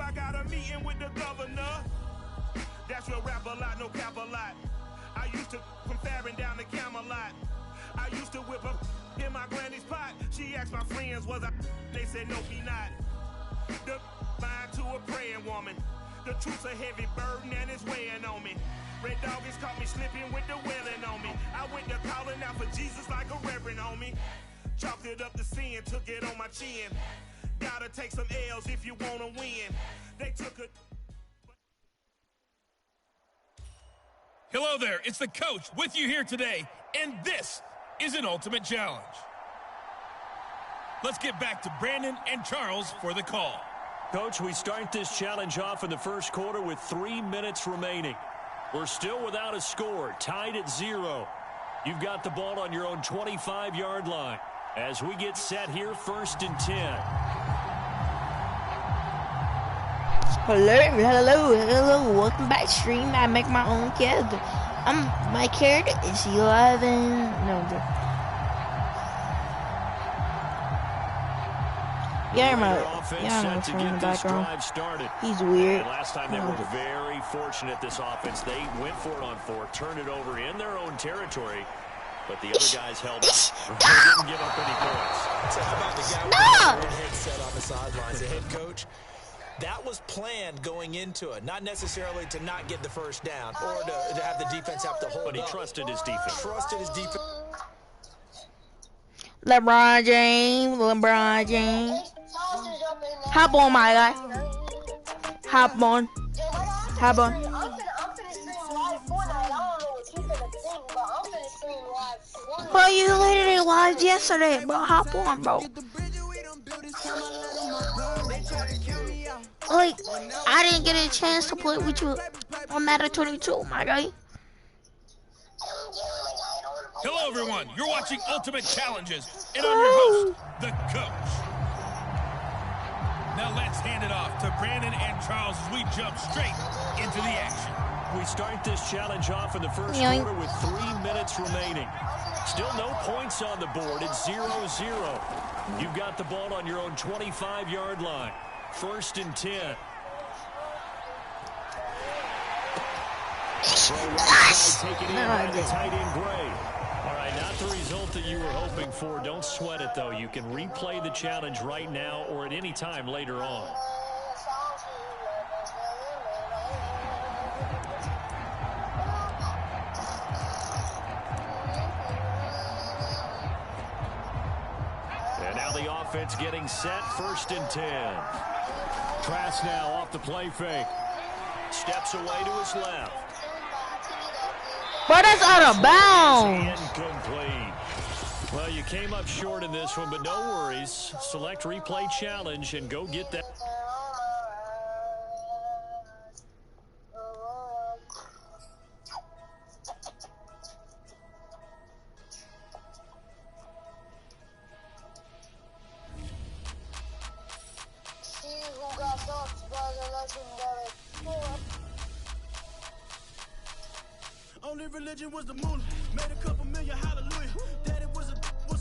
I got a meeting with the governor. That's real rap a lot, no cap a lot. I used to from Farron down to Camelot. I used to whip up in my granny's pot. She asked my friends, was I? They said, no, be not. The mind to a praying woman. The truth's a heavy burden and it's weighing on me. Red doggies caught me slipping with the wailing on me. I went to calling out for Jesus like a reverend on me. Chalked it up to sin, took it on my chin. Gotta take some L's if you wanna win. They took a... Hello there, it's the coach with you here today, and this is an ultimate challenge. Let's get back to Brandon and Charles for the call. Coach, we start this challenge off in the first quarter with 3 minutes remaining. We're still without a score, tied at 0. You've got the ball on your own 25-yard line. As we get set here, 1st and 10. Hello, welcome back to stream. I make my own character. My character is 11. No, yeah, I'm from the background. He's weird. And last time they were very fortunate, this offense. They went for it on 4, turned it over in their own territory, but the other guys held up. They didn't give up any points. So how about the guy with the headset on the sidelines, the head coach? That was planned going into it, not necessarily to not get the first down or to have the defense have to hold up. But he trusted his defense. LeBron James. Hop on, my guy. Hop on. Bro, you literally live yesterday, bro. Hop on, bro. Like, I didn't get a chance to play with you on Madden 22, my guy. Hello, everyone. You're watching Ultimate Challenges, and I'm your host, the coach. Now let's hand it off to Brandon and Charles as we jump straight into the action. We start this challenge off in the first quarter with 3 minutes remaining. Still no points on the board. It's 0-0. You've got the ball on your own 25-yard line. 1st and 10. Taking in by the tight end Gray. All right, not the result that you were hoping for. Don't sweat it, though. You can replay the challenge right now or at any time later on. And now the offense getting set. 1st and 10. Trask now off the play fake. Steps away to his left. But that's out of bounds. Incomplete. Well, you came up short in this one, but no worries. Select replay challenge and go get that. Only religion was the moolah. Made a couple million, hallelujah. Daddy was a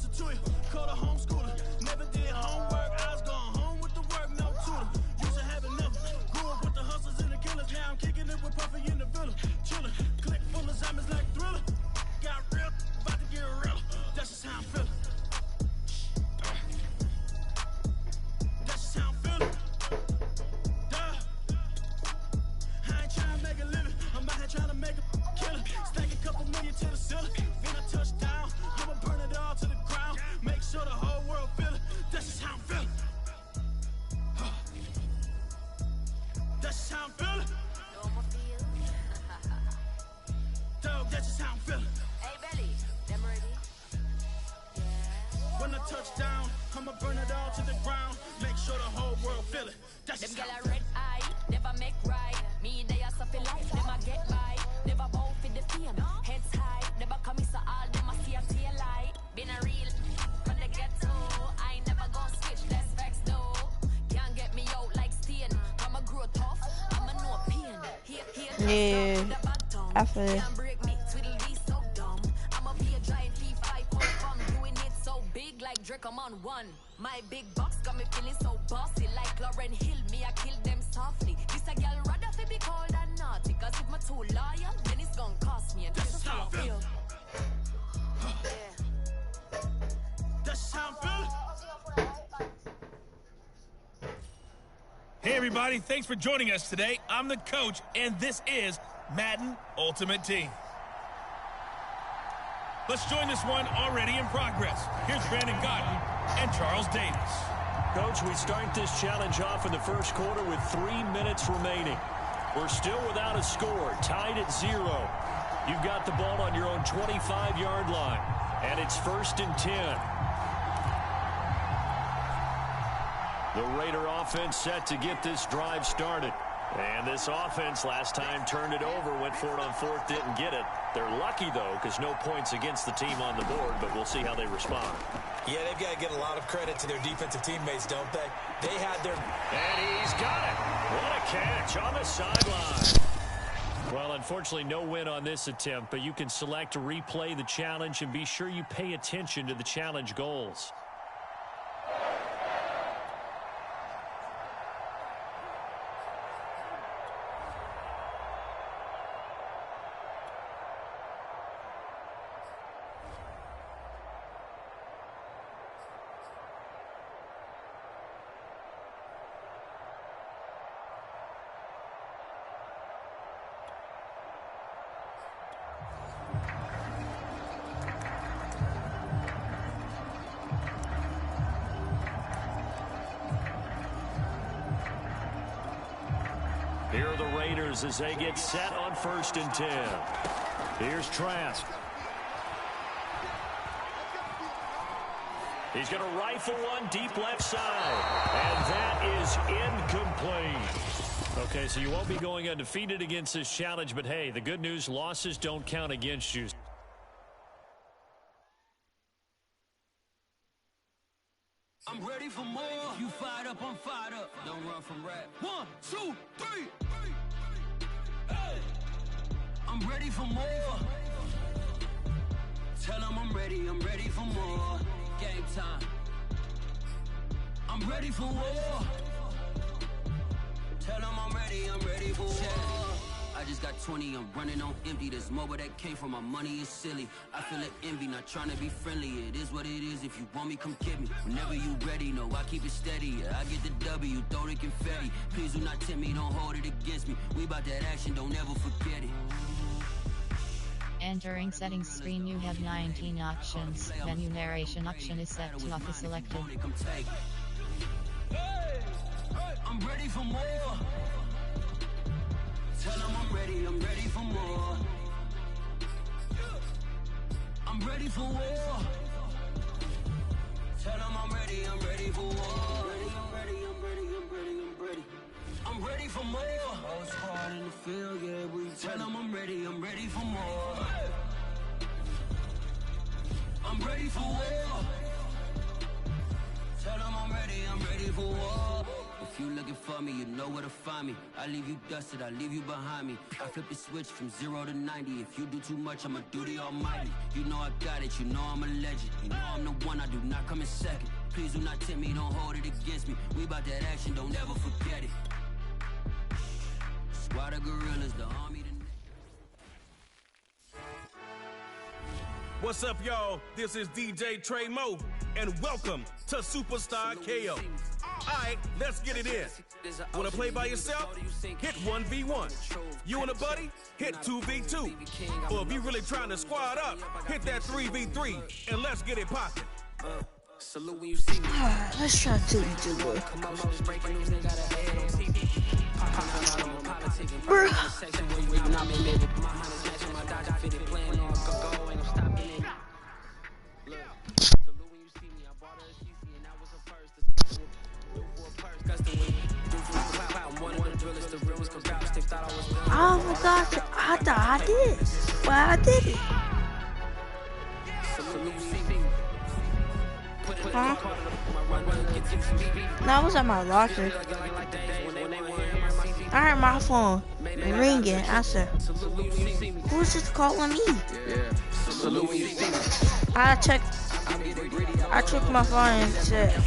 tutor. Called a homeschooler. Never did homework. I was going home with the work, no tutor. Used to have enough. Grew up with the hustlers and the killers. Now I'm kicking it with Puffy in the villa. Chillin'. Click full of zombies like Thriller. Got real, about to get real. That's just how I'm feeling. That's just how I'm feeling. I ain't trying to make a living. I'm out here trying to make a killer. Stack a couple million to the ceiling. Then I touch down. I'ma burn it all to the ground. Make sure the whole world feel it. That's just how I'm feeling. That's just how I'm feeling. Dog, that's just how I'm feeling. Hey, Belly, them ready? When I touch down, I'ma burn it all to the ground. Make sure the whole world feel it. That's Them just get how a I'm red eye, never make right. Me, they are something life, never get by. Never bow for the fame, heads high. Never come so all them I see a tail light. Been a real from the ghetto. I ain't never gonna switch, that's facts though. Can't get me out like Stain. I'ma grow tough, I'ma know pain. Yeah, I feel it. Can't break me, twiddle these so dumb. I'ma be a giant P5 point from doing it so big like Drake, I'm on one. My big box got me feeling so bossy like Lauren Hill. Me, I kill them soft. everybody. Thanks for joining us today. I'm the coach, and this is Madden Ultimate Team. Let's join this one already in progress. Here's Brandon Godden and Charles Davis. Coach, we start this challenge off in the first quarter with 3 minutes remaining. We're still without a score, tied at 0. You've got the ball on your own 25-yard line, and it's 1st and 10. The Raider offense set to get this drive started. And this offense last time turned it over, went for it on 4th, didn't get it. They're lucky, though, because no points against the team on the board, but we'll see how they respond. Yeah, they've got to get a lot of credit to their defensive teammates, don't they? They had their... And he's got it. What a catch on the sideline. Well, unfortunately, no win on this attempt, but you can select to replay the challenge and be sure you pay attention to the challenge goals. Here are the Raiders as they get set on 1st and 10. Here's Trask. He's going to rifle one deep left side. And that is incomplete. Okay, so you won't be going undefeated against this challenge, but hey, the good news, losses don't count against you. I'm ready for more. You fired up, I'm fired up. Don't run from rap. 1, 2, 3. Hey. I'm ready for more. Tell them I'm ready for more. Game time. I'm ready for war. Tell them I'm ready for war. I just got 20, I'm running on empty. This mobile that came from my money is silly. I feel it envy, not trying to be friendly. It is what it is, if you want me, come get me. Whenever you ready, no, I keep it steady. I get the W, throw the confetti. Please do not tempt me, don't hold it against me. We about that action, don't ever forget it. Entering settings screen, you have 19 options. Menu narration option is set to auto selected. I'm ready for more. Tell them I'm ready for more. I'm ready for war. Tell them I'm ready for war. I'm ready for more. All squad in the field, yeah, we tell them I'm ready for more. I'm ready for war. Tell them I'm ready for war. If you looking for me, you know where to find me. I leave you dusted, I leave you behind me. I flip the switch from 0 to 90. If you do too much, I'ma do the almighty. You know I got it, you know I'm a legend. You know I'm the one, I do not come in second. Please do not tempt me, don't hold it against me. We about that action, don't ever forget it. Squad of gorillas, the army. What's up, y'all? This is DJ Trey Mo, and welcome to Superstar KO. Alright, let's get it in. Wanna play by yourself? Hit 1v1. You and a buddy? Hit 2v2. Or if you really trying to squad up, hit that 3v3, and let's get it poppin'. Salute when you see me. Let's try 2v2, bro. Oh my gosh, I thought I did. Well, I did it. Huh? No, I was at my locker. I heard my phone ringing. I said, who's just calling me? I checked my phone and said,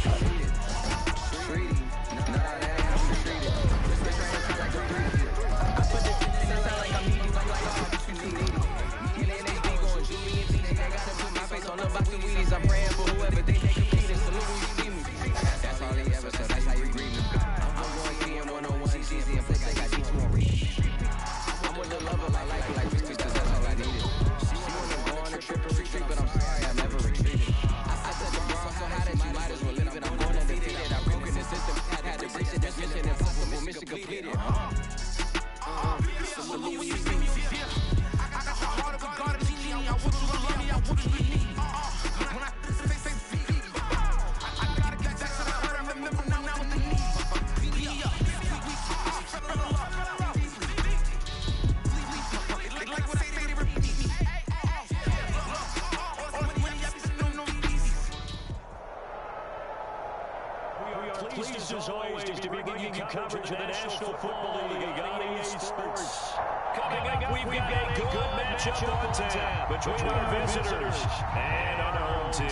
coverage of the National Football League on EA Sports. Coming up, we've got a good matchup on tap between our visitors and our home team.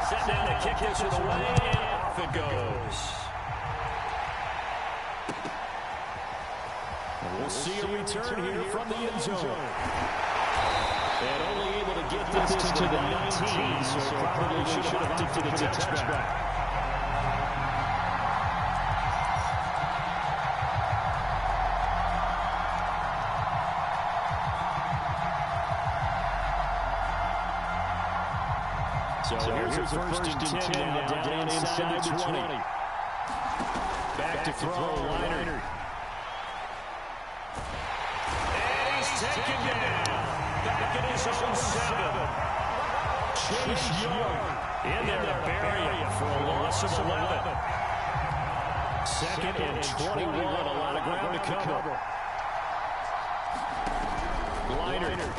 Set down to kick this away, and off it goes. And we'll see a return here from the end zone. And only able to get this to the 19, so probably should have opted for the touchback. So here's a first and 10 now down inside the 20. Back to throw, Leonard. And he's taken down. Back at his own 7. Chase Young in there to bury him for a loss of 11. Second and 21, a lot of ground to cover. Leonard.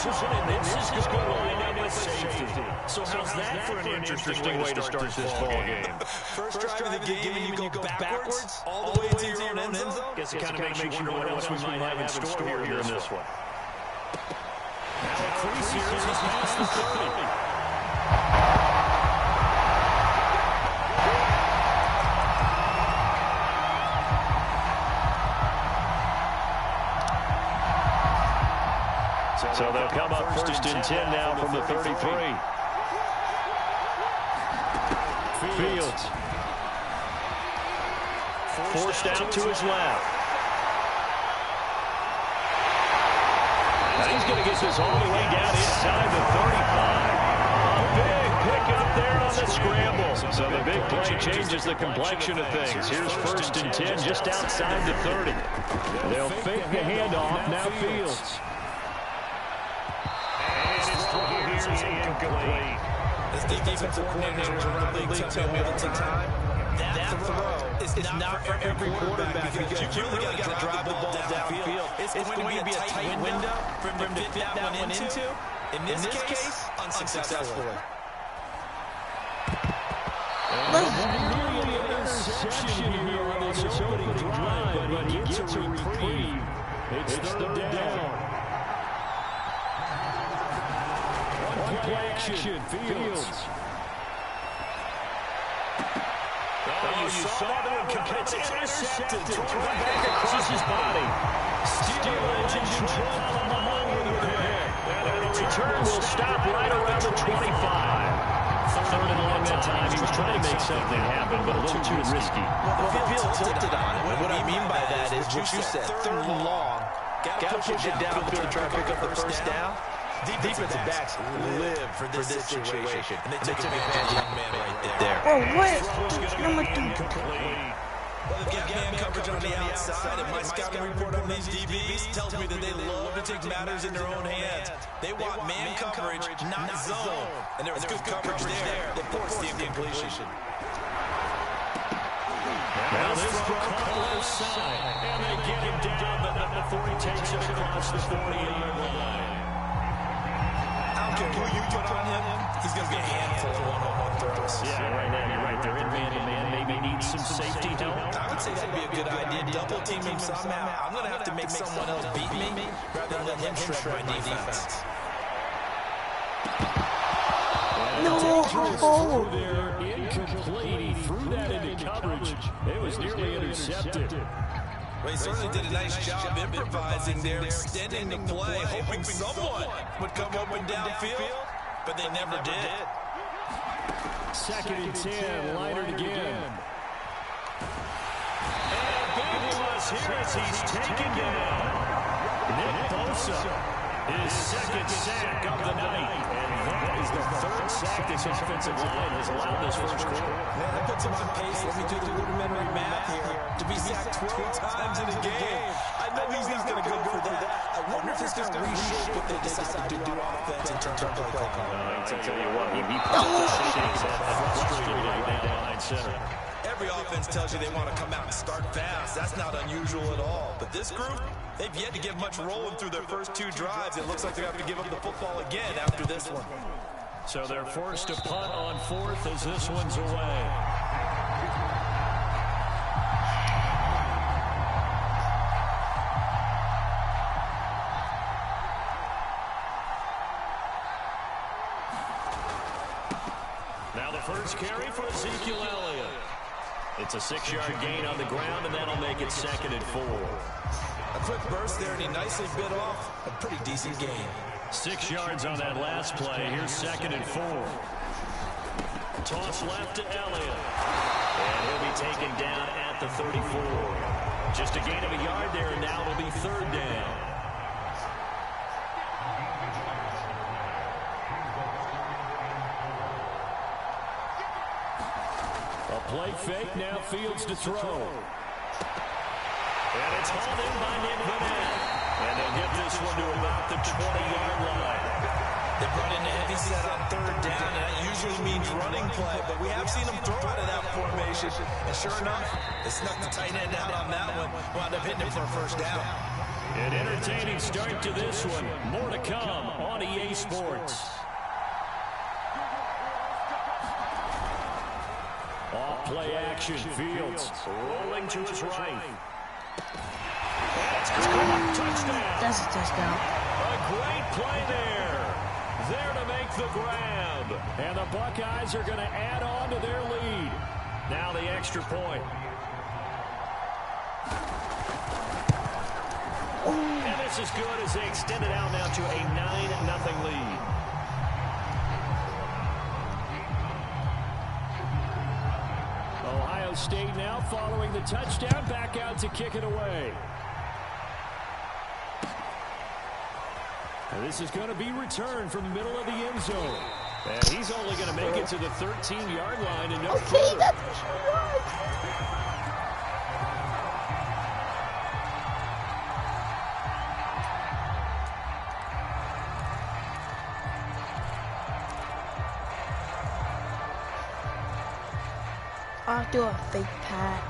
This is going to line up with safety. So how's that for an interesting way to start this ball game? First drive of the game and you go backwards all the way to your own end zone? Guess it kind of makes you wonder what else we might have in store here in this one. Now a crease here as he's past the 30. So they'll come up first and 10 now from the 33. Fields. Forced out to his left. Now he's going to get this all the way down inside the 35. A big pickup there on the scramble. So the big play changes the complexion of things. Here's first and 10 just outside the 30. They'll fake the handoff. Now Fields. Incomplete. As the defensive coordinator around the league tell me all the time, that throw is not for every quarterback because you really got to drive the ball downfield. It's going to be a tight window for him to fit that one into. In this case, unsuccessfully. Nearly an interception here on this opening drive, but he gets a reprieve. It's third down. Play action. Fields. You saw that one. It's intercepted. Thrown back across his body. Steel engine control along with there. And the return will stop right around the 25. Third and long that time. He was trying to make something happen, but a little too risky. Well, the field tilted on it. What I mean by that is what you said. Third and long. Got to push it down to try to pick up the first down. Defensive backs live for this situation. And they take advantage of the young man right there. Oh, what? Number 2. Well, they've got man coverage on the outside, and my scouting report on these DBs tells me that they love to take matters in their own hands. They want man coverage, not zone. And there was good coverage there that forced the incompletion. Now this from close side. And they get him down, but before he takes it across the 40-yard line. Who you put on him, he's going to be a handful of one-on-one throws. Yeah, right now, you're right. They're in man-to-man. Maybe need some safety help. I would say that'd be a good idea. Double team him somehow. I'm going to have to make someone else beat me rather than let him shred my defense. No. Oh. There, incomplete. He threw that into coverage. It was nearly intercepted. Well, he certainly did a nice job improvising there, extending the play, hoping someone would come open downfield, but they never did. Second and 10, Leonard again. And big plus here as he's taken down. Nick Bosa, his second sack of the night. And that is the third sack this offensive line has allowed this first quarter. Man, that puts him on pace. Let me do the rudimentary math here. To be sacked 12 times in a game, I know he's going to go for that. I wonder if it's going to reshape what they decide to do on offense in terms of play calling. I'll tell you what, he shakes that frustrated right now behind center. Every offense tells you they want to come out and start fast. That's not unusual at all. But this group, they've yet to get much rolling through their first 2 drives. It looks like they're going to have to give up the football again after this one. So they're forced to punt on 4th as this one's away. Now the first carry for Ezekiel Elliott. It's a 6-yard gain on the ground, and that'll make it 2nd and 4. A quick burst there, and he nicely bit off a pretty decent gain. 6 yards on that last play. Here's 2nd and 4. Toss left to Elliott. And he'll be taken down at the 34. Just a gain of a yard there, and now it'll be 3rd down. A play fake, now Fields to throw. And it's hauled in by Nick Vanette. And they'll get this one to about the 20-yard line. They brought in a heavy set on 3rd down, and that usually means running play, but we have seen them throw out of that formation. And sure enough, they snuck the tight end out on that one, wound up hitting him for a 1st down. An entertaining start to this one. More to come on EA Sports. Off play action, Fields rolling to his right. That's caught. Touchdown. That's a touchdown. A great play there. There to make the grab. And the Buckeyes are going to add on to their lead. Now the extra point. And this is good as they extend it out now to a 9-0 lead. Ohio State now following the touchdown, back out to kick it away. And this is going to be returned from the middle of the end zone. And he's only going to make it to the 13-yard line and no further. That's right. I'll do a fake pat.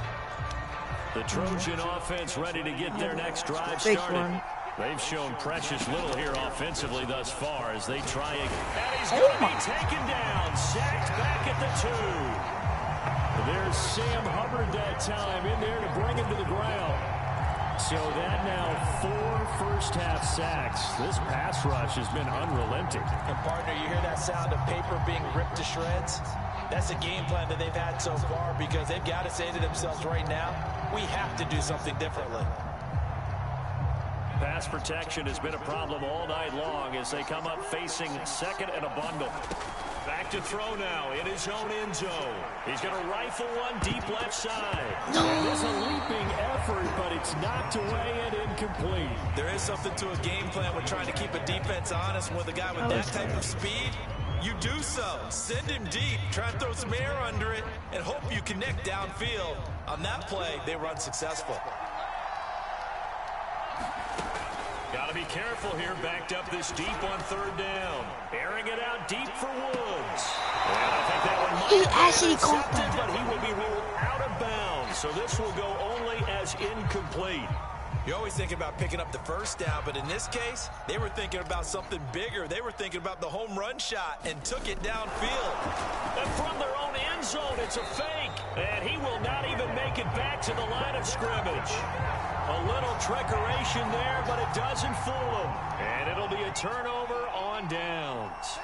The Trojan offense ready to get their next drive Fake started. one. They've shown precious little here offensively thus far as they try again. And he's going to be taken down, sacked back at the 2. There's Sam Hubbard that time in there to bring him to the ground. So that now 4 first-half sacks. This pass rush has been unrelenting. And partner, you hear that sound of paper being ripped to shreds? That's a game plan that they've had so far because they've got to say to themselves right now, we have to do something differently. Pass protection has been a problem all night long as they come up facing 2nd and a bundle. Back to throw now in his own end zone. He's going to rifle one deep left side. And there's a leaping effort, but it's knocked away and incomplete. There is something to a game plan with trying to keep a defense honest. With a guy with that type of speed, you do so. Send him deep. Try and throw some air under it and hope you connect downfield. On that play, they run successful. Got to be careful here, backed up this deep on 3rd down. Airing it out deep for Woods. And I think that one might He actually caught that. but he will be ruled out of bounds. So this will go only as incomplete. You're always thinking about picking up the 1st down, but in this case, they were thinking about something bigger. They were thinking about the home run shot and took it downfield. And from their own end zone, it's a fake. And he will not even make it back to the line of scrimmage. A little trickeration there, but it doesn't fool him. And it'll be a turnover on downs.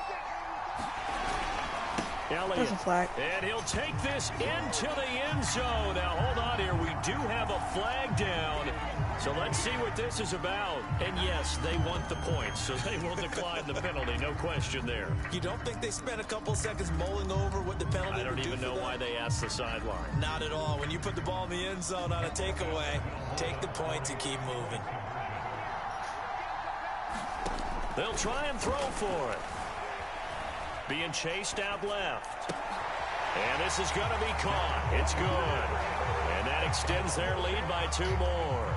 Elliott, and he'll take this into the end zone. Now, hold on here. We do have a flag down. So let's see what this is about. And yes, they want the points, so they will decline the penalty. No question there. You don't think they spent a couple seconds mulling over what the penalty would do? I don't even know why they asked the sideline. Not at all. When you put the ball in the end zone on a takeaway, take the points and keep moving. They'll try and throw for it. Being chased out left. And this is going to be caught. It's good. And that extends their lead by 2 more.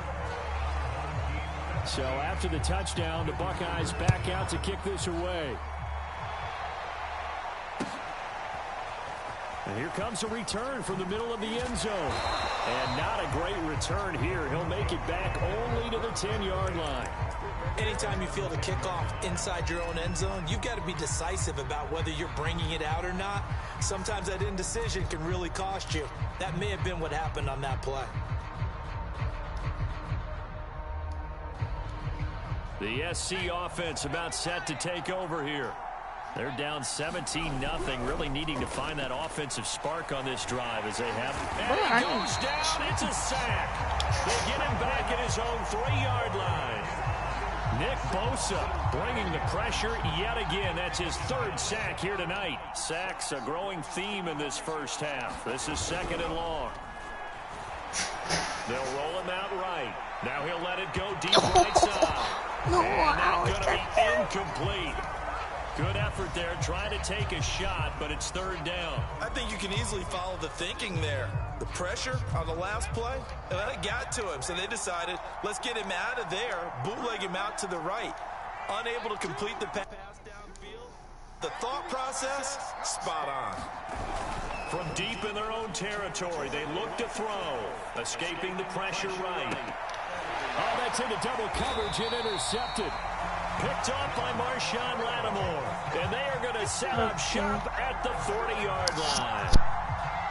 So after the touchdown, the Buckeyes back out to kick this away. And here comes a return from the middle of the end zone. And not a great return here. He'll make it back only to the 10-yard line. Anytime you feel the kickoff inside your own end zone, you've got to be decisive about whether you're bringing it out or not. Sometimes that indecision can really cost you. That may have been what happened on that play. The SC offense about set to take over here. They're down 17-0, really needing to find that offensive spark on this drive as they have. And he goes down. It's a sack. They get him back at his own 3-yard line. Nick Bosa bringing the pressure yet again. That's his 3rd sack here tonight. Sacks a growing theme in this first half. This is 2nd and long. They'll roll him out right. Now he'll let it go deep right side. No, and that's going to be incomplete. Good effort there, trying to take a shot, but it's 3rd down. I think you can easily follow the thinking there. The pressure on the last play, and it got to him, so they decided, let's get him out of there, bootleg him out to the right. Unable to complete the pass downfield. The thought process, spot on. From deep in their own territory, they look to throw, escaping the pressure right. Oh, that's into double coverage and intercepted. Picked off by Marshawn Lattimore. And they are going to set up shop at the 40-yard line.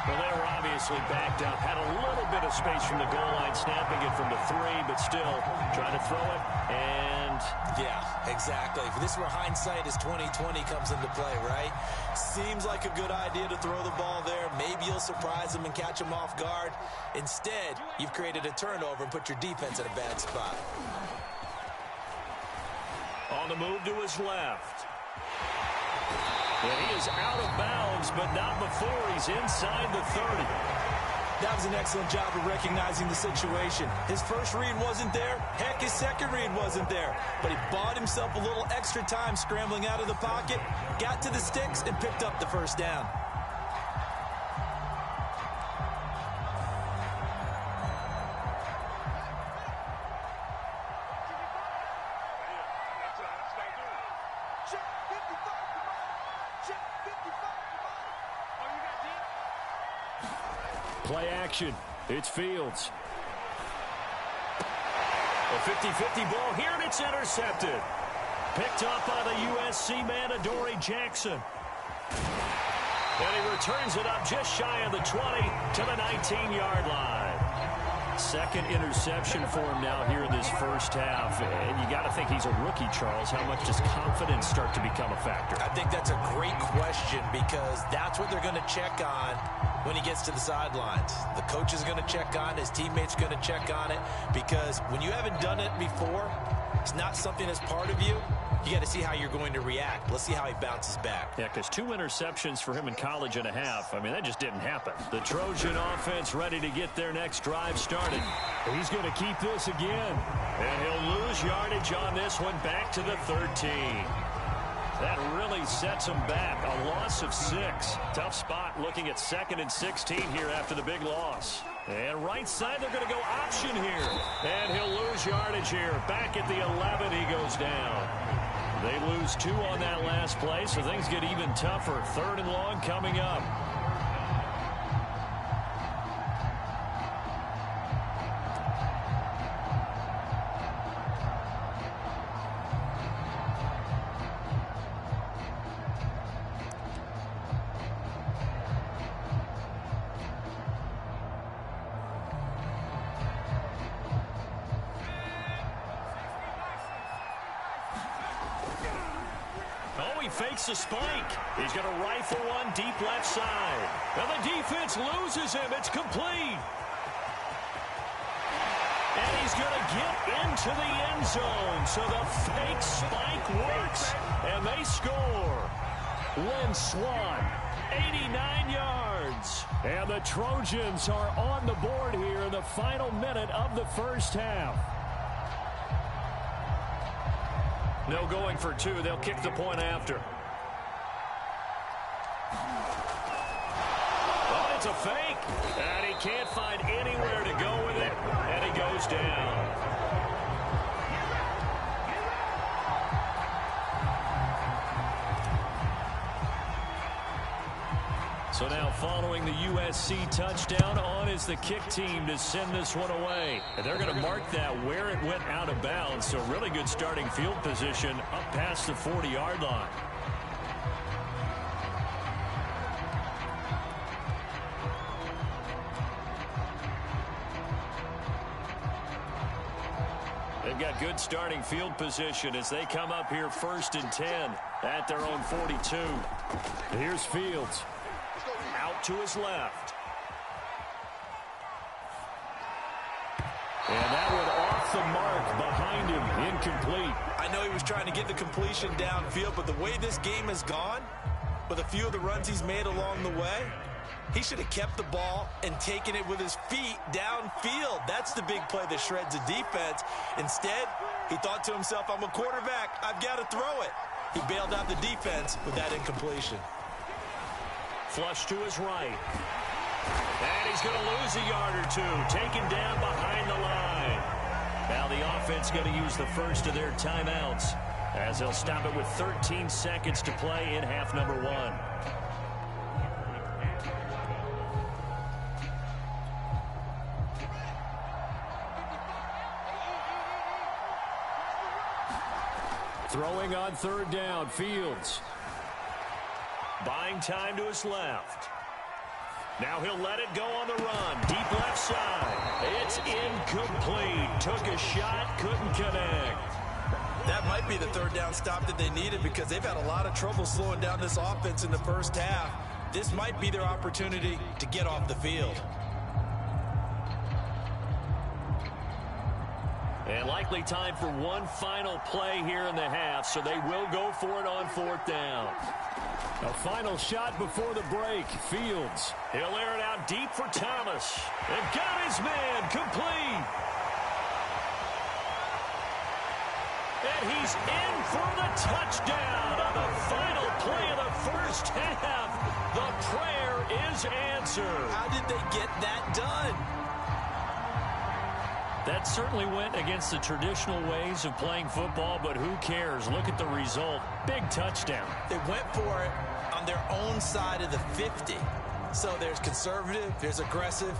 Well, they were obviously backed up. Had a little bit of space from the goal line, snapping it from the 3, but still trying to throw it. And yeah, exactly. This is where hindsight is 20/20 comes into play, right? Seems like a good idea to throw the ball there. Maybe you'll surprise them and catch them off guard. Instead, you've created a turnover and put your defense in a bad spot. On the move to his left. And he is out of bounds, but not before he's inside the 30. That was an excellent job of recognizing the situation. His first read wasn't there. Heck, his second read wasn't there. But he bought himself a little extra time scrambling out of the pocket, got to the sticks, and picked up the 1st down. Play action. It's Fields. A 50-50 ball here, and it's intercepted. Picked up by the USC man, Adoree Jackson. And he returns it up just shy of the 20 to the 19-yard line. 2nd interception for him now here in this first half. And you got to think he's a rookie, Charles. How much does confidence start to become a factor? I think that's a great question because that's what they're going to check on when he gets to the sidelines. The coach is going to check on it. His teammates going to check on it because when you haven't done it before, it's not something that's part of you. You got to see how you're going to react. Let's see how he bounces back. Yeah, because 2 interceptions for him in college and a half. I mean, that just didn't happen. The Trojan offense ready to get their next drive started. He's going to keep this again. And he'll lose yardage on this one back to the 13. That really sets him back. A loss of 6. Tough spot looking at 2nd and 16 here after the big loss. And right side, they're going to go option here. And he'll lose yardage here. Back at the 11, he goes down. They lose 2 on that last play, so things get even tougher. 3rd and long coming up. Fakes a spike. He's going to rifle one deep left side. And the defense loses him. It's complete. And he's going to get into the end zone. So the fake spike works. And they score. Lynn Swan, 89 yards. And the Trojans are on the board here in the final minute of the first half. No going for 2. They'll kick the point after. Oh, it's a fake. And he can't find anywhere to go with it. And he goes down. So now following the USC touchdown, on is the kick team to send this one away. And they're going to mark that where it went out of bounds. So really good starting field position up past the 40-yard line. They've got good starting field position as they come up here 1st and 10 at their own 42. Here's Fields. Out to his left. And that one off the mark behind him, incomplete. I know he was trying to get the completion downfield, but the way this game has gone, with a few of the runs he's made along the way, he should have kept the ball and taken it with his feet downfield. That's the big play that shreds a defense. Instead, he thought to himself, I'm a quarterback, I've got to throw it. He bailed out the defense with that incompletion. Flush to his right. And he's going to lose a yard or two. Taken down behind the line. Now the offense going to use the first of their timeouts as they'll stop it with 13 seconds to play in half number 1. Throwing on 3rd down, Fields. Buying time to his left. Now he'll let it go on the run. Deep left side. It's incomplete. Took a shot, couldn't connect. That might be the 3rd down stop that they needed because they've had a lot of trouble slowing down this offense in the first half. This might be their opportunity to get off the field. And likely time for one final play here in the half, so they will go for it on 4th down. A final shot before the break. Fields. He'll air it out deep for Thomas. And got his man complete. And he's in for the touchdown on the final play of the first half. The prayer is answered. How did they get that done? That certainly went against the traditional ways of playing football, but who cares? Look at the result. Big touchdown. They went for it on their own side of the 50. So there's conservative, there's aggressive,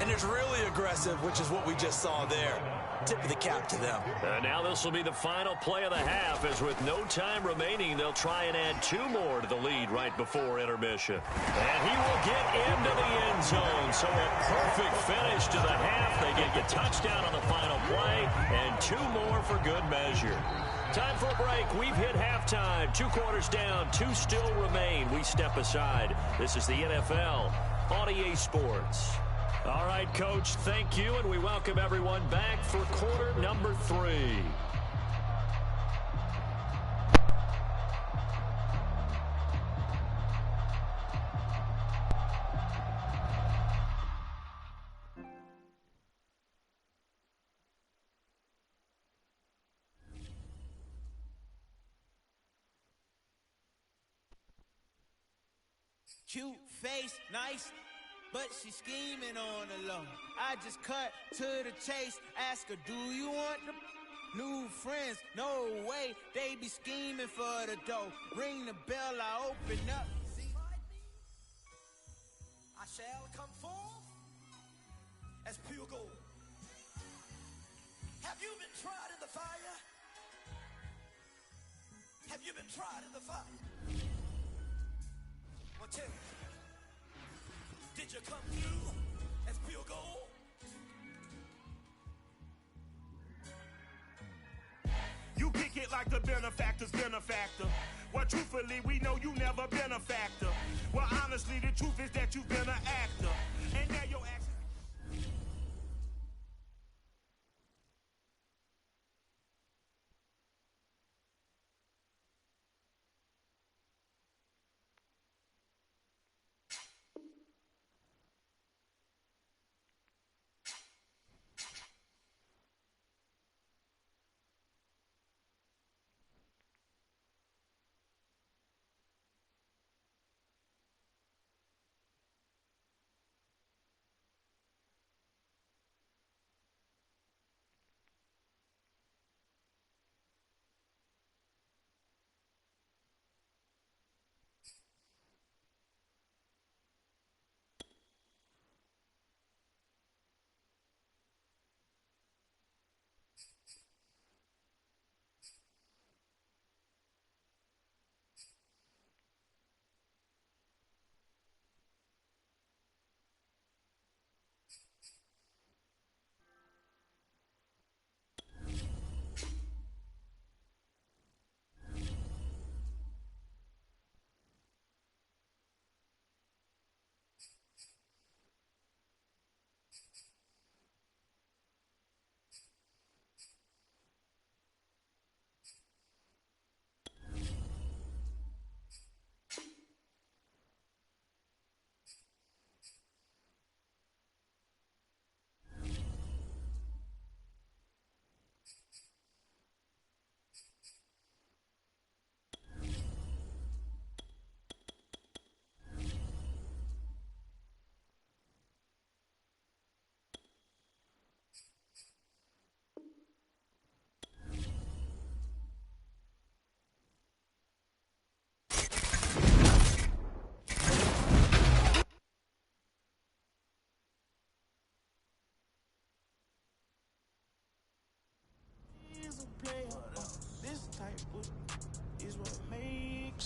and there's really aggressive, which is what we just saw there. Tip of the cap to them. And now this will be the final play of the half, as with no time remaining, they'll try and add 2 more to the lead right before intermission. And he will get into the end zone. So a perfect finish to the half. They get the touchdown on the final play, and 2 more for good measure. Time for a break. We've hit halftime. 2 quarters down, 2 still remain. We step aside. This is the NFL on EA Sports. All right, Coach, thank you, and we welcome everyone back for quarter number 3. Cute face, nice, but she scheming on the low. I just cut to the chase, ask her, do you want the new friends? No way, they be scheming for the dough. Ring the bell, I open up. See, I shall come forth as pure gold. Have you been tried in the fire? Have you been tried in the fire? Well, tell me, did you come through as pure gold? You kick it like the benefactor's benefactor. Well, truthfully, we know you never been a factor. Well, honestly, the truth is that you've been an actor. And now your actions...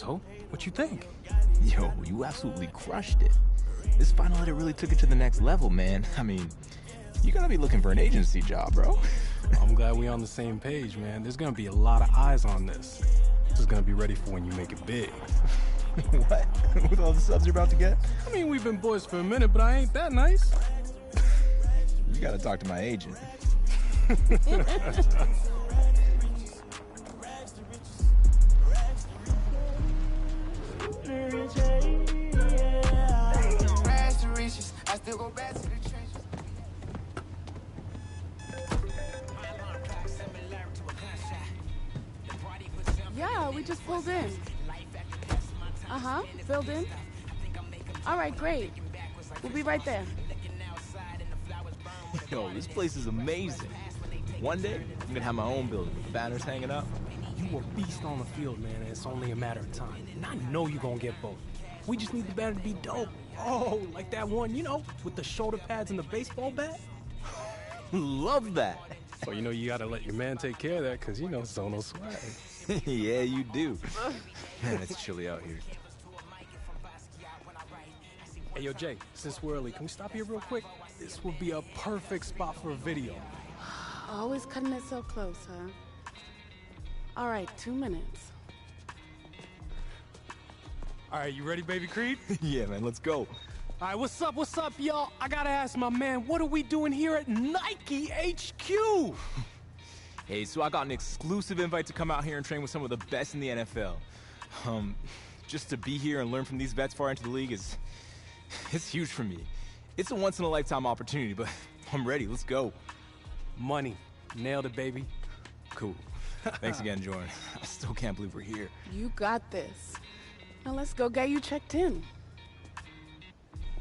So, what you think? Yo, you absolutely crushed it. This final edit really took it to the next level, man. I mean, you gotta be looking for an agency job, bro. I'm glad we're on the same page, man. There's gonna be a lot of eyes on this. This is gonna be ready for when you make it big. What? With all the subs you're about to get? I mean, we've been boys for a minute, but I ain't that nice. You gotta talk to my agent. Yeah, we just pulled in. Filled in. All right, great. We'll be right there. Yo, this place is amazing. One day, I'm gonna have my own building with banners hanging up. You a beast on the field, man, and it's only a matter of time. And I know you're gonna get both. We just need the banner to be dope. Oh, like that one, you know, with the shoulder pads and the baseball bat? Love that. So, you know, you gotta let your man take care of that, because, you know, Zono swag. Yeah, you do. Man, it's chilly out here. Hey, yo, Jay, since we're early, can we stop here real quick? This would be a perfect spot for a video. Always cutting it so close, huh? All right, 2 minutes. All right, you ready, baby Creed? Yeah, man, let's go. All right, what's up, y'all? I gotta ask my man, what are we doing here at Nike HQ? Hey, so I got an exclusive invite to come out here and train with some of the best in the NFL. Just to be here and learn from these vets far into the league it's huge for me. It's a once-in-a-lifetime opportunity, but I'm ready. Let's go. Money. Nailed it, baby. Cool. Thanks again, Jordan. I still can't believe we're here. You got this. Now let's go get you checked in.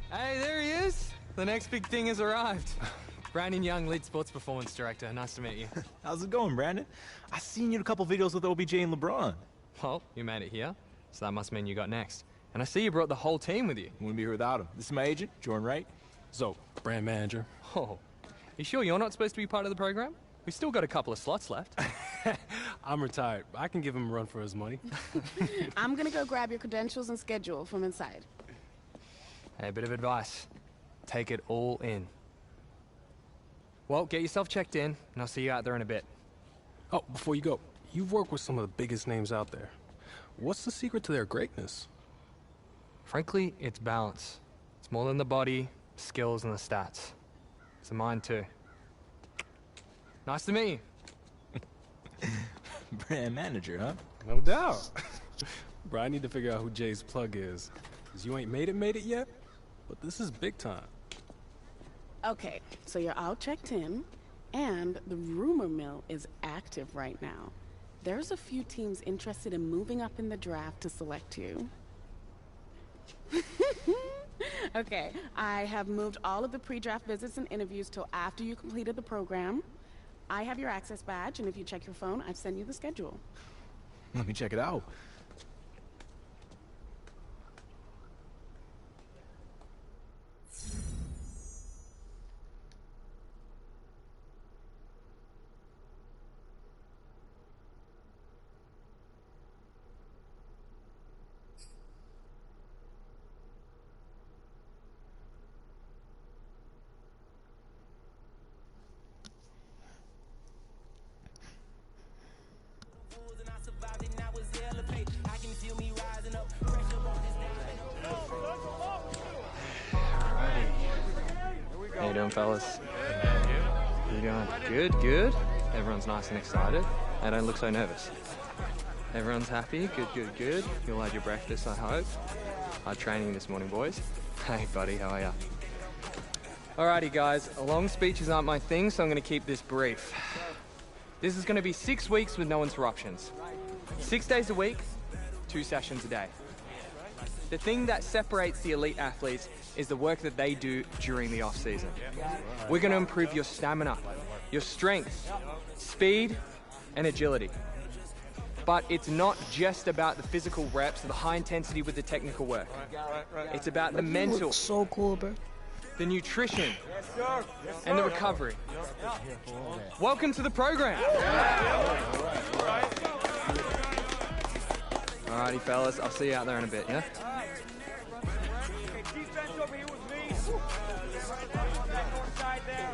Hey, there he is. The next big thing has arrived. Brandon Young, lead sports performance director. Nice to meet you. How's it going, Brandon? I seen you in a couple videos with OBJ and LeBron. Well, you made it here, so that must mean you got next. And I see you brought the whole team with you. Wouldn't be here without him. This is my agent, Jordan Wright. So, brand manager. Oh, you sure you're not supposed to be part of the program? We still got a couple of slots left. I'm retired. I can give him a run for his money. I'm gonna go grab your credentials and schedule from inside. Hey, a bit of advice. Take it all in. Well, get yourself checked in, and I'll see you out there in a bit. Oh, before you go, you've worked with some of the biggest names out there. What's the secret to their greatness? Frankly, it's balance. It's more than the body, skills, and the stats. It's the mind, too. Nice to meet you. Brand manager, huh? No doubt. Bro, I need to figure out who Jay's plug is. Because you ain't made it yet, but this is big time. Okay, so you're all checked in, and the rumor mill is active right now. There's a few teams interested in moving up in the draft to select you. Okay, I have moved all of the pre-draft visits and interviews till after you completed the program. I have your access badge, and if you check your phone, I've sent you the schedule. Let me check it out. How you doing, fellas? How you doing? Good, good. Everyone's nice and excited. They don't look so nervous. Everyone's happy. Good, good, good. You all had your breakfast, I hope. Hard training this morning, boys. Hey, buddy, how are ya? Alrighty, guys. Long speeches aren't my thing, so I'm going to keep this brief. This is going to be 6 weeks with no interruptions. 6 days a week, 2 sessions a day. The thing that separates the elite athletes is the work that they do during the off-season. We're going to improve your stamina, your strength, speed, and agility. But it's not just about the physical reps or the high intensity with the technical work. It's about the mental. So cool, bro. The nutrition, and the recovery. Welcome to the program. Alrighty, fellas. I'll see you out there in a bit, yeah? Defense over here with me. On that north side there.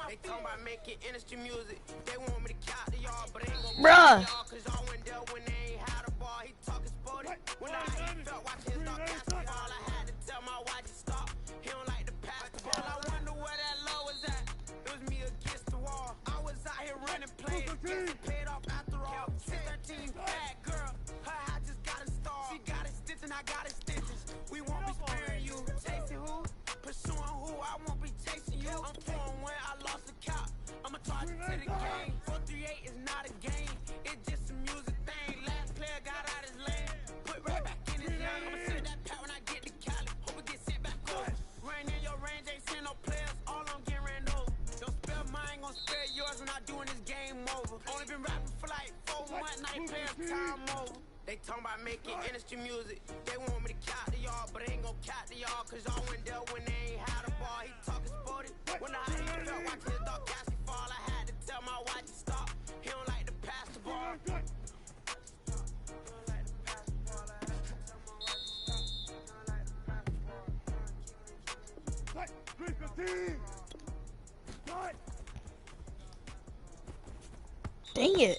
They talking about making industry music. They want me to count to y'all, but ain't gonna Bruh. cause I went there when they ain't had a ball. He talking sporty. When I felt watching his dog catch the ball, I had to tell my wife to stop. He don't like to pass the ball. I wonder where that low was at. It was me against the wall. I was out here running plays. Getting paid off after all. 613 bad girl. Her hat just got a star. She got it stitched and I got it stitches. We won't be sparing you. Chasing who? Pursuing who? I won't be chasing you. I'm pouring when I lost the count. I'm a target to the game. 438 is not a game. It's just a music thing. Last player got out his lane. Put right back in his lane. I'ma send that pat when I get to Cali. Hope it get sent back over. Rain in your range, ain't send no players. All I'm getting ran over. Don't spare mine, gon' spare yours when I doing this game over. Only been rapping for like 4 months, now they playing time over. They talking about making industry music. They want me to count to y'all, but I ain't gon' count to y'all, cause y'all went there when they ain't had a ball. He talking sporty. When I felt watching his dog catch the ball, I had to tell my wife to stop. He don't like to pass the ball. Dang it.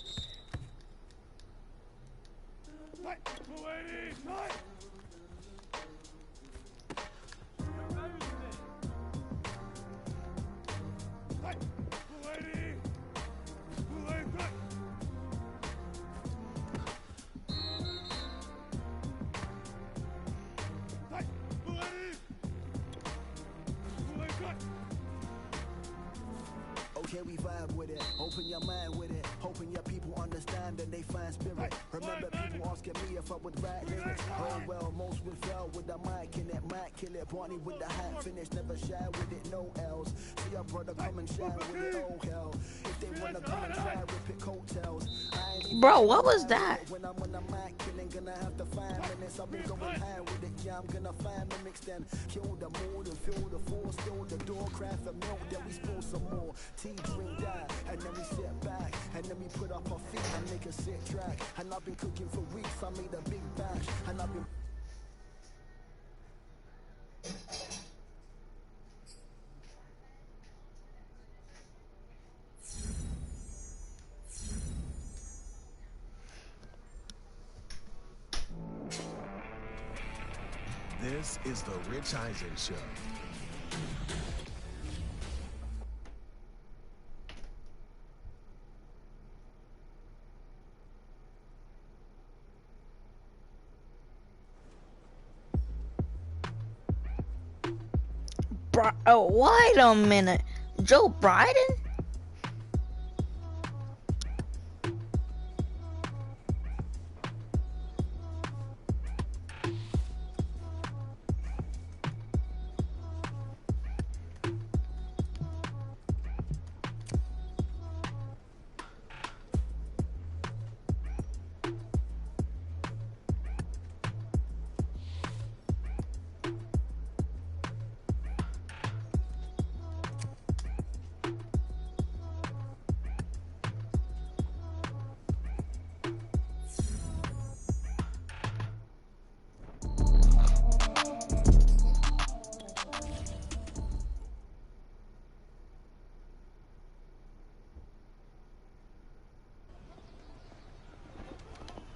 Okay, we vibe with it. Open your mind with it. Hoping your people understand and they find spirit. Remember people asking me if I would write lyrics. Oh well, most would fail with the mic in it. Might kill it. Barney with the hat finish. Never shy with it. No L's. See your brother come and shine with it. Oh hell. If they wanna come and try, we pick coattails. Bro, what was that? When I'm on the mic, killing, gonna have to 5 minutes. I've been going high with it. Yeah, I'm gonna find mimics then. Kill the mood and fill the force. Still the door, craft a milk. Then we spill some more. Tea, drink that. And then we sit back. And then we put up our feet and make a sick track. And I've been cooking for weeks. I made a big batch. And I've been... This is the Rich Eisen Show. Oh, wait a minute. Joe Biden?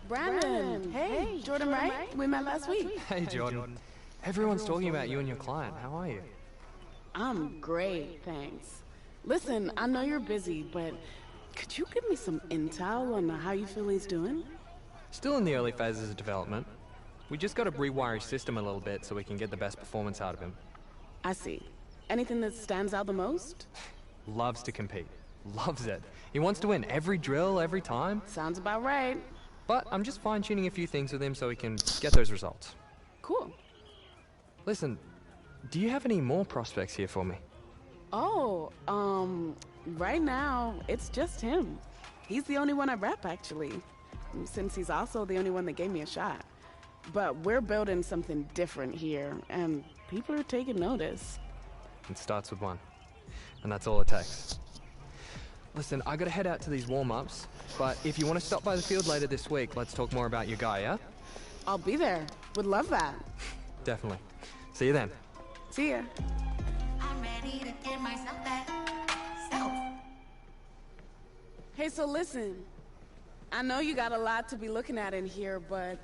Brandon, hey, Jordan Wright, we met last week. Hey, Jordan. Everyone's talking about you and your client. How are you? I'm great, thanks. Listen, I know you're busy, but could you give me some intel on how you feel he's doing? Still in the early phases of development. We just got to rewire his system a little bit so we can get the best performance out of him. I see. Anything that stands out the most? Loves to compete. Loves it. He wants to win every drill, every time. Sounds about right. But I'm just fine-tuning a few things with him so he can get those results. Cool. Listen, do you have any more prospects here for me? Oh, right now, it's just him. He's the only one I rep, actually. Since he's also the only one that gave me a shot. But we're building something different here, and people are taking notice. It starts with one. and that's all it takes. Listen, I gotta head out to these warm-ups, but if you want to stop by the field later this week, let's talk more about your guy, yeah? I'll be there. Would love that. Definitely. See you then. See ya. I'm ready to give myself that self. Hey, so listen. I know you got a lot to be looking at in here, but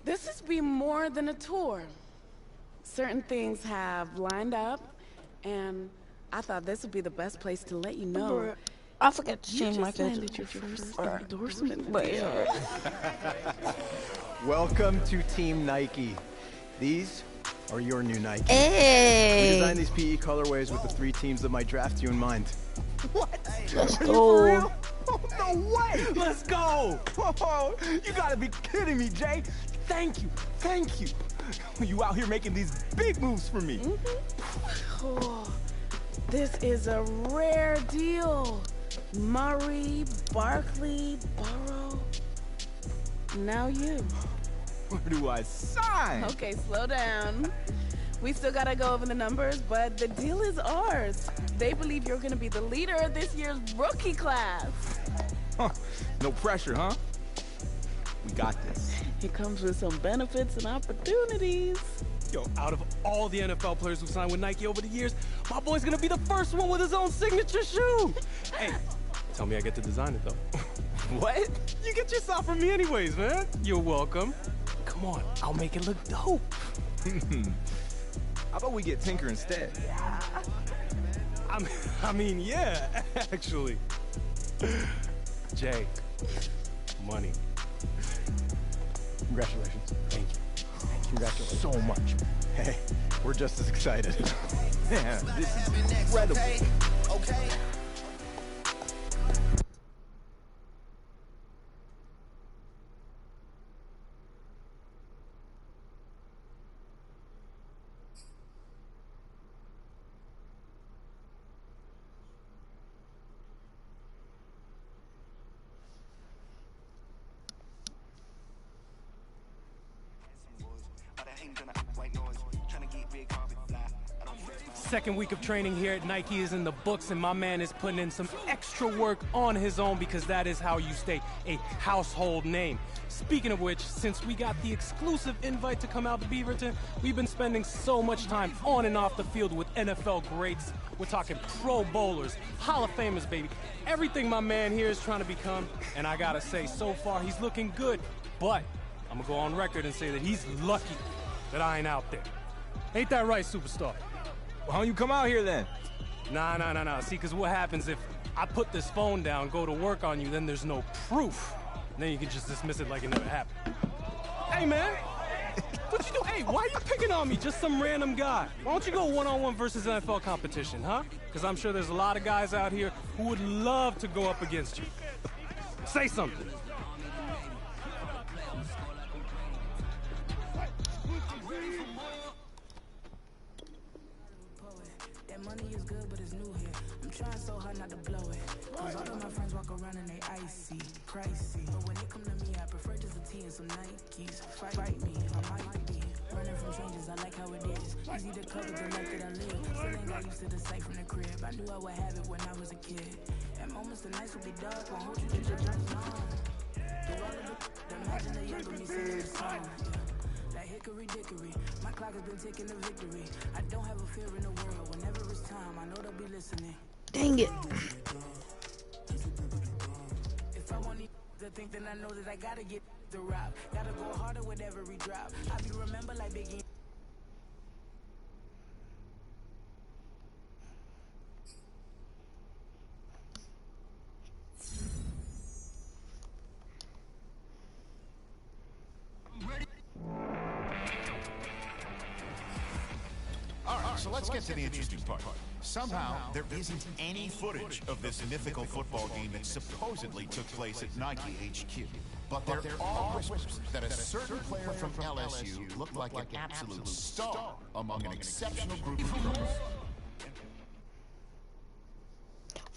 this has been more than a tour. Certain things have lined up, and I thought this would be the best place to let you know. I forgot to change my landed your first endorsement. Welcome to Team Nike. These are your new Nike. Hey! We designed these PE colorways with the 3 teams that might draft you in mind. What? Let's Are go. you for real? Oh, no way! Let's go! Oh, you gotta be kidding me, Jay. Thank you. Thank you. You out here making these big moves for me. Oh, this is a rare deal. Murray, Barkley, Burrow. Now you. Where do I sign? Okay, slow down. We still gotta go over the numbers, but the deal is ours. They believe you're gonna be the leader of this year's rookie class. Huh. No pressure, huh? We got this. It comes with some benefits and opportunities. Yo, out of all the NFL players who signed with Nike over the years, my boy's gonna be the first one with his own signature shoe. Hey, tell me I get to design it, though. What? You get your stuff from me anyways, man. You're welcome. Come on, I'll make it look dope. How about we get Tinker instead? I mean, yeah, actually. Jay, money. Congratulations. Thank you. Congratulations. So much. Hey, we're just as excited. Man, this is incredible. Okay. Second week of training here at Nike is in the books, and my man is putting in some extra work on his own because that is how you stay a household name. Speaking of which, since we got the exclusive invite to come out to Beaverton, we've been spending so much time on and off the field with NFL greats. We're talking Pro Bowlers, Hall of Famers, baby. Everything my man here is trying to become, and I gotta say, so far he's looking good, but I'm gonna go on record and say that he's lucky that I ain't out there. Ain't that right, superstar? Why don't you come out here then? Nah. See, because what happens if I put this phone down, go to work on you, then there's no proof. And then you can just dismiss it like it never happened. Hey, man. What you do? Hey, why are you picking on me? Just some random guy. Why don't you go one-on-one versus NFL competition, huh? Because I'm sure there's a lot of guys out here who would love to go up against you. Say something. Money is good, but it's new here. I'm trying so hard not to blow it. Cause all of my friends walk around and they icy, pricey. But when it come to me, I prefer just a tee and some Nikes. Fight me, I might be running from strangers. I like how it is. Easy to cover the life that I live. Still ain't got used to the sight from the crib. I knew I would have it when I was a kid. At moments the nights would be dark, won't hold you to the dark line. Through all of the imagine the younger me singing the song. Like hickory dickory, my clock has been ticking to victory. I don't have a fear in the world. Whenever it's time, I know they'll be listening. Dang it. If I want to think, then I know that I gotta get the rock. Gotta go harder with every drop. I be remember like Biggie. So let's get to the interesting part. Somehow, there isn't any footage of this mythical football game that supposedly took place at Nike HQ. But there are whispers that a certain player from LSU looked like an absolute star among an exceptional group of pros.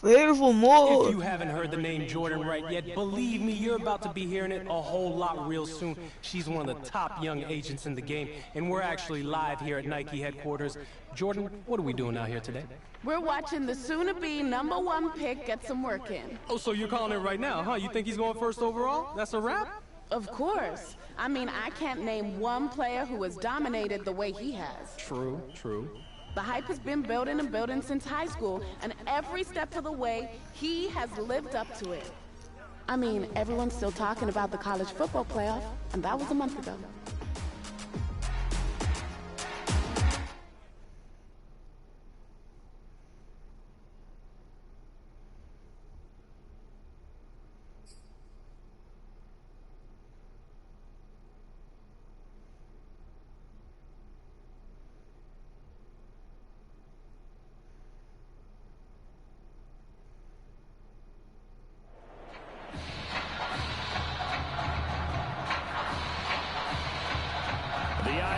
Fearful more. If you haven't heard the name Jordan Wright yet, believe me, you're about to be hearing it a whole lot real soon. She's one of the top young agents in the game, and we're actually live here at Nike headquarters. Jordan, what are we doing out here today? We're watching the soon-to-be #1 pick get some work in. Oh, so you're calling it right now, huh? You think he's going first overall? That's a wrap? Of course. I mean, I can't name one player who has dominated the way he has. True, true. The hype has been building and building since high school, and every step of the way, he has lived up to it. I mean, everyone's still talking about the college football playoff, and that was a month ago.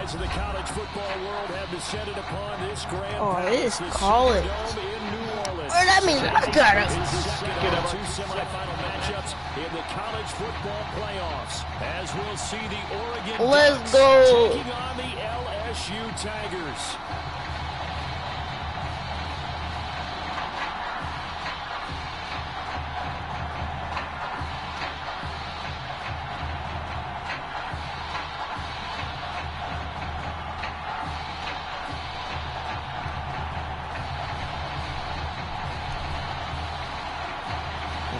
Of the college football world have descended upon this grand it is palace, college. in New Orleans. Oh, that means I got it. Two semifinal matchups in the college football playoffs, as we'll see the Oregon Let's Ducks go. taking on the LSU Tigers.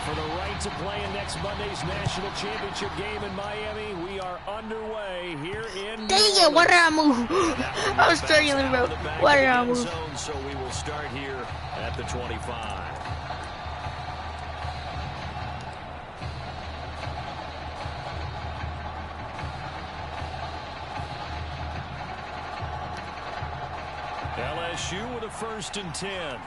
For the right to play in next Monday's national championship game in Miami, we are underway here in Dang it, why did I move? I was struggling, bro. Why did I move? So we will start here at the 25. LSU with a 1st and 10.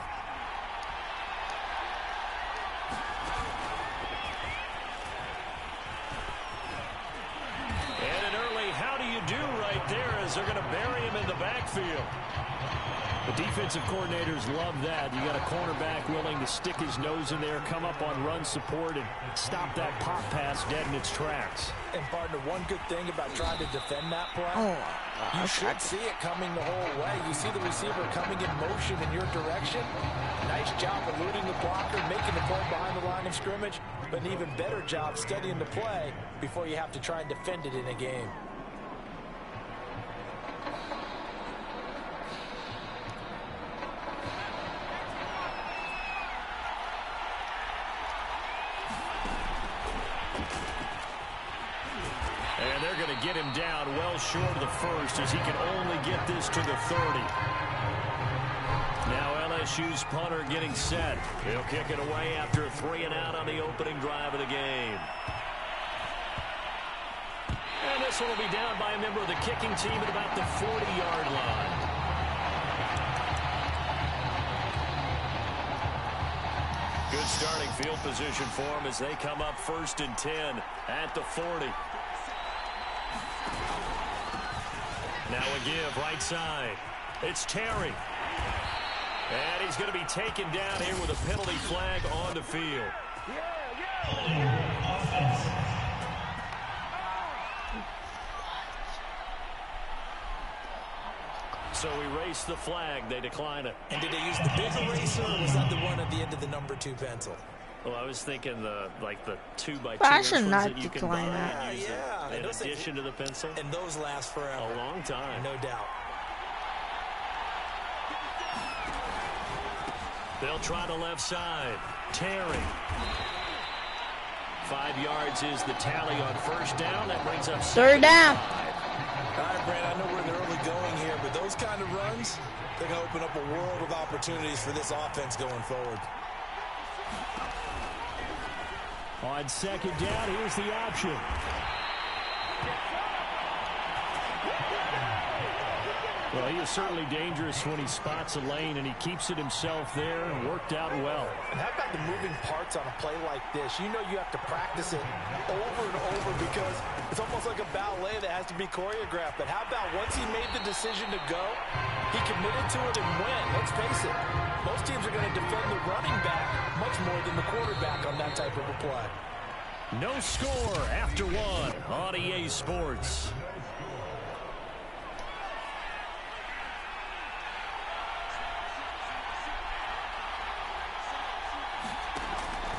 They're going to bury him in the backfield. The defensive coordinators love that. You got a cornerback willing to stick his nose in there, come up on run support, and stop that pop pass dead in its tracks. And partner, one good thing about trying to defend that play, you should see it coming the whole way. You see the receiver coming in motion in your direction. Nice job eluding the blocker, making the play behind the line of scrimmage, but an even better job studying the play before you have to try and defend it in a game. And they're going to get him down well short of the 1st as he can only get this to the 30. Now LSU's punter getting set. He'll kick it away after a 3-and-out on the opening drive of the game. And this one will be down by a member of the kicking team at about the 40-yard line. Good starting field position for them as they come up 1st and 10 at the 40. Now a give right side. It's Terry. And he's going to be taken down here with a penalty flag on the field. So erase the flag. They decline it. And did they use the big eraser, or was that the one at the end of the number 2 pencil? Well, I was thinking the 2x2 I should ones not that you can decline buy that. and use in addition to the pencil. And those last forever. A long time. No doubt. They'll try the left side. Terry. 5 yards is the tally on 1st down. That brings up 3rd down. All right, Brad, I know we're in the early going here, but those kind of runs, they're going to open up a world of opportunities for this offense going forward. On 2nd down, here's the option. Well, he is certainly dangerous when he spots a lane, and he keeps it himself there and worked out well. And how about the moving parts on a play like this? You know you have to practice it over and over because it's almost like a ballet that has to be choreographed. But how about once he made the decision to go, he committed to it and went. Let's face it, most teams are going to defend the running back much more than the quarterback on that type of a play. No score after one on EA Sports.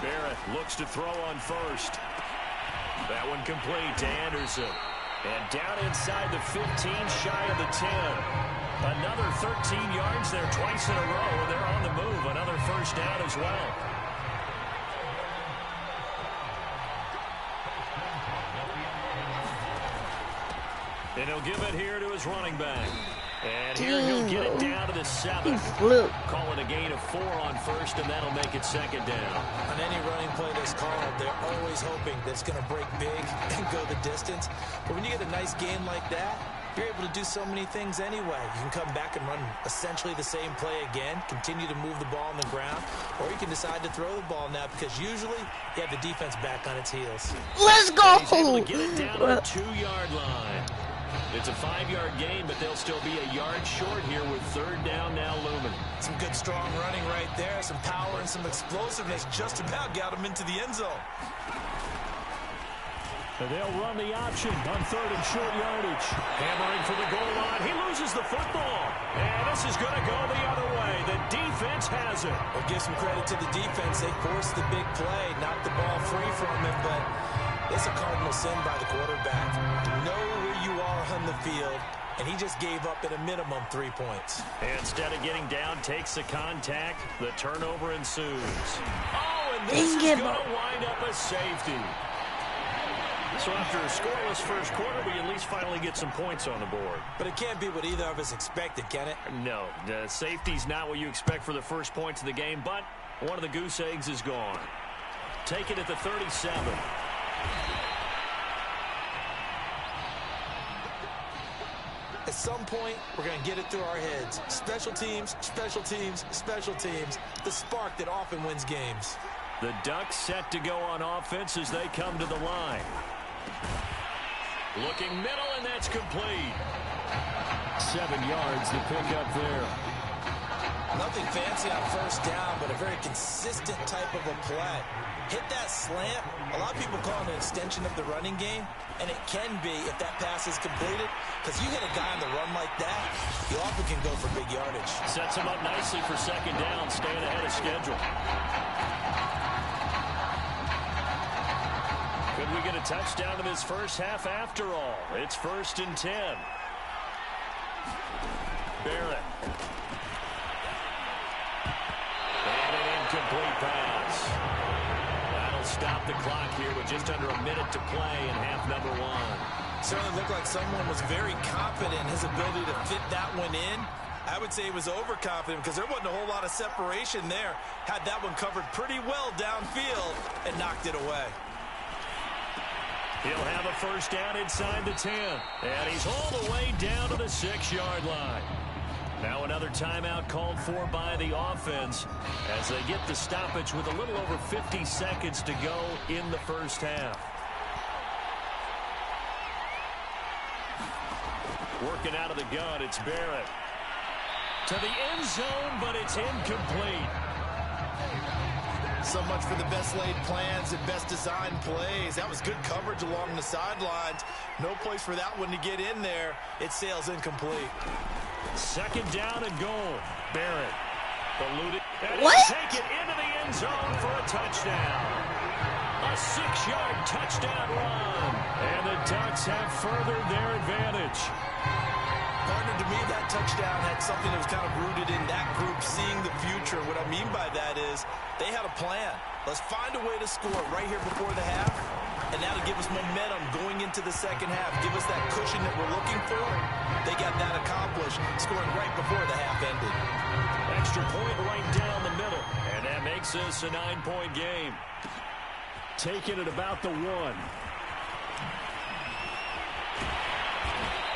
Barrett looks to throw on first. That one complete to Anderson. And down inside the 15, shy of the 10. Another 13 yards there twice in a row, and they're on the move. Another first down as well. And he'll give it here to his running back. And here he'll get it down to the 7. Call it a gain of 4 on first, and that'll make it second down. On any running play that's called, they're always hoping that it's going to break big and go the distance. But when you get a nice game like that, you're able to do so many things anyway. You can come back and run essentially the same play again, continue to move the ball on the ground, or you can decide to throw the ball now because usually you have the defense back on its heels. Let's go! He's able to get it down to the 2-yard line. It's a 5-yard gain, but they'll still be a yard short here with third down now looming. Some good, strong running right there. Some power and some explosiveness just about got him into the end zone. And they'll run the option on third and short yardage. Hammering for the goal line. He loses the football. And this is going to go the other way. The defense has it. Well, give some credit to the defense. They forced the big play, knocked the ball free from him, but it's a cardinal sin by the quarterback. Know where you are on the field, and he just gave up at a minimum 3 points. And instead of getting down, takes the contact. The turnover ensues. Oh, and this is going to wind up a safety. So after a scoreless first quarter, we at least finally get some points on the board. But it can't be what either of us expected, can it? No, the safety's not what you expect for the first points of the game, but one of the goose eggs is gone. Take it at the 37. At some point, we're going to get it through our heads. Special teams, special teams, special teams. The spark that often wins games. The Ducks set to go on offense as they come to the line. Looking middle, and that's complete. 7 yards to pick up there. Nothing fancy on first down, but a very consistent type of a play. Hit that slant. A lot of people call it an extension of the running game, and it can be if that pass is completed, because you hit a guy on the run like that, you often can go for big yardage. Sets him up nicely for second down, staying ahead of schedule. Could we get a touchdown in this first half after all? It's 1st and 10. Barrett. And an incomplete pass. That'll stop the clock here with just under a minute to play in half number 1. Certainly looked like someone was very confident in his ability to fit that one in. I would say he was overconfident because there wasn't a whole lot of separation there. Had that one covered pretty well downfield and knocked it away. He'll have a first down inside the 10. And he's all the way down to the 6-yard line. Now another timeout called for by the offense as they get the stoppage with a little over 50 seconds to go in the first half. Working out of the gun, it's Barrett. To the end zone, but it's incomplete. So much for the best laid plans and best designed plays. That was good coverage along the sidelines. No place for that one to get in there. It sails incomplete. Second down and goal. Barrett eluded. And what? He'll take it into the end zone for a touchdown. A 6-yard touchdown run. And the Ducks have furthered their advantage. Partner, to me, that touchdown had something that was kind of rooted in that group seeing the future. What I mean by that is they had a plan. Let's find a way to score right here before the half, and that'll give us momentum going into the second half. Give us that cushion that we're looking for. They got that accomplished, scoring right before the half ended. Extra point right down the middle, and that makes this a 9-point game. Taking it about the 1.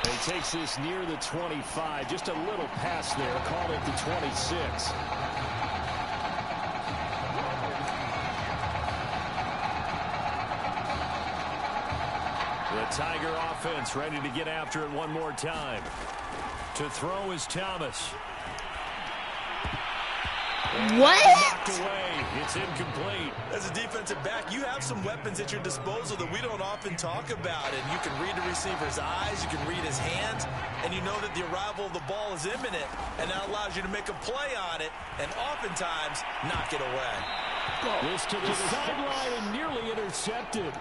They He takes this near the 25. Just a little pass there. Called it the 26. The Tiger offense ready to get after it one more time. To throw is Thomas. What? Knocked away. It's incomplete. As a defensive back, you have some weapons at your disposal that we don't often talk about. And you can read the receiver's eyes, you can read his hands, and you know that the arrival of the ball is imminent. And that allows you to make a play on it and oftentimes knock it away. This to the sideline and nearly intercepted.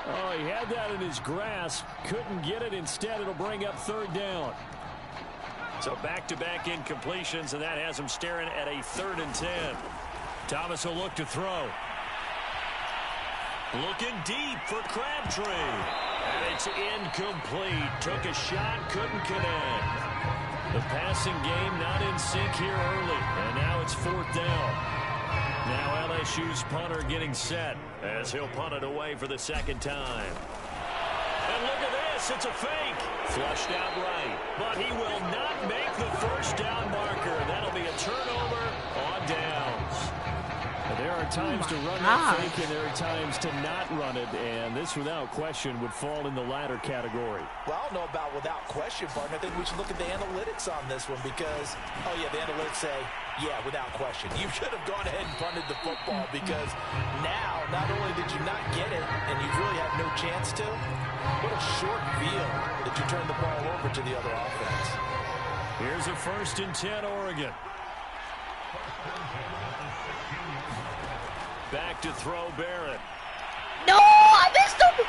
Oh, he had that in his grasp. Couldn't get it. Instead, it'll bring up third down. So back-to-back incompletions, and that has him staring at a 3rd and 10. Thomas will look to throw. Looking deep for Crabtree. And it's incomplete. Took a shot, couldn't connect. The passing game not in sync here early. And now it's 4th down. Now LSU's punter getting set as he'll punt it away for the 2nd time. And look at this. It's a fake. Flushed out right. But he will not make the 1st down marker. That'll be a turnover on downs. There are times to run that fake, and there are times to not run it, and this, without question, would fall in the latter category. Well, I don't know about without question, partner. I think we should look at the analytics on this one because, oh, yeah, the analytics say, yeah, without question. You should have gone ahead and punted the football because now, not only did you not get it, and you really had no chance to, what a short field that you turned the ball over to the other offense. Here's a 1st and 10, Oregon. Back to throw Barrett. No, I missed him.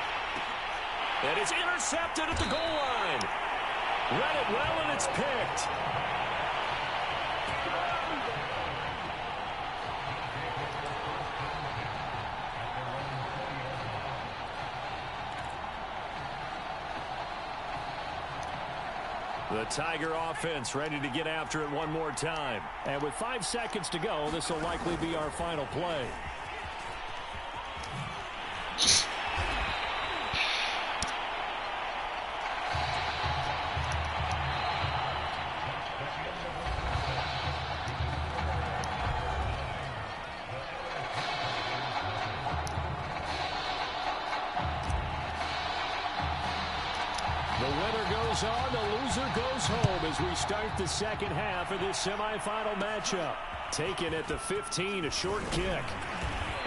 And it's intercepted at the goal line. Read it well, and it's picked. The Tiger offense ready to get after it one more time. And with 5 seconds to go, this will likely be our final play. The winner goes on, the loser goes home as we start the 2nd half of this semifinal matchup. Taken at the 15, a short kick.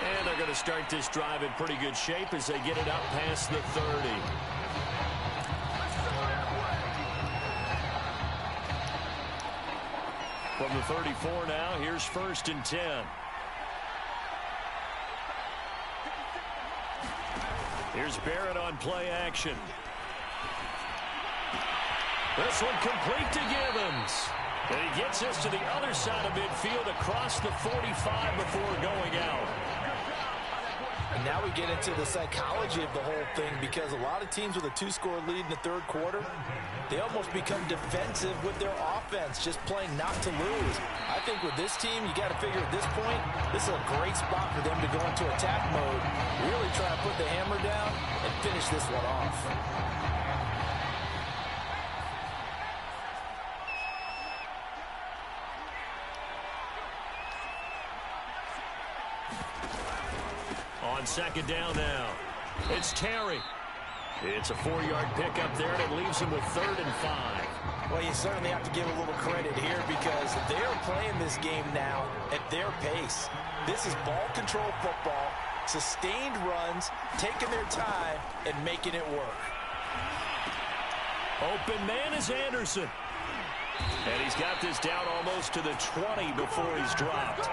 And they're going to start this drive in pretty good shape as they get it up past the 30. From the 34 now, here's 1st and 10. Here's Barrett on play action. This one complete to Gibbons. And he gets this to the other side of midfield across the 45 before going out. And now we get into the psychology of the whole thing because a lot of teams with a 2-score lead in the 3rd quarter, they almost become defensive with their offense, just playing not to lose. I think with this team, you got to figure at this point, this is a great spot for them to go into attack mode, really try to put the hammer down and finish this one off. On 2nd down now, it's Terry. It's a 4-yard pickup there, and it leaves him with 3rd and 5. Well, you certainly have to give a little credit here because they're playing this game now at their pace. This is ball control football, sustained runs, taking their time, and making it work. Open man is Anderson. And he's got this down almost to the 20 before he's dropped.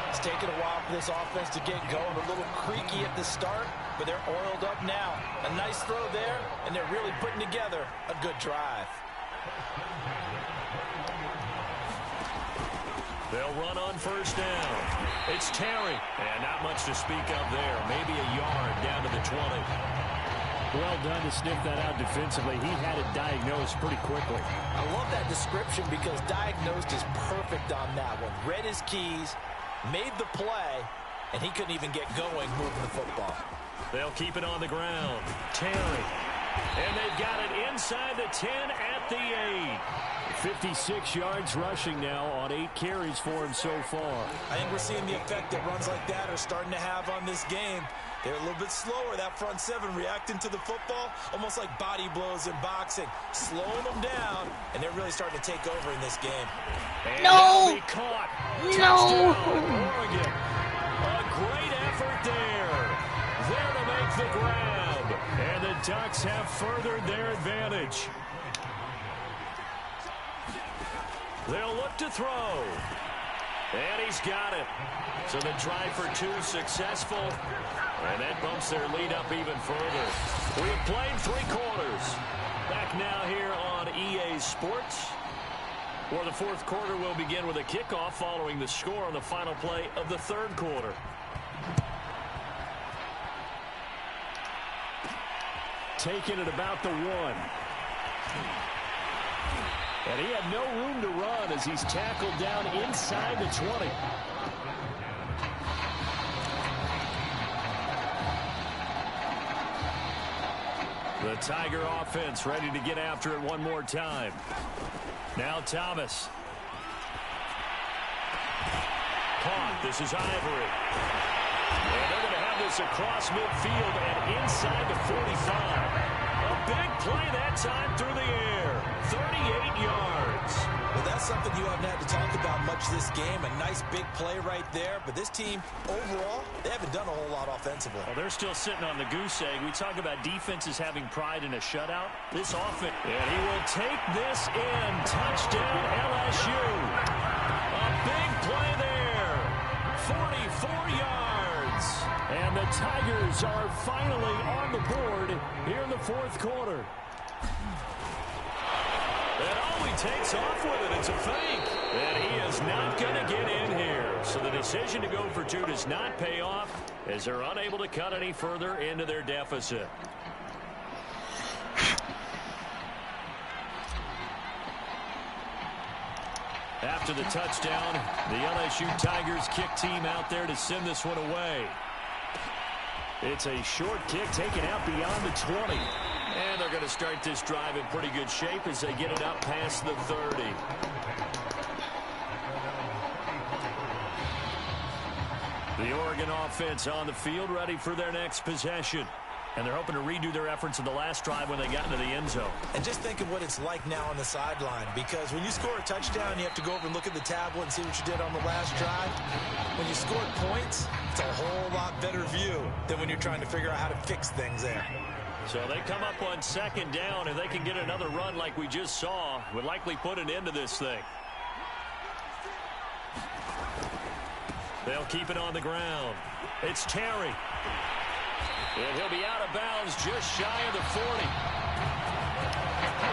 It's taken a while for this offense to get going. A little creaky at the start, but they're oiled up now. A nice throw there, and they're really putting together a good drive. They'll run on 1st down. It's Terry. And not much to speak of there. Maybe a yard down to the 20. Well done to sniff that out defensively. He had it diagnosed pretty quickly. I love that description because diagnosed is perfect on that one. Read his keys, made the play, and he couldn't even get going moving the football. They'll keep it on the ground. Terry. And they've got it inside the 10 at the 8. 56 yards rushing now on 8 carries for him so far. I think we're seeing the effect that runs like that are starting to have on this game. They're a little bit slower, that front seven, reacting to the football, almost like body blows in boxing, slowing them down, and they're really starting to take over in this game. And no! Caught. No! Oregon. A great effort there. There to make the grab. And the Ducks have furthered their advantage. They'll look to throw. And he's got it. So the try for 2 successful. And that bumps their lead up even further. We have played 3 quarters. Back now here on EA Sports. Where the 4th quarter will begin with a kickoff following the score on the final play of the 3rd quarter. Taking it about the 1. And he had no room to run as he's tackled down inside the 20. The Tiger offense ready to get after it one more time. Now Thomas. Caught. This is Ivory. And they're going to have this across midfield and inside the 45. A big play that time through the air. 38 yards. Well, that's something you haven't had to talk about much this game. A nice big play right there. But this team, overall, they haven't done a whole lot offensively. Well, they're still sitting on the goose egg. We talk about defenses having pride in a shutout. This offense, and he will take this in. Touchdown, LSU. A big play there. 44 yards. And the Tigers are finally on the board here in the 4th quarter. And all he takes off with it, it's a fake. And he is not going to get in here. So the decision to go for 2 does not pay off as they're unable to cut any further into their deficit. After the touchdown, the LSU Tigers kick team out there to send this one away. It's a short kick taken out beyond the 20. And they're going to start this drive in pretty good shape as they get it up past the 30. The Oregon offense on the field ready for their next possession. And they're hoping to redo their efforts in the last drive when they got into the end zone. And just think of what it's like now on the sideline, because when you score a touchdown, you have to go over and look at the tablet and see what you did on the last drive. When you scored points, it's a whole lot better view than when you're trying to figure out how to fix things there. So they come up on 2nd down. If they can get another run like we just saw, would likely put an end to this thing. They'll keep it on the ground. It's Terry. And he'll be out of bounds just shy of the 40.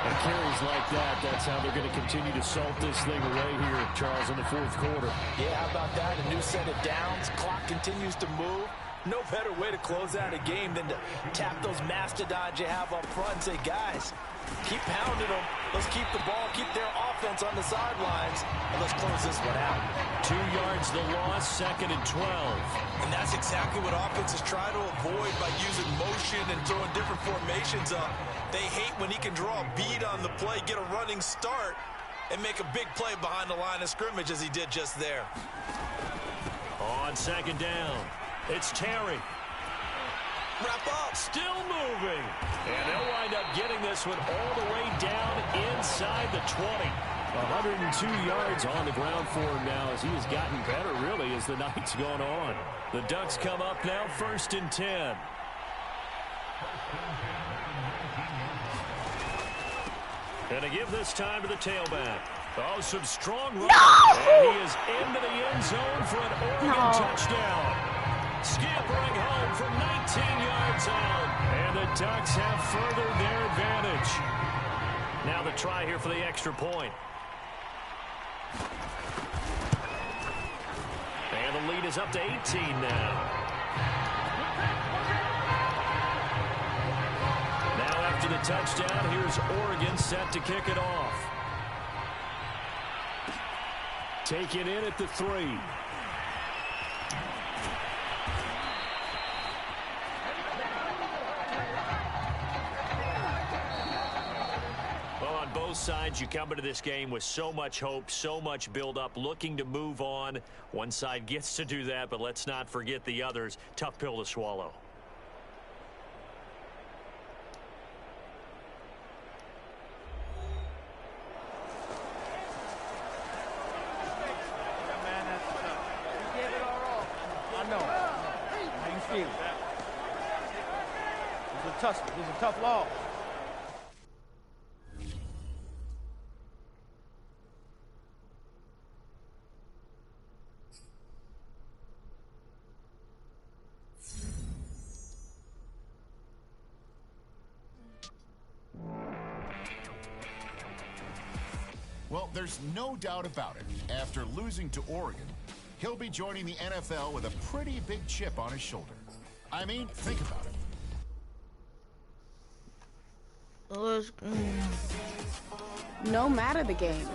And carries like that, that's how they're going to continue to salt this thing away here, Charles, in the 4th quarter. Yeah, how about that? A new set of downs. Clock continues to move. No better way to close out a game than to tap those mastodons you have up front and say, guys, keep pounding them. Let's keep the ball, keep their offense on the sidelines, and let's close this one out. 2 yards the loss, 2nd and 12. And that's exactly what offenses try to avoid by using motion and throwing different formations up. They hate when he can draw a bead on the play, get a running start, and make a big play behind the line of scrimmage as he did just there. On 2nd down, it's Terry. Wrap up. Still moving. And they'll wind up getting this one all the way down inside the 20. 102 yards on the ground for him now as he has gotten better, really, as the night's gone on. The Ducks come up now 1st and 10. And to give this time to the tailback. Oh, some strong running. No! And he is into the end zone for an Oregon touchdown. Scampering home from 19 yards out. And the Ducks have furthered their advantage. Now the try here for the extra point. And the lead is up to 18 now. Now after the touchdown, here's Oregon set to kick it off. Take it in at the 3. both sides, you come into this game with so much hope, so much build-up, looking to move on. One side gets to do that, but let's not forget the others. Tough pill to swallow. This is a tough loss. Well, there's no doubt about it. After losing to Oregon, he'll be joining the NFL with a pretty big chip on his shoulder. I mean, think about it. No matter the game,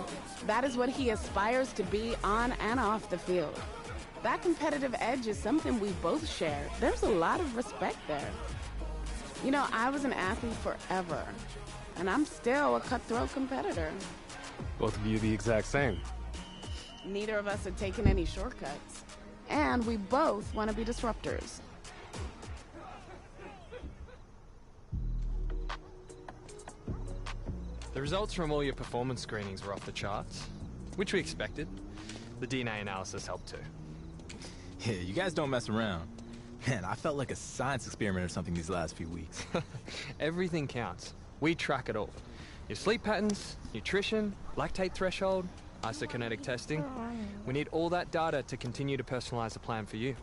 that is what he aspires to be on and off the field. That competitive edge is something we both share. There's a lot of respect there. You know, I was an athlete forever, and I'm still a cutthroat competitor. Both of you the exact same. Neither of us have taken any shortcuts, and we both want to be disruptors. The results from all your performance screenings were off the charts, which we expected. The DNA analysis helped too. Yeah, you guys don't mess around. Man, I felt like a science experiment or something these last few weeks. Everything counts. We track it all. Your sleep patterns, nutrition, lactate threshold, isokinetic testing. We need all that data to continue to personalize a plan for you.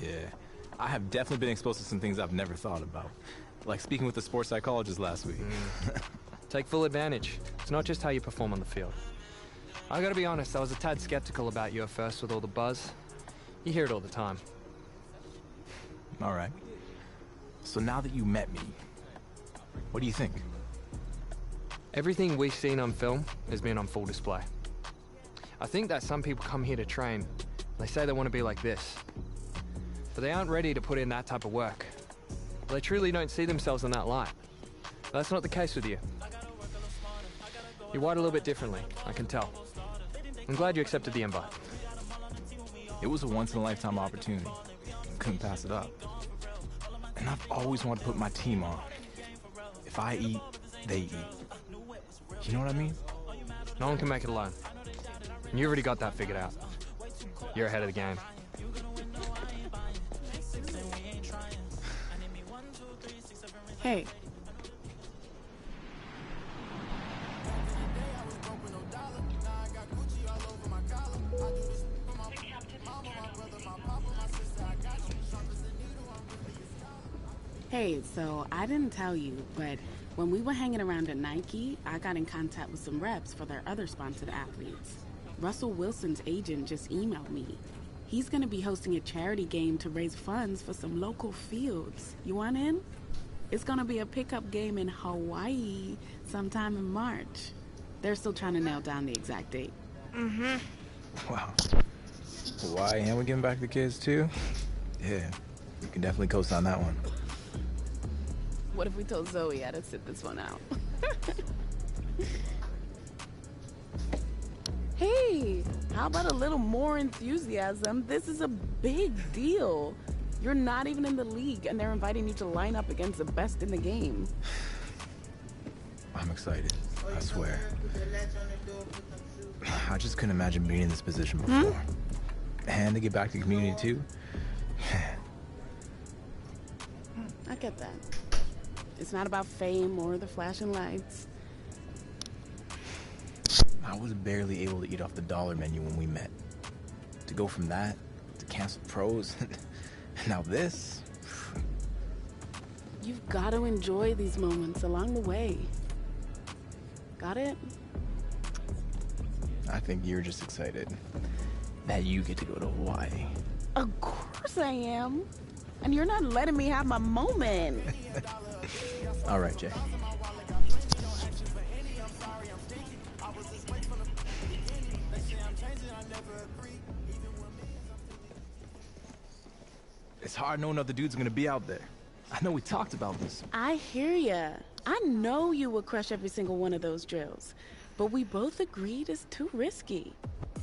Yeah, I have definitely been exposed to some things I've never thought about. Like speaking with the sports psychologist last week. Take full advantage. It's not just how you perform on the field. I gotta be honest, I was a tad skeptical about you at first with all the buzz. You hear it all the time. All right. So now that you met me, what do you think? Everything we've seen on film has been on full display. I think that some people come here to train. They say they want to be like this. But they aren't ready to put in that type of work. They truly don't see themselves in that light. But that's not the case with you. You're wired a little bit differently, I can tell. I'm glad you accepted the invite. It was a once-in-a-lifetime opportunity. Couldn't pass it up. And I've always wanted to put my team on. If I eat, they eat. You know what I mean? No one can make it alone. And you already got that figured out. You're ahead of the game. Hey. Hey, so I didn't tell you, but when we were hanging around at Nike, I got in contact with some reps for their other sponsored athletes. Russell Wilson's agent just emailed me. He's going to be hosting a charity game to raise funds for some local fields. You want in? It's going to be a pickup game in Hawaii sometime in March. They're still trying to nail down the exact date. Wow. Hawaii, and we're giving back to the kids too? Yeah, you can definitely coast on that one. What if we told Zoe how to sit this one out? Hey, how about a little more enthusiasm? This is a big deal. You're not even in the league, and they're inviting you to line up against the best in the game. I'm excited, I swear. I just couldn't imagine being in this position before. And to get back to the community too. I get that. It's not about fame or the flashing lights. I was barely able to eat off the dollar menu when we met. To go from that to canceled pros, and now this. You've got to enjoy these moments along the way. Got it? I think you're just excited that you get to go to Hawaii. Of course I am. And you're not letting me have my moment. All right, Jay. It's hard knowing other dudes are gonna be out there. I know we talked about this. I hear ya. I know you would crush every single one of those drills, but we both agreed it's too risky.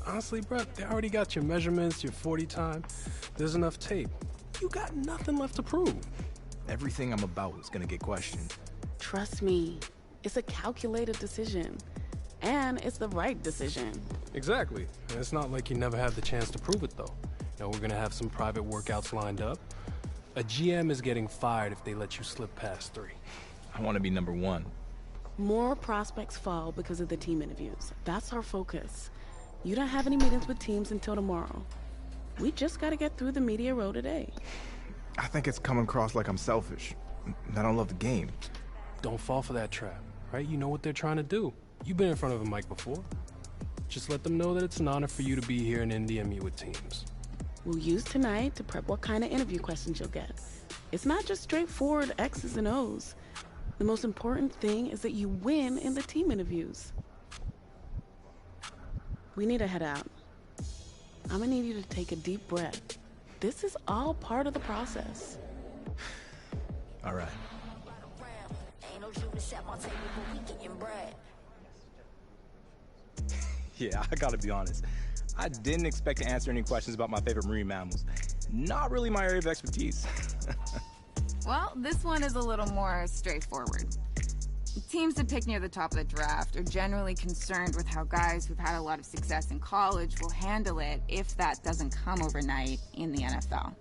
Honestly, bro, they already got your measurements, your 40 time. There's enough tape. You got nothing left to prove. Everything I'm about is gonna get questioned. Trust me, it's a calculated decision. And it's the right decision. Exactly. And it's not like you never had the chance to prove it, though. You know, we're gonna have some private workouts lined up. A GM is getting fired if they let you slip past 3. I want to be number 1. More prospects fall because of the team interviews. That's our focus. You don't have any meetings with teams until tomorrow. We just gotta get through the media row today. I think it's coming across like I'm selfish. I don't love the game. Don't fall for that trap, right? You know what they're trying to do. You've been in front of a mic before. Just let them know that it's an honor for you to be here in Indy and meet with teams. We'll use tonight to prep what kind of interview questions you'll get. It's not just straightforward X's and O's. The most important thing is that you win in the team interviews. We need to head out. I'm gonna need you to take a deep breath. This is all part of the process. All right. Yeah, I gotta be honest. I didn't expect to answer any questions about my favorite marine mammals. Not really my area of expertise. Well, this one is a little more straightforward. Teams that pick near the top of the draft are generally concerned with how guys who've had a lot of success in college will handle it if that doesn't come overnight in the NFL.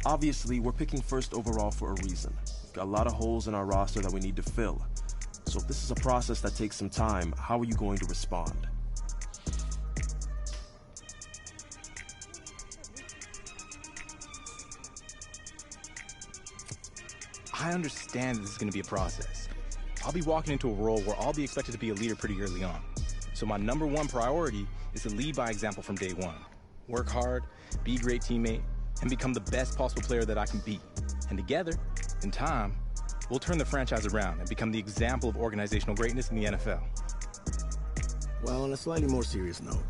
Obviously, we're picking first overall for a reason. We've got a lot of holes in our roster that we need to fill. So if this is a process that takes some time, how are you going to respond? I understand this is going to be a process. I'll be walking into a role where I'll be expected to be a leader pretty early on. So my number 1 priority is to lead by example from day 1. Work hard, be a great teammate, and become the best possible player that I can be. And together, in time, we'll turn the franchise around and become the example of organizational greatness in the NFL. Well, on a slightly more serious note,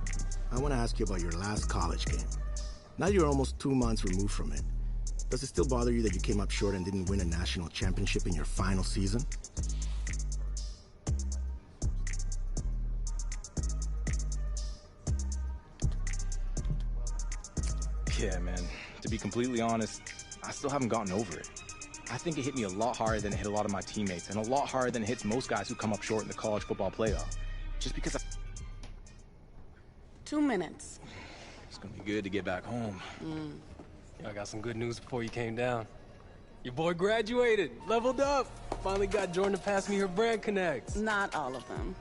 I want to ask you about your last college game. Now you're almost 2 months removed from it. Does it still bother you that you came up short and didn't win a national championship in your final season? Yeah, man. To be completely honest, I still haven't gotten over it. I think it hit me a lot harder than it hit a lot of my teammates, and a lot harder than it hits most guys who come up short in the college football playoff. Just because 2 minutes. It's gonna be good to get back home. I got some good news before you came down. Your boy graduated, leveled up. Finally got Jordan to pass me her brand connects. Not all of them.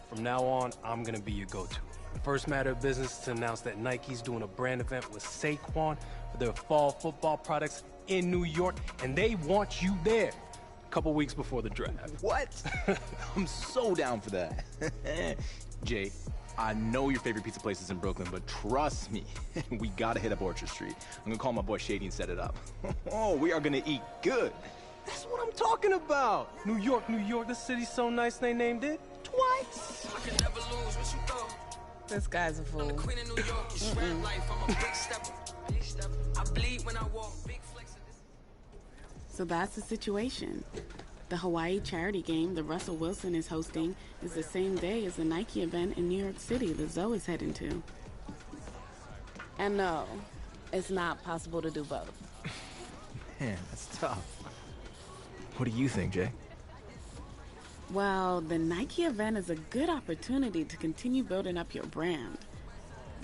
From now on, I'm gonna be your go-to. The first matter of business is to announce that Nike's doing a brand event with Saquon for their fall football products in New York, and they want you there a couple weeks before the draft. What? I'm so down for that. Jay, I know your favorite pizza place is in Brooklyn, but trust me, we gotta hit up Orchard Street. I'm gonna call my boy Shady and set it up. Oh, we are gonna eat good. That's what I'm talking about. New York, New York, the city's so nice they named it twice. I can never lose what you thought. This guy's a fool. I'm the queen of New York. You swear life, I'm a big stepper. I bleed when I walk. Big flex. So that's the situation. The Hawaii charity game that Russell Wilson is hosting is the same day as the Nike event in New York City that Zoe's heading to. And no, it's not possible to do both. Man, that's tough. What do you think, Jay? Well, the Nike event is a good opportunity to continue building up your brand.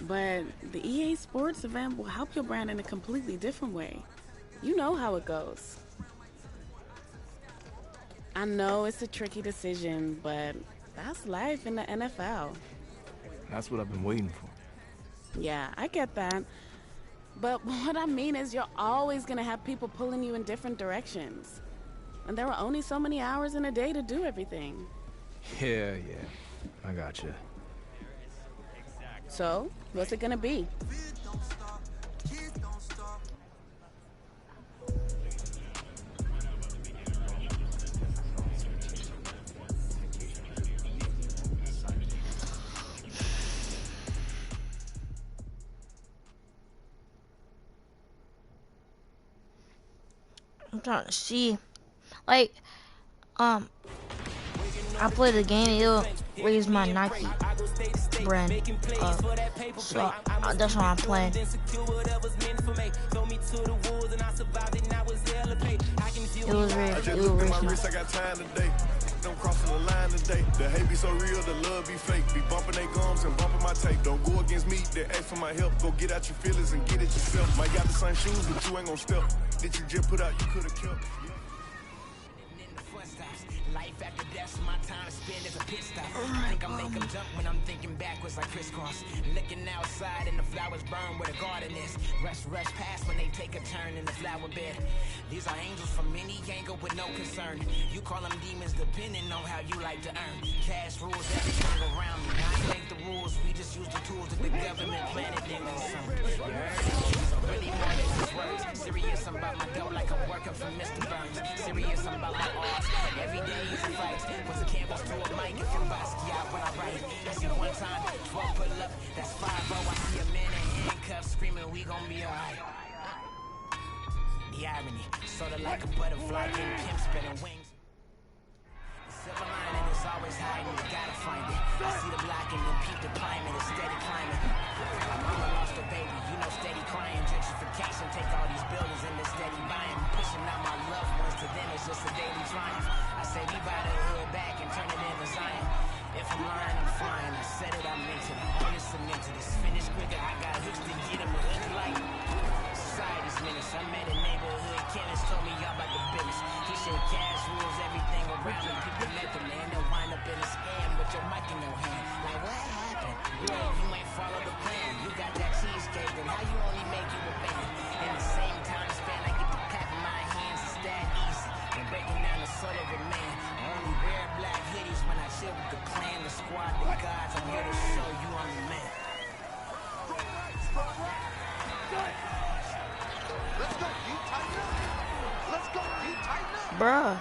But the EA Sports event will help your brand in a completely different way. You know how it goes. I know it's a tricky decision, but that's life in the NFL. That's what I've been waiting for. Yeah, I get that. But what I mean is you're always going to have people pulling you in different directions. And there are only so many hours in a day to do everything. Yeah, I gotcha. So, what's it going to be? I'm trying to see. Like, I play the game, it'll raise my Nike brand up. So that's why I'm playing. It will raise my. I'm crossing the line today. The hate be so real, the love be fake. Be bumping they gums and bumping my tape. Don't go against me, they ask for my help. Go get out your feelings and get it yourself. Might got the same shoes, but you ain't gon' step. Did you just put out, you could've kept. Life after death, my time to spend is a pit stop. I think I make them jump when I'm thinking backwards like crisscross. Looking outside and the flowers burn where the garden is. Rush past when they take a turn in the flower bed. These are angels from any angle with no concern. You call them demons depending on how you like to earn. Cash rules everything around me. I make the rules, we just use the tools that the government planted in concern. You heard it? So really more than just words. Serious about my dough like I'm working for Mr. Burns. Serious about my art. Every day is a fight. Was a canvas to a mic if you're Basquiat when I write. I see one time, 12 pull up, that's 5-0. I see a man in handcuffs screaming, we gon' be alright. The irony, sorta like a butterfly getting pimp spreading wings. The silver lining is always hiding, you gotta find it. I see the block and then peep the climate, it's steady climbing. My mama lost her baby, you know steady crying. Gentrification, take all these buildings and they're steady buying. Pushing out my loved ones, to them it's just a daily triumph. I say we buy the hood back and turn it into Zion. If I'm lying, I'm flying. I said it, I meant it. All this cemented, it's finished quicker. I got hooks to get them to hook like society's menace. I met a neighborhood chemist, told me y'all about the business. He said cash rules everything around him. People met the man, they'll wind up in a scam with your mic in your hand. Like what happened? Girl, you ain't follow the plan. You got that cheesecake, and how you only make you a band? In the same time span, I get to clapping my hands. It's that easy. And breaking down the soul of a man. I only wear black hoodies when I chill with the clan, the squad, the gods. I'm here to show you I'm the man. Let's go, you tighten up. Let's go, you tighten up. Bruh.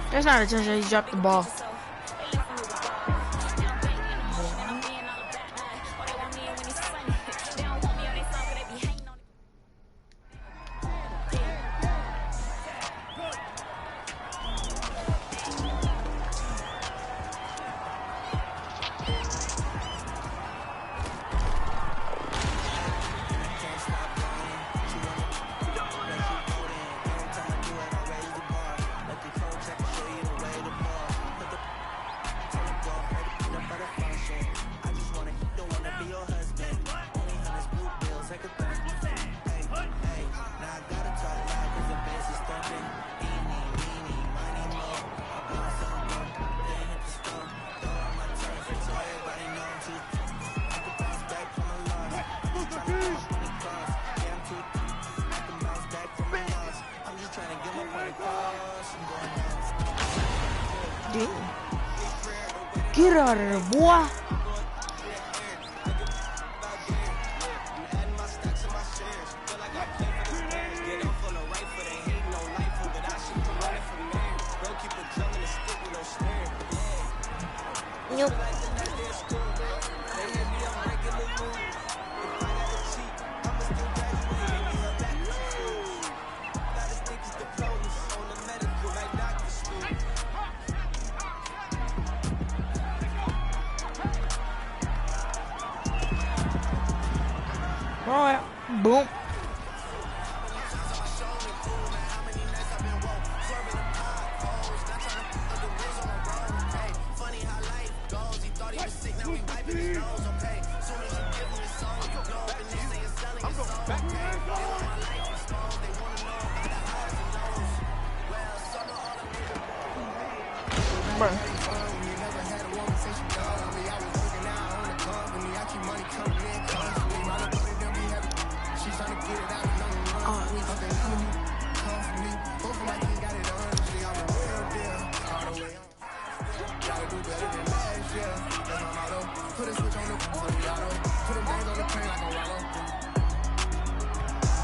That's not a touchdown, he dropped the ball. Get out of there, boy. Yep. Alright, boom.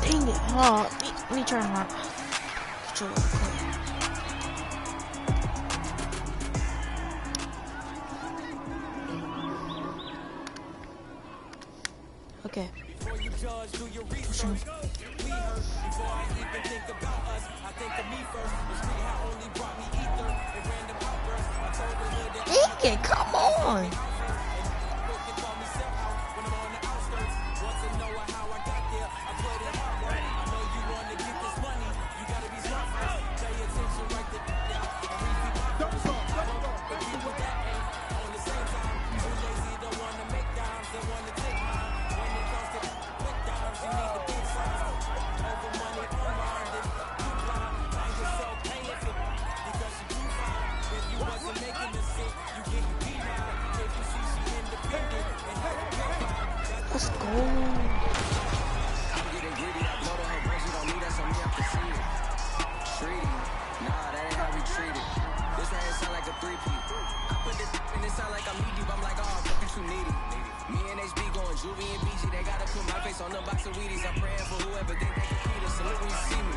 Dang it. Oh, let me turn around. Okay. Before you judge, do your research. We hurt before I even think about us. I think of me first. The street had only brought me ether and random outbursts. I told the hood that Dang it, come on. Let's go. Juvie and BG, they gotta put my face on the box of Wheaties. I'm praying for whoever think they can beat us. Salute when you see me.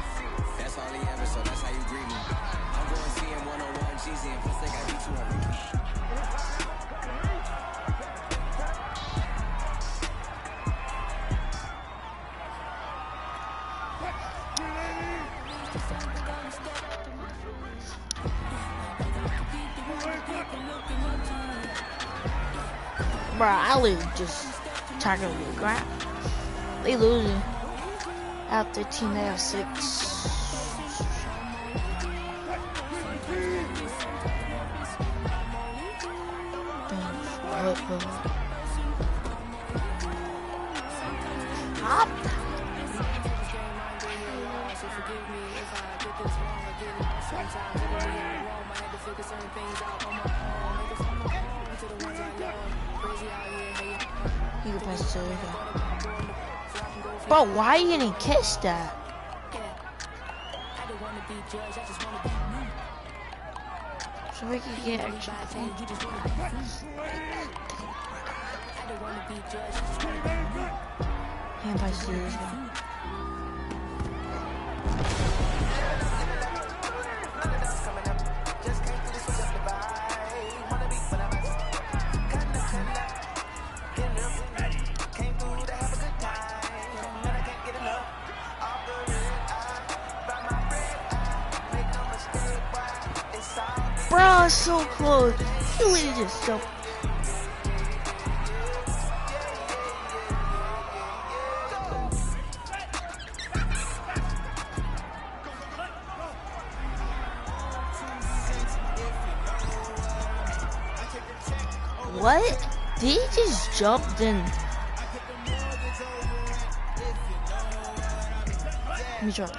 That's all he ever, so that's how you greet me. I'm going to see him 101 Jeezy, and plus they got me 2 on repeat. Bro, I literally just tackling the ground. They losing. Out 13, they have 6. Hop. You can pass it to her. Bro, why you didn't catch that? So we can get extra. Hand pass to this guy. Bro, so close. He literally just jumped. What? Did he just jump then? Let me try.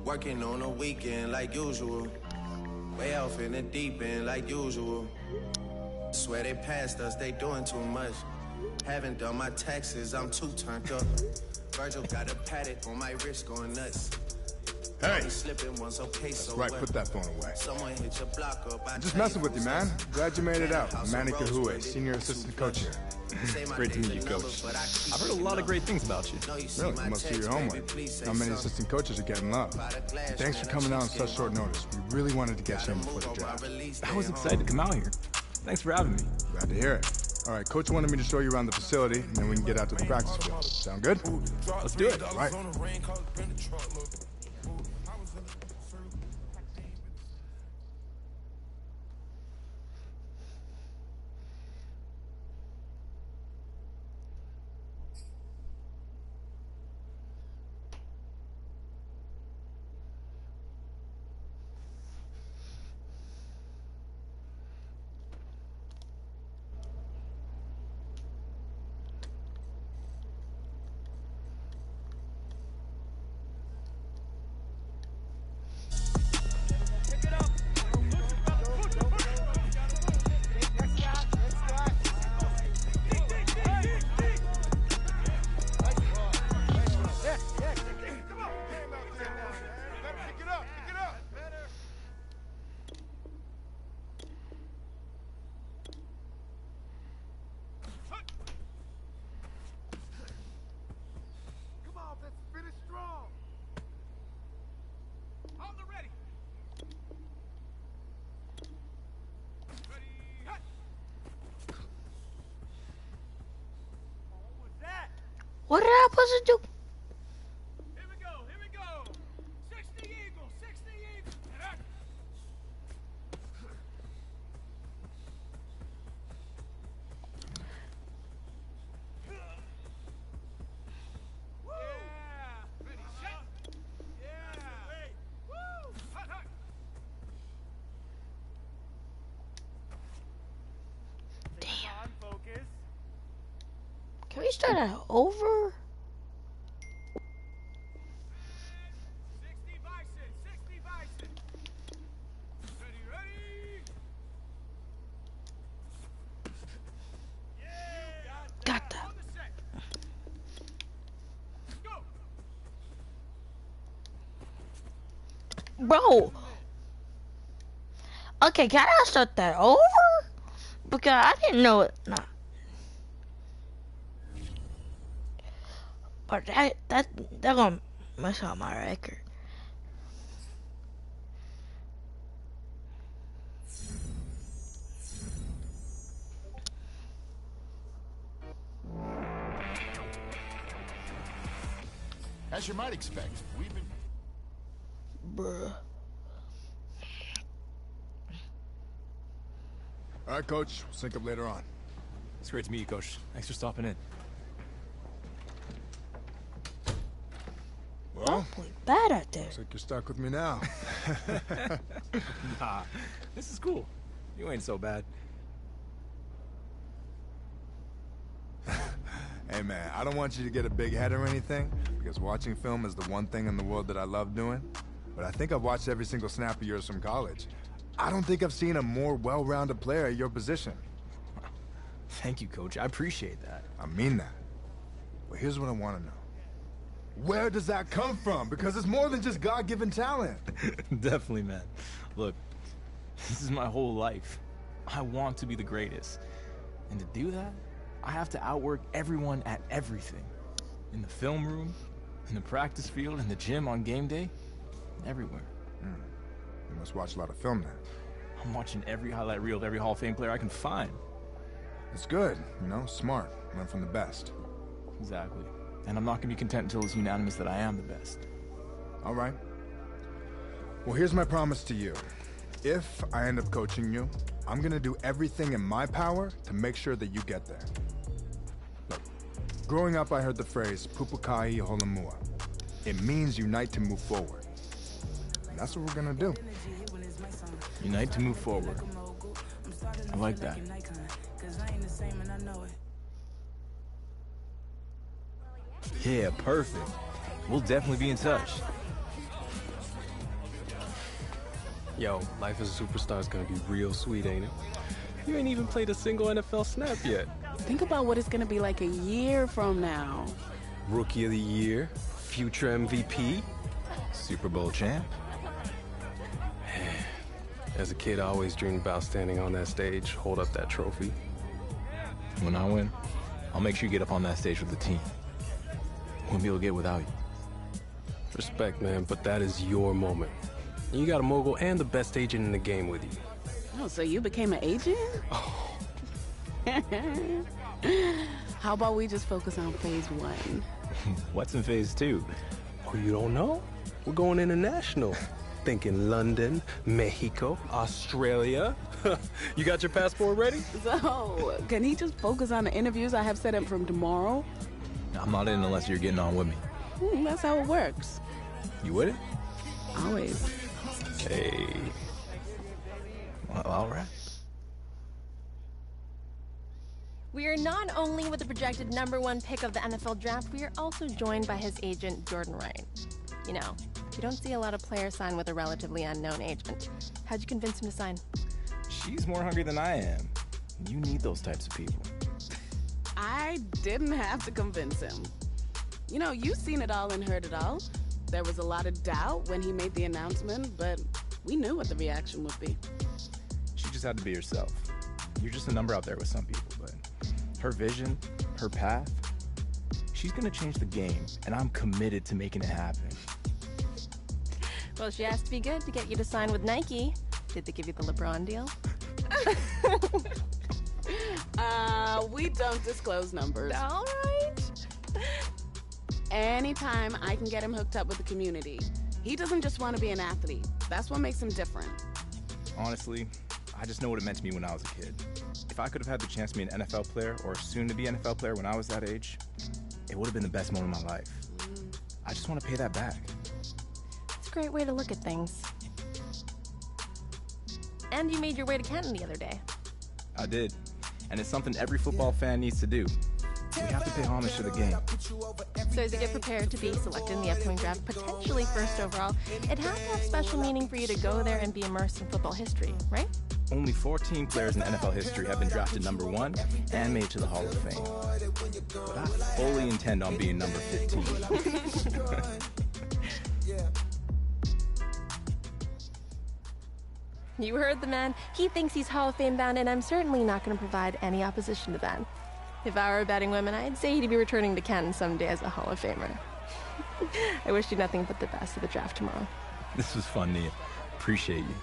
Working on a weekend like usual. Way off in the deep end like usual. Swear they passed us, they doing too much. Haven't done my taxes, I'm too turned up. Virgil got a paddock on my wrist going nuts. Hey! Slipping once, okay, That's so right, what? put that phone away. Someone hit your block up. I'm just messing with you, man. Glad you made it out. I'm Manny Kahue, senior assistant coach here. Great to meet you, Coach. I've heard a lot of great things about you. Really? You must do your homework. How many assistant coaches are getting love? And thanks for coming out on such short notice. We really wanted to get you in before the draft. I was excited to come out here. Thanks for having me. Glad to hear it. All right, Coach wanted me to show you around the facility, and then we can get out to the practice field. Sound good? Let's do it. All right. What did I supposed to do? Here we go. 60 Eagles, 60 Eagles. Ready, shot. Yeah. Woo. Hot, hot. Damn. Focus. Can we start that over? 60 Bison. Ready. Got that. Bro. Okay, can I start that over? Because I didn't know it. Nah. But they're gonna mess up my record. As you might expect, we've been... Bruh. All right, Coach. We'll sync up later on. It's great to meet you, Coach. Thanks for stopping in. Well, bad at this. Looks like you're stuck with me now. Nah, this is cool. You ain't so bad. Hey, man, I don't want you to get a big head or anything, because watching film is the one thing in the world that I love doing. But I think I've watched every single snap of yours from college. I don't think I've seen a more well-rounded player at your position. Thank you, Coach. I appreciate that. I mean that. Well, here's what I want to know. Where does that come from? Because it's more than just God-given talent. Definitely, man. Look, this is my whole life. I want to be the greatest. And to do that, I have to outwork everyone at everything. In the film room, in the practice field, in the gym on game day, everywhere. You must watch a lot of film then. I'm watching every highlight reel of every Hall of Fame player I can find. It's good, you know, smart. Learn from the best. Exactly. And I'm not going to be content until it's unanimous that I am the best. All right. Well, here's my promise to you. If I end up coaching you, I'm going to do everything in my power to make sure that you get there. Look, growing up, I heard the phrase, Pupukai Holamua. It means unite to move forward. And that's what we're going to do. Unite to move forward. I like that. Yeah, perfect. We'll definitely be in touch. Yo, life as a superstar is gonna be real sweet, ain't it? You ain't even played a single NFL snap yet. Think about what it's gonna be like a year from now. Rookie of the Year, future MVP, Super Bowl champ. As a kid, I always dreamed about standing on that stage, hold up that trophy. When I win, I'll make sure you get up on that stage with the team. Won't be able to get without you. Respect, man, but that is your moment. You got a mogul and the best agent in the game with you. Oh, so you became an agent? Oh. How about we just focus on phase 1? What's in phase 2? Oh, you don't know? We're going international. Thinking London, Mexico, Australia. You got your passport ready? So, can he just focus on the interviews I have set up from tomorrow? I'm not in unless you're getting on with me. That's how it works. You with it? Always. Okay. Well, all right. We are not only with the projected #1 pick of the NFL draft, we are also joined by his agent, Jordan Wright. You know, you don't see a lot of players sign with a relatively unknown agent. How'd you convince him to sign? She's more hungry than I am. You need those types of people. I didn't have to convince him. You know, you've seen it all and heard it all. There was a lot of doubt when he made the announcement, but we knew what the reaction would be. She just had to be herself. You're just a number out there with some people, but her vision, her path, she's gonna change the game, and I'm committed to making it happen. Well, she has to be good to get you to sign with Nike. Did they give you the LeBron deal? We don't disclose numbers. All right. Anytime I can get him hooked up with the community. He doesn't just want to be an athlete. That's what makes him different. Honestly, I just know what it meant to me when I was a kid. If I could have had the chance to be an NFL player or soon-to-be NFL player when I was that age, it would have been the best moment of my life. I just want to pay that back. It's a great way to look at things. And you made your way to Canton the other day. I did. And it's something every football fan needs to do. We have to pay homage to the game. So as you get prepared to be selected in the upcoming draft, potentially first overall, it has to have special meaning for you to go there and be immersed in football history, right? Only 14 players in NFL history have been drafted #1 and made to the Hall of Fame. But I fully intend on being number 15. You heard the man. He thinks he's Hall of Fame bound, and I'm certainly not going to provide any opposition to that. If I were a betting woman, I'd say he'd be returning to Canton someday as a Hall of Famer. I wish you nothing but the best of the draft tomorrow. This was fun, Nia. Appreciate you.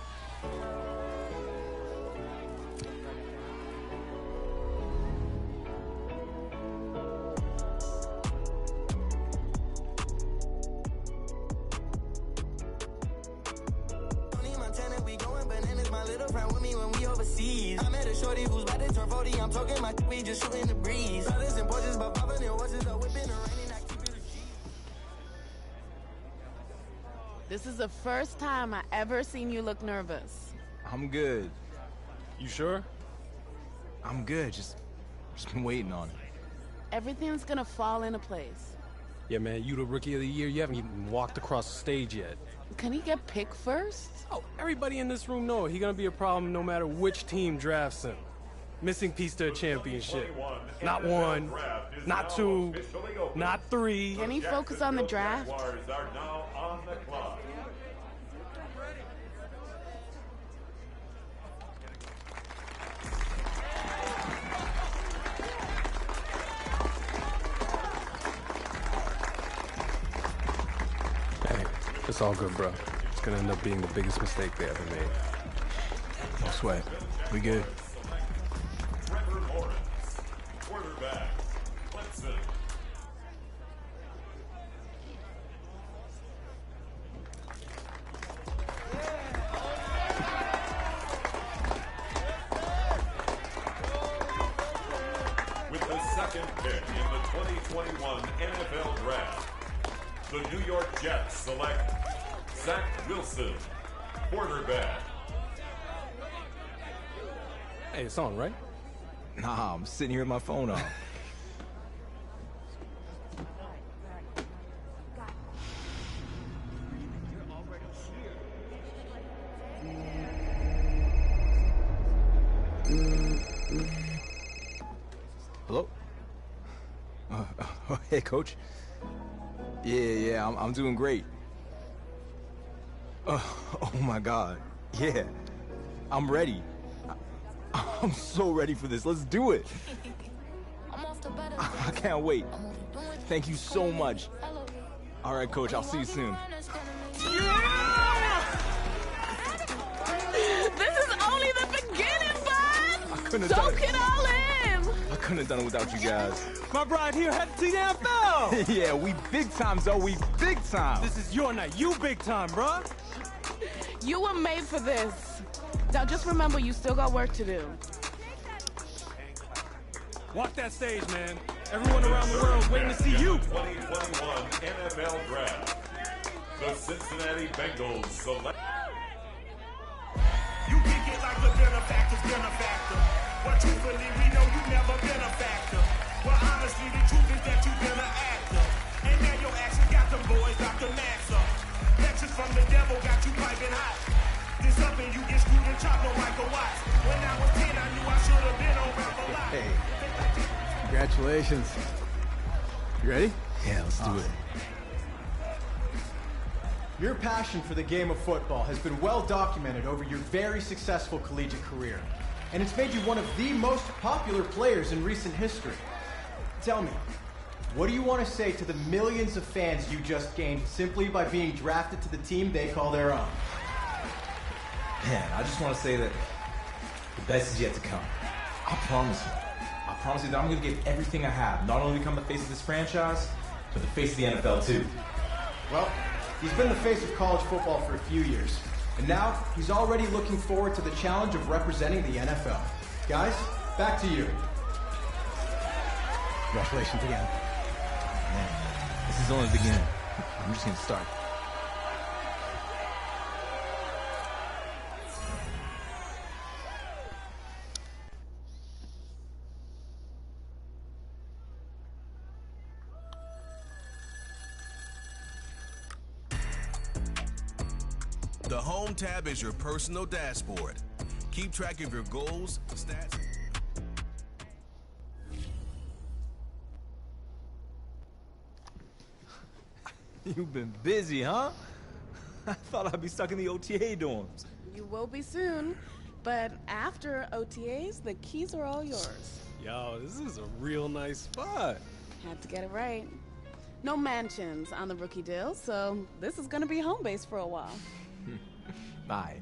This is the first time I ever seen you look nervous. I'm good. You sure? I'm good. Just been waiting on it. Everything's gonna fall into place. Yeah, man, you the Rookie of the Year. You haven't even walked across the stage yet. Can he get picked first? Oh, everybody in this room know he's gonna be a problem no matter which team drafts him. Missing piece to a championship. Not 1, not 2, not 3. Can he focus on the draft? Hey, it's all good, bro. gonna end up being the biggest mistake they ever made. No sweat. We good. Trevor Lawrence, quarterback, Clemson. With the second pick in the 2021 NFL Draft, the New York Jets select Zach Wilson, quarterback. Hey, it's on, right? Nah, I'm sitting here with my phone on. Hello? Hey, Coach. Yeah, I'm doing great. Oh my God. Yeah, I'm ready. I'm so ready for this. Let's do it. I can't wait. Thank you so much. All right, Coach, I'll see you soon. Yeah! This is only the beginning, bud! Soak it all in! I couldn't have done it without you guys. My bride here headed to the NFL! Yeah, we big time, Zoe. We big time. This is your night. You big time, bruh. You were made for this. Now just remember, you still got work to do. Walk that stage, man. Everyone around the world waiting to see you. 2021 NFL Draft. The Cincinnati Bengals select. You kick it like the benefactor's benefactor. But truthfully, we know you never been a factor. Well, honestly, the truth is that you've been an actor. And now your action got them boys Dr. Max up. Lectures from the devil got you piping hot. This up and you get screwed and chopped no Michael Watts. When I was 10, I knew I should have been on rap a lot. Hey, congratulations. You ready? Yeah, let's do it. Your passion for the game of football has been well documented over your very successful collegiate career, and it's made you one of the most popular players in recent history. Tell me, what do you want to say to the millions of fans you just gained simply by being drafted to the team they call their own? Man, I just want to say that the best is yet to come. I promise you. I promise you that I'm going to give everything I have, not only become the face of this franchise, but the face of the NFL too. Well, he's been the face of college football for a few years, and now he's already looking forward to the challenge of representing the NFL. Guys, back to you. Congratulations again. Man, this is only the beginning. I'm just going to start. The Home tab is your personal dashboard. Keep track of your goals, stats. You've been busy, huh? I thought I'd be stuck in the OTA dorms. You will be soon, but after OTAs, the keys are all yours. Yo, this is a real nice spot. Had to get it right. No mansions on the rookie deal, so this is gonna be home base for a while. Bye.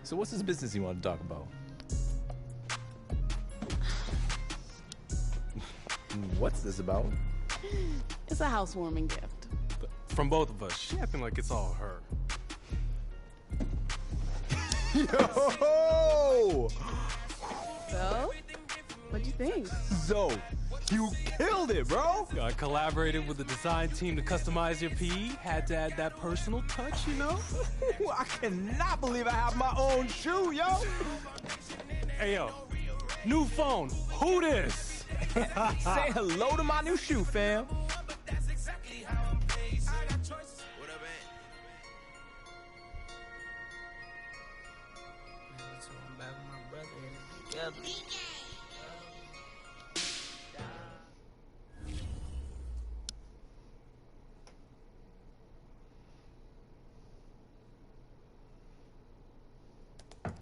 So what's this business you want to talk about? What's this about? It's a housewarming gift. From both of us. She acting like it's all her. Yo! So, what'd you think? Zoe, you killed it, bro! I collaborated with the design team to customize your PE. Had to add that personal touch, you know? I cannot believe I have my own shoe, yo! Hey, yo, new phone. Who this? Say hello to my new shoe, fam.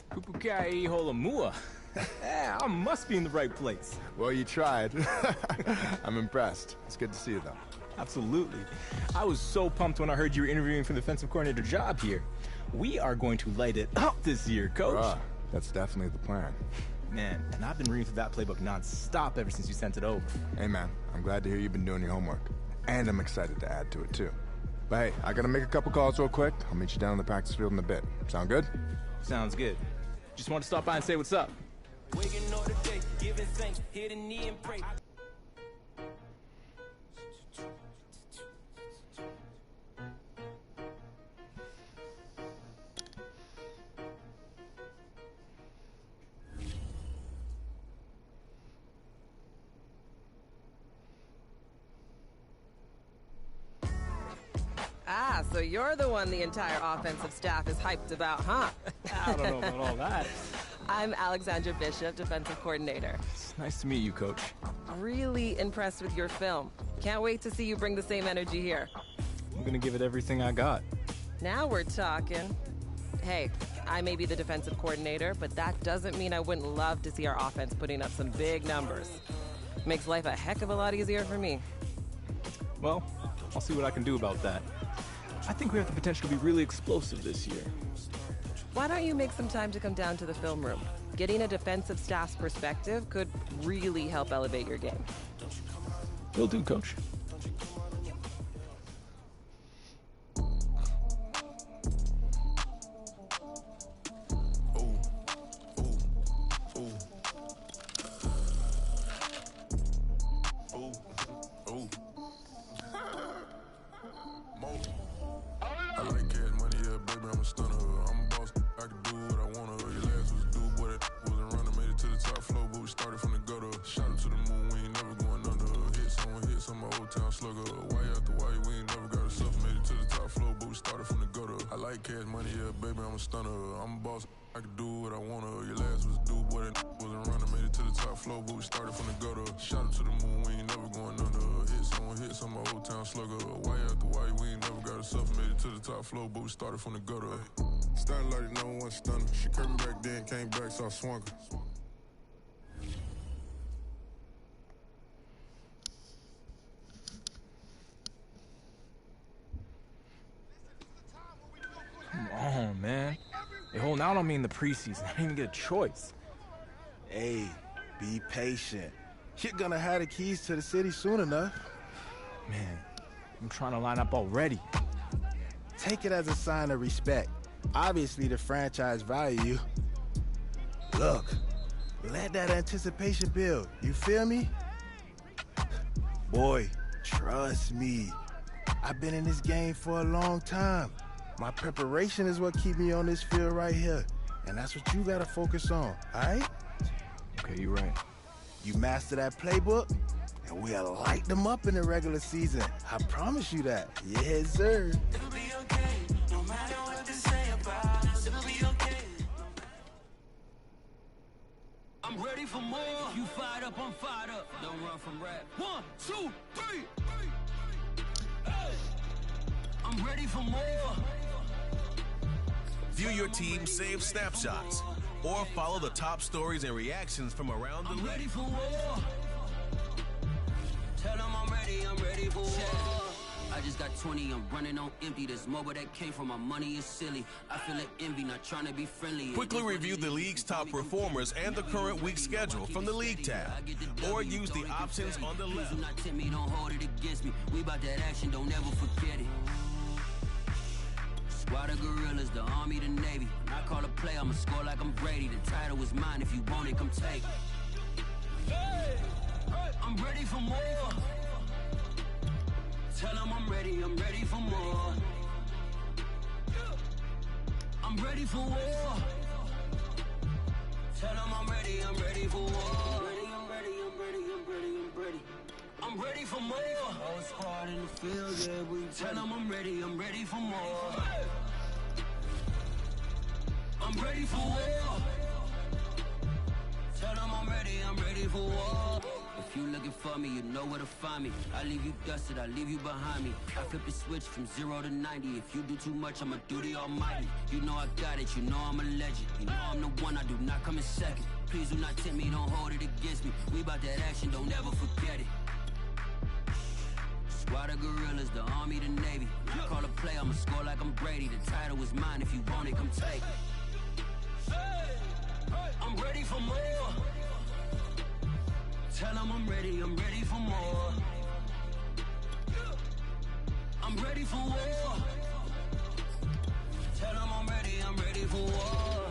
Kupukai Holamua. I must be in the right place. Well, you tried. I'm impressed. It's good to see you, though. Absolutely. I was so pumped when I heard you were interviewing for the defensive coordinator job here. We are going to light it up this year, Coach. That's definitely the plan. Man, and I've been reading through that playbook non-stop ever since you sent it over. Hey, man, I'm glad to hear you've been doing your homework. And I'm excited to add to it, too. But hey, I gotta make a couple calls real quick. I'll meet you down on the practice field in a bit. Sound good? Sounds good. Just wanted to stop by and say what's up. Waking all the day, giving thanks, hit a knee and pray. Ah, so you're the one the entire offensive staff is hyped about, huh? I don't know about all that. I'm Alexandra Bishop, defensive coordinator. It's nice to meet you, Coach. Really impressed with your film. Can't wait to see you bring the same energy here. I'm gonna give it everything I got. Now we're talking. Hey, I may be the defensive coordinator, but that doesn't mean I wouldn't love to see our offense putting up some big numbers. Makes life a heck of a lot easier for me. Well, I'll see what I can do about that. I think we have the potential to be really explosive this year. Why don't you make some time to come down to the film room? Getting a defensive staff's perspective could really help elevate your game. Will do, Coach. Started from the gutter. Started like no one stunner. She curved me back then, came back, so I swung her. Come on, man. Hey, holding out on me in the preseason. I didn't even get a choice. Hey, be patient. You're gonna have the keys to the city soon enough. Man, I'm trying to line up already. Take it as a sign of respect. Obviously, the franchise value you. Look, let that anticipation build. You feel me? Boy, trust me. I've been in this game for a long time. My preparation is what keep me on this field right here. And that's what you gotta focus on, all right? Okay, you're right. You master that playbook, and we'll light them up in the regular season. I promise you that. Yes, sir. It'll be okay, no matter what they say about us, it'll be okay. I'm ready for more. You fired up, I'm fired up. Don't run from rap. 1, 2, 3. Hey. I'm ready for more. View your team's saved snapshots or follow the top stories and reactions from around the league. I'm ready for war. Tell them I'm ready for war. I just got 20, I'm running on empty. This mobile that came from my money is silly. I feel like envy, not trying to be friendly. Quickly review the league's top performers and the current week schedule from the league tab, or use the options on the left. Please do not tempt me, don't hold it against me. We about that action, don't ever forget it. Squad of gorillas, the army, the navy. When I call a play, I'ma score like I'm Brady. The title is mine, if you want it, come take it. Hey, I'm ready for more. Tell them I'm ready for more. I'm ready for war. Tell them I'm ready for war. I'm ready. I'm ready for more. Whole squad in the field, yeah, we tell them I'm ready for more. I'm ready for war. Tell them I'm ready for war. If you looking for me, you know where to find me. I leave you dusted, I leave you behind me. I flip the switch from 0 to 90. If you do too much, I'ma do the almighty. You know I got it, you know I'm a legend. You know I'm the one, I do not come in second. Please do not tempt me, don't hold it against me. We about that action, don't ever forget it. Squad of gorillas, the army, the navy. Call a play, I'ma score like I'm Brady. The title is mine, if you want it, come take it. I'm ready for more. Tell them I'm ready for more. I'm ready for war. Tell them I'm ready for war.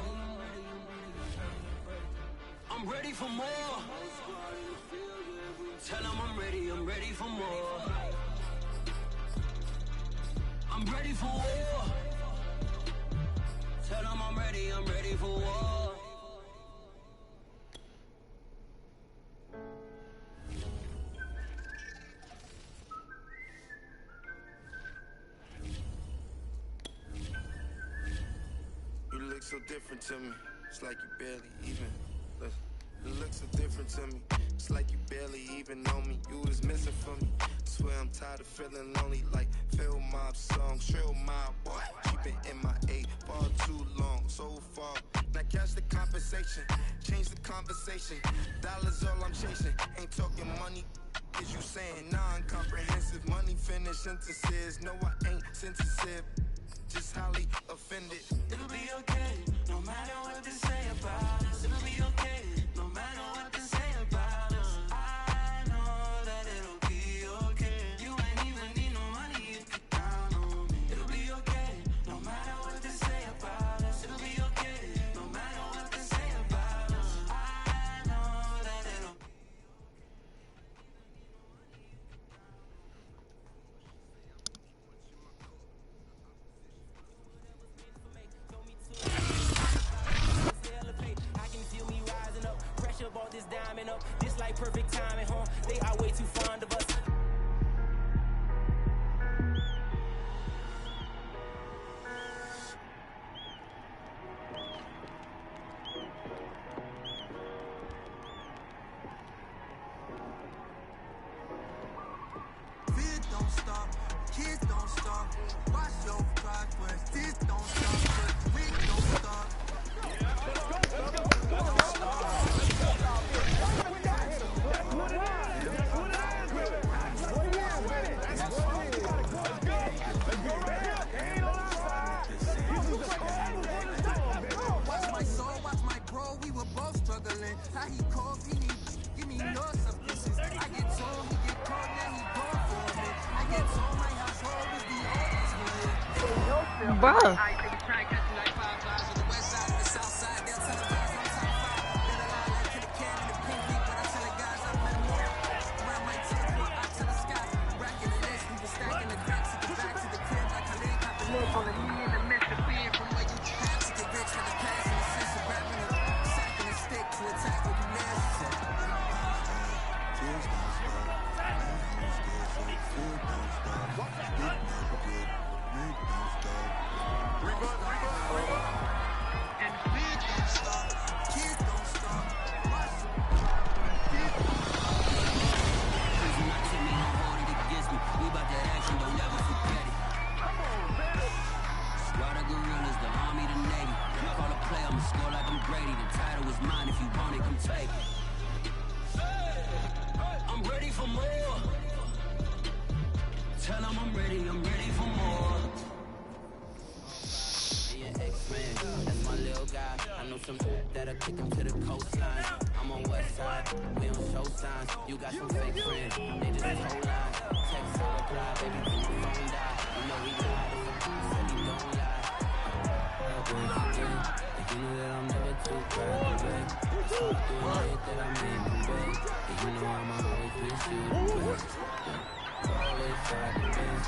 I'm ready for more. Tell them I'm ready for more. I'm ready for war. Tell them I'm ready for war. You look so different to me. It's like you barely even. You look so different to me. It's like you barely even know me. You was missing from me. Swear I'm tired of feeling lonely. Like Phil Mob song, Trill Mob boy. She been in my 8 far too long, so far. Now catch the compensation, change the conversation. Dollars all I'm chasing. Ain't talking money. Is you saying non-comprehensive? Money finish sentences. No, I ain't sensitive. Just highly offended. It'll be okay, no matter what they say about us. It'll be okay, no matter what they say about us. I know that it'll be okay. You ain't even need no money, you can count on me. It'll be okay, no matter what they say about us. It'll be okay, no matter what they say about us. I know that it'll be this diamond up, this like perfect timing, huh? They are way too fond of us. Fear don't stop, kids don't stop. Watch your progress, this don't stop, but we don't stop. How he calls, he need, give me no substances. I get told, he get caught, now he gone for it. I get told my household was the oldest one. Bruh. West side and the south side, they'll tell the guys I'm top 5. Better lie like Kid Cam in the pink week, but I tell the guys I'm in more. Around my teleport, I tell the sky. Racking the list, we been stacking the cracks at the back to the crib like Khalid got the look on the knee in the midst of being from where you have to get rich for the past and the sense of grabbing a sack and a stick to attack what you nasty. Score like I'm Brady. The title is mine. If you want it, come take it. I'm ready for more. Tell them I'm ready for more. X-Man, that's my little guy. I know some that'll kick him to the coastline. I'm on west side, we don't show signs. You got some fake friends, they just told lies. Text or reply, baby, till the phone die. You know he lied, said he don't lie. You know that I'm never too proud to beg. It's all doing it that I made me beg. And you know I'm always with you the best. Always try the best.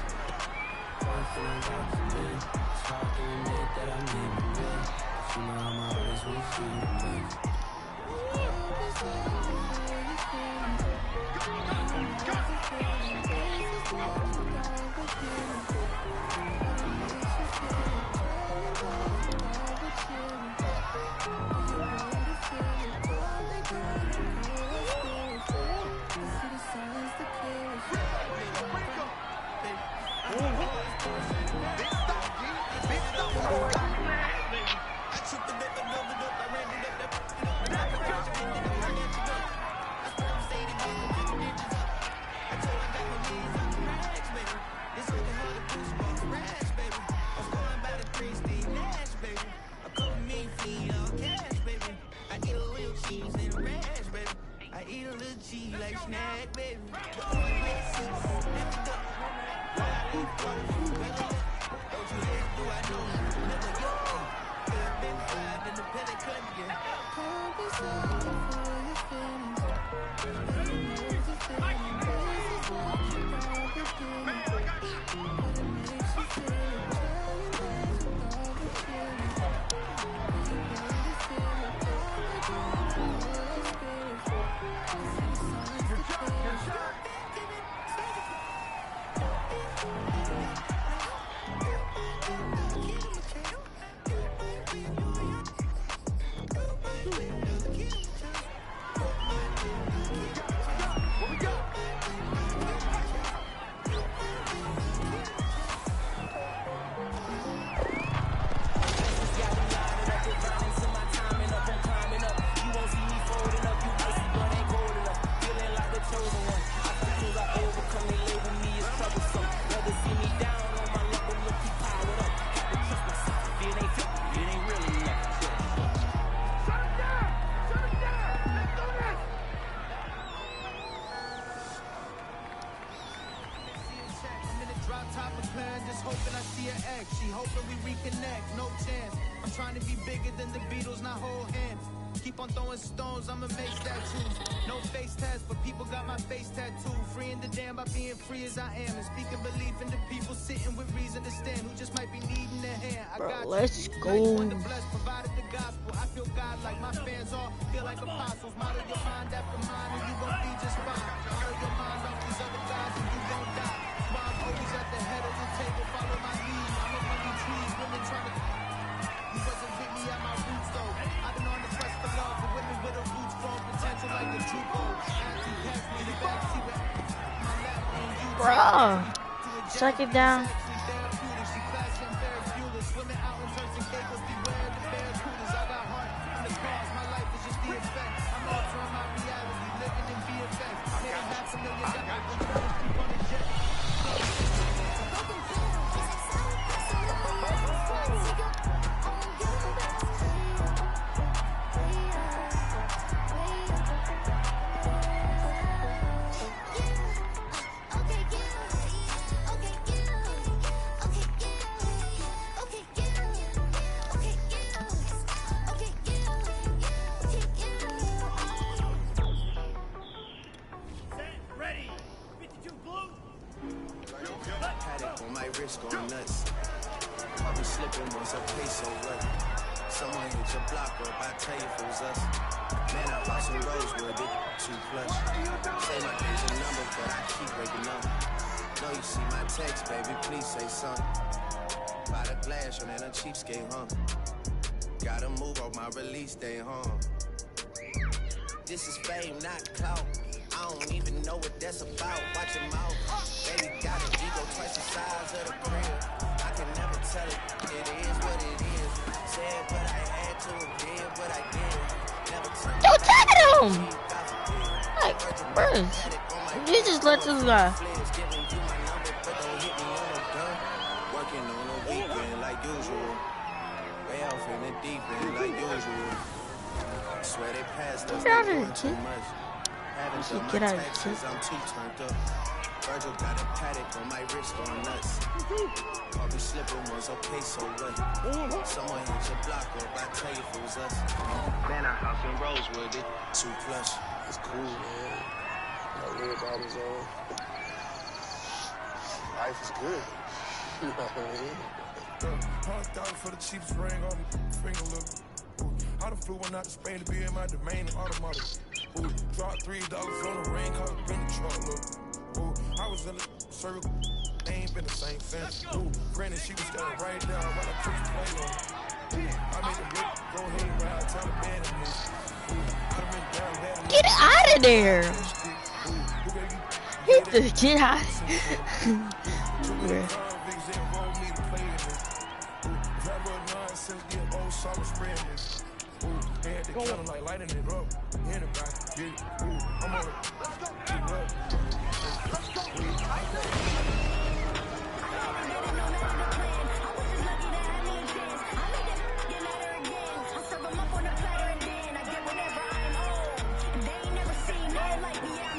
Once and I'm about to live. It's hard doing it that I made me beg. But you know I'm always with you the best. She like snack, baby. The only place is lift it up. While it goes, don't you say do I know? Never yo. Could have been five in the Pelican, yeah. Can't be sorry for your feelings. But you know the feeling. This is what you want to do. But it makes you feel it. Trying days with all the feelings. But you know the feeling. I'ma make statues. No face tats, but people got my face tattooed. Free in the damn by being free as I am. And speaking belief in the people sitting with reason to stand who just might be needing a hand. I got let's go. Provided the gospel. I feel God like my fans all feel like apostles. Model your mind after mine and you gon' be just fine. Model your mind off these other guys and you gon' die. That's why I'm always at the head of the table. Follow my lead. I'm up on these trees, women trying to. You wasn't with me at my roots though. I've been on the quest for love for women with a roots strong potential like the Juco. After you pass me the backseat with my lap on you. Bruh, suck it down. Going nuts. I'll be slipping once I pay so what? Someone hit your block up, I tell you if it was us. Man, I lost some Rosewood, it too plush. Say my days a number, but I keep waking up. Know you see my text, baby, please say something. By the glass, man, a cheapskate, huh? Gotta move on my release day, huh? This is fame, not clout. I don't even know what that's about. Watch your mouth. Baby got an ego twice the size of the crib. I can never tell it. It is what it is. Said what I had to and did what I did. Never tell Yo, tag him! Like, bruh, you just let this guy. Working on a weekend like usual. Way off in the deep end like usual. I swear they passed us. Get out of here, too much. Get out of here. I'm too turned up. Virgil got a paddock on my wrist going nuts. Call me slipping once, okay, so what? Someone hit your block up, I tell you if it was us. Man, our house in Rosewood, it too plush. It's cool, man. No real problems on. Life is good. You know what I mean? $100,000 for the cheapest ring on the finger, look. I done flew one out to Spain to be in my domain and automotive. Dropped $3 on the ring, caught up in the truck, look. I was in the circle, they ain't been the same since. Granted, she was standing right there while I took the plate on. I made the look, go ahead and ride, tell the band in this. Get out of there! Get out of here. Go on, like lighting it up. Anybody, get it. I'm on it. They ain't never seen nothing like me.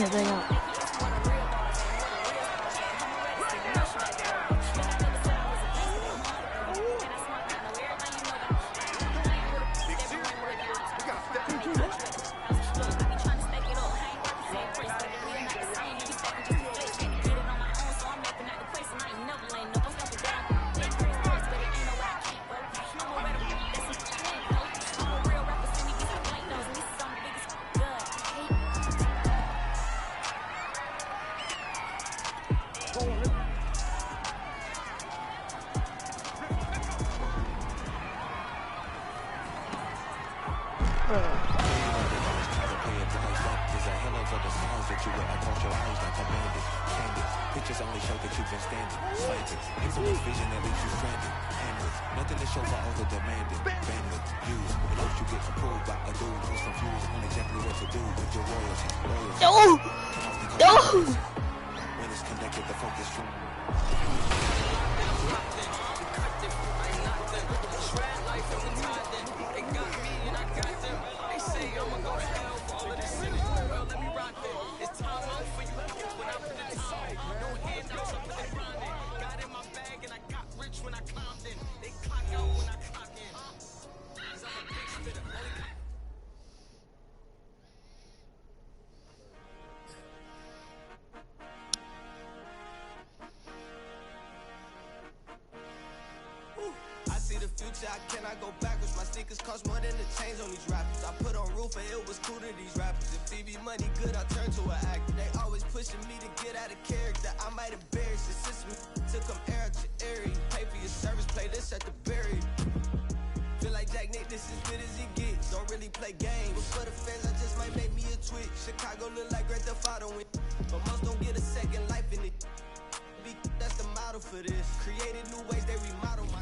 that thing up. Pictures only show that you've been standing, slanted. Infamous vision that leaves you stranded, handless. Nothing to show for all the demanding, bandwidth, used. It hopes you get approved by a dude who's confused on exactly what to do with your royalty. When it's connected, the focus from I cannot go backwards. My sneakers cost more than the chains on these rappers. I put on roof and it was cool to these rappers. If TV money good, I turn to an actor. They always pushing me to get out of character. I might embarrass the system. Took them air to airy. Pay for your service, play this at the berry. Feel like Jack Nick, this as good as it gets. Don't really play games, but for the fans, I just might make me a tweet. Chicago look like Grand Theft Auto, but most don't get a second life in it. That's the model for this. Created new ways, they remodel my.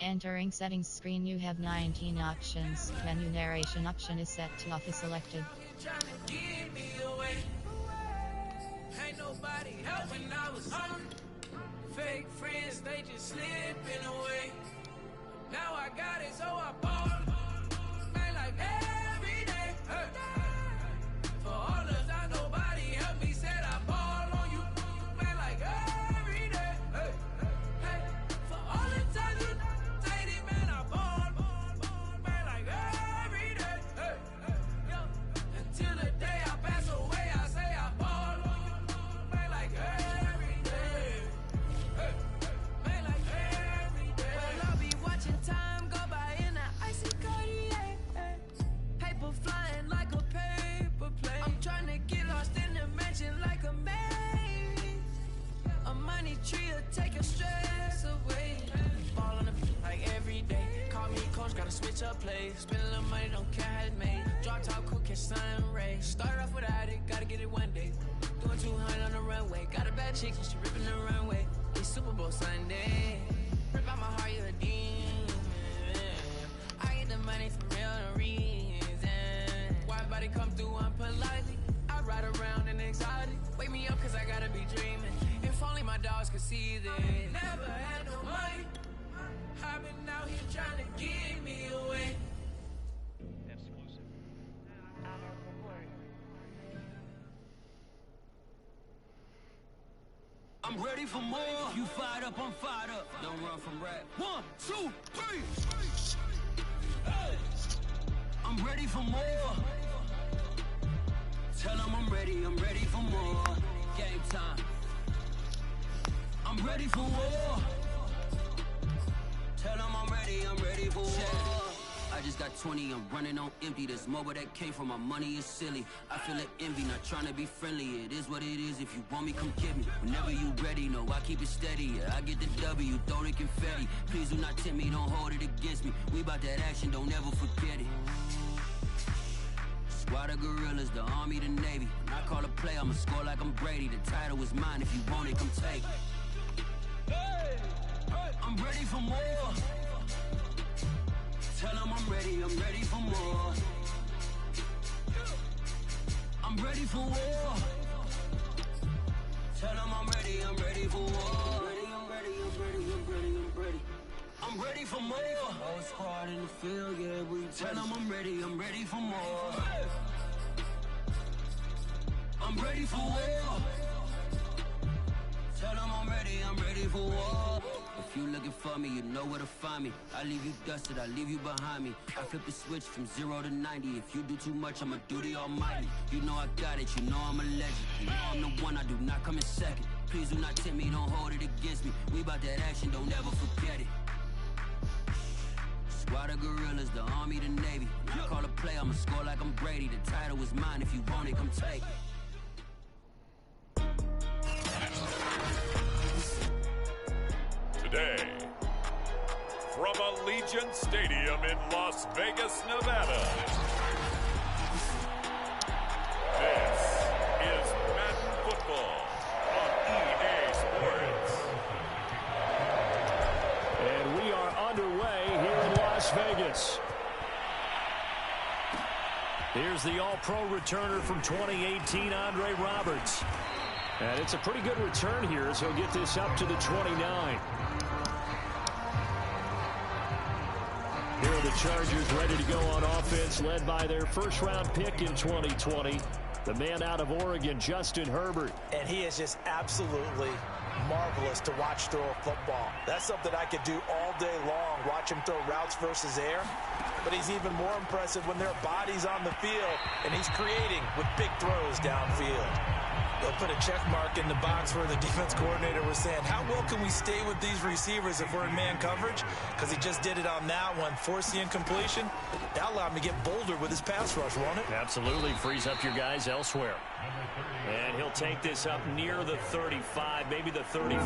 Entering settings screen, you have 19 options. Menu narration option is set to off is selected. Ain't nobody helping, I was hungry. Fake friends, they just slipping away. Now I got it, so I bought it. Man, like every day. Hey. For all of that, nobody helped me, said I ball on you. Man, like every day. Hey. Hey. For all the time you dated, man, I ball. Man, like every day. Hey. Yo. Until the day I pass away, I say I ball on you. Man, like every day. Hey. Man, like every day. Well, I'll be watching time go by in an icy Cartier. Paper flying like a paper plane. I'm trying to get lost in the mansion like a maze. A money tree will take your stress away. Ball on the like every day. Call me coach, gotta switch up plays. Spend a little money, don't care how it's made. Drop top, cool, catch sun rays. Start off without it, gotta get it one day. Doing 200 on the runway. Got a bad chick, and she ripping the runway. It's Super Bowl Sunday. Rip out my heart, you're a demon. I get the money for real, no reason. Why everybody come through unpolitely? I ride around in exotic. Wake me up, cause I gotta be dreaming. If only my dogs could see this. Never had no money. I've been out here trying to get me away. I'm ready for more. You fired up, I'm fired up. Don't run from rap. 1, 2, 3. Hey. I'm ready for more. Tell them I'm ready for more. Game time. I'm ready for war. Tell them I'm ready for war. I just got 20, I'm running on empty. This mobile that came from my money is silly. I feel it envy, not trying to be friendly. It is what it is, if you want me, come get me. Whenever you ready, no, I keep it steady. Yeah, I get the W, throw the confetti. Please do not tempt me, don't hold it against me. We about that action, don't ever forget it. Squad of gorillas, the army, the navy. When I call a play, I'ma score like I'm Brady. The title is mine, if you want it, come take it. I'm ready for more. Tell them I'm ready for more. I'm ready for war. Tell them I'm ready for war. I'm ready for more. Whole squad in the field, yeah, we tell them I'm ready for more. I'm ready for war. Tell them I'm ready for war. If you looking for me, you know where to find me. I leave you dusted, I leave you behind me. I flip the switch from 0 to 90. If you do too much, I'ma do the almighty. You know I got it, you know I'm a legend. You know I'm the one, I do not come in second. Please do not tempt me, don't hold it against me. We about that action, don't ever forget it. Squad of gorillas, the army, the navy. When I call a play, I'ma score like I'm Brady. The title is mine, if you want it, come take it. Today, from Allegiant Stadium in Las Vegas, Nevada, this is Madden Football on EA Sports. And we are underway here in Las Vegas. Here's the All-Pro returner from 2018, Andre Roberts. And it's a pretty good return here as he'll get this up to the 29. Here are the Chargers ready to go on offense, led by their first-round pick in 2020, the man out of Oregon, Justin Herbert. And he is just absolutely marvelous to watch throw a football. That's something I could do all day long, watch him throw routes versus air. But he's even more impressive when there are bodies on the field, and he's creating with big throws downfield. They'll put a check mark in the box where the defense coordinator was saying, how well can we stay with these receivers if we're in man coverage? Because he just did it on that one, forced the incompletion. That allowed him to get bolder with his pass rush, won't it? Absolutely, frees up your guys elsewhere. And he'll take this up near the 35, maybe the 34.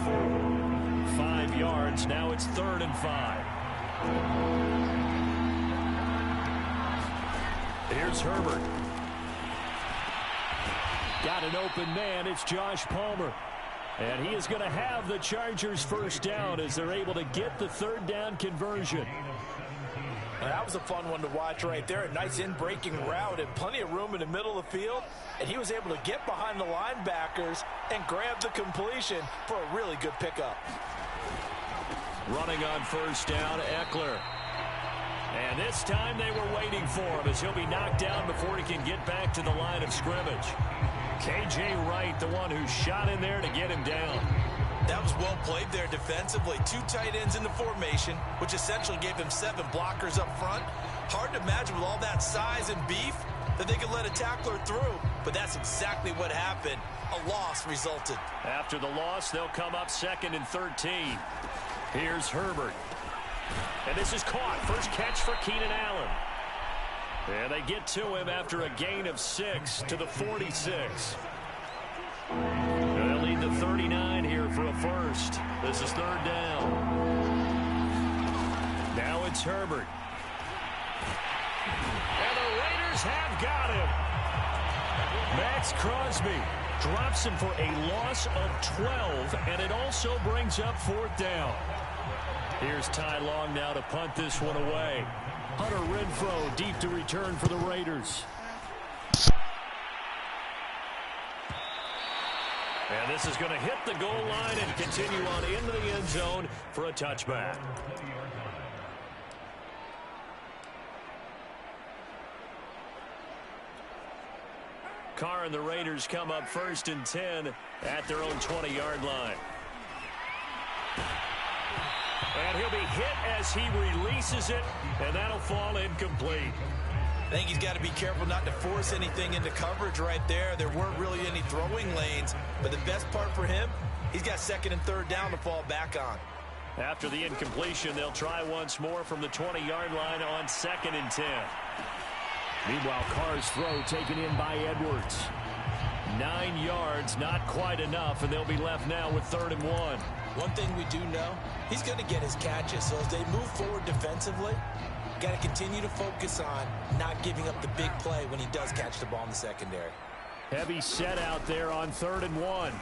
5 yards, now it's 3rd and 5. Here's Herbert. Got an open man, it's Josh Palmer. And he is going to have the Chargers first down as they're able to get the 3rd down conversion. That was a fun one to watch right there. A nice in-breaking route and plenty of room in the middle of the field. And he was able to get behind the linebackers and grab the completion for a really good pickup. Running on first down, Eckler. And this time they were waiting for him as he'll be knocked down before he can get back to the line of scrimmage. K.J. Wright, the one who shot in there to get him down. That was well played there defensively. 2 tight ends in the formation, which essentially gave him 7 blockers up front. Hard to imagine with all that size and beef that they could let a tackler through, but that's exactly what happened. A loss resulted. After the loss, they'll come up 2nd and 13. Here's Herbert. And this is caught. First catch for Keenan Allen. And they get to him after a gain of 6 to the 46. They'll lead the 39 here for a first. This is 3rd down. Now it's Herbert. And the Raiders have got him. Max Crosby drops him for a loss of 12, and it also brings up 4th down. Here's Ty Long now to punt this one away. Hunter Renfrow deep to return for the Raiders. And this is going to hit the goal line and continue on into the end zone for a touchback. Carr and the Raiders come up 1st and 10 at their own 20-yard line. And he'll be hit as he releases it, and that'll fall incomplete. I think he's got to be careful not to force anything into coverage right there. There weren't really any throwing lanes, but the best part for him, he's got 2nd and 3rd down to fall back on. After the incompletion, they'll try once more from the 20-yard line on 2nd and 10. Meanwhile, Carr's throw taken in by Edwards. 9 yards, not quite enough, and they'll be left now with 3rd and 1. One thing we do know, he's going to get his catches. So as they move forward defensively, got to continue to focus on not giving up the big play when he does catch the ball in the secondary. Heavy set out there on 3rd and 1.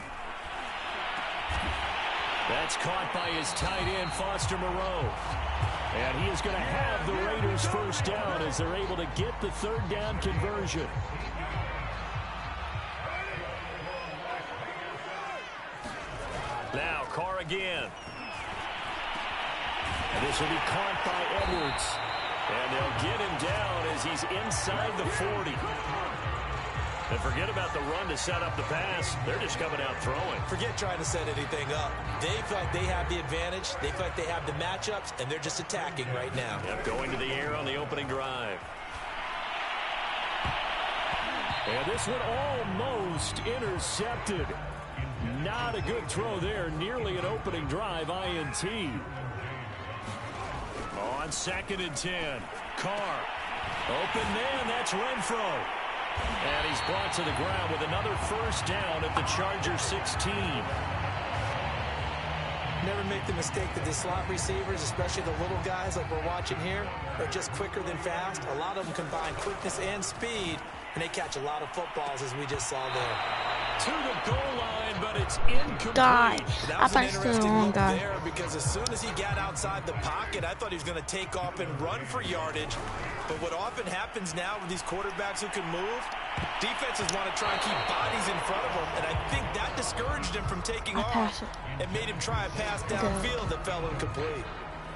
That's caught by his tight end, Foster Moreau. And he is going to have the Raiders first down as they're able to get the 3rd down conversion. Now Carr again. And this will be caught by Edwards. And they'll get him down as he's inside the 40. And forget about the run to set up the pass. They're just coming out throwing. Forget trying to set anything up. They feel like they have the advantage. They feel like they have the matchups, and they're just attacking right now. Yep, going to the air on the opening drive. And this one almost intercepted. Not a good throw there. Nearly an opening drive INT. On 2nd and 10. Carr. Open man. That's Renfro. And he's brought to the ground with another first down at the Chargers 16. Never make the mistake that the slot receivers, especially the little guys like we're watching here, are just quicker than fast. A lot of them combine quickness and speed, and they catch a lot of footballs, as we just saw there. To the goal line, but it's incomplete. Die. That I was an passed the interesting wrong move guy. there, because as soon as he got outside the pocket, I thought he was going to take off and run for yardage. But what often happens now with these quarterbacks who can move, defenses want to try and keep bodies in front of them, and I think that discouraged him from taking off and made him try a pass downfield that fell incomplete.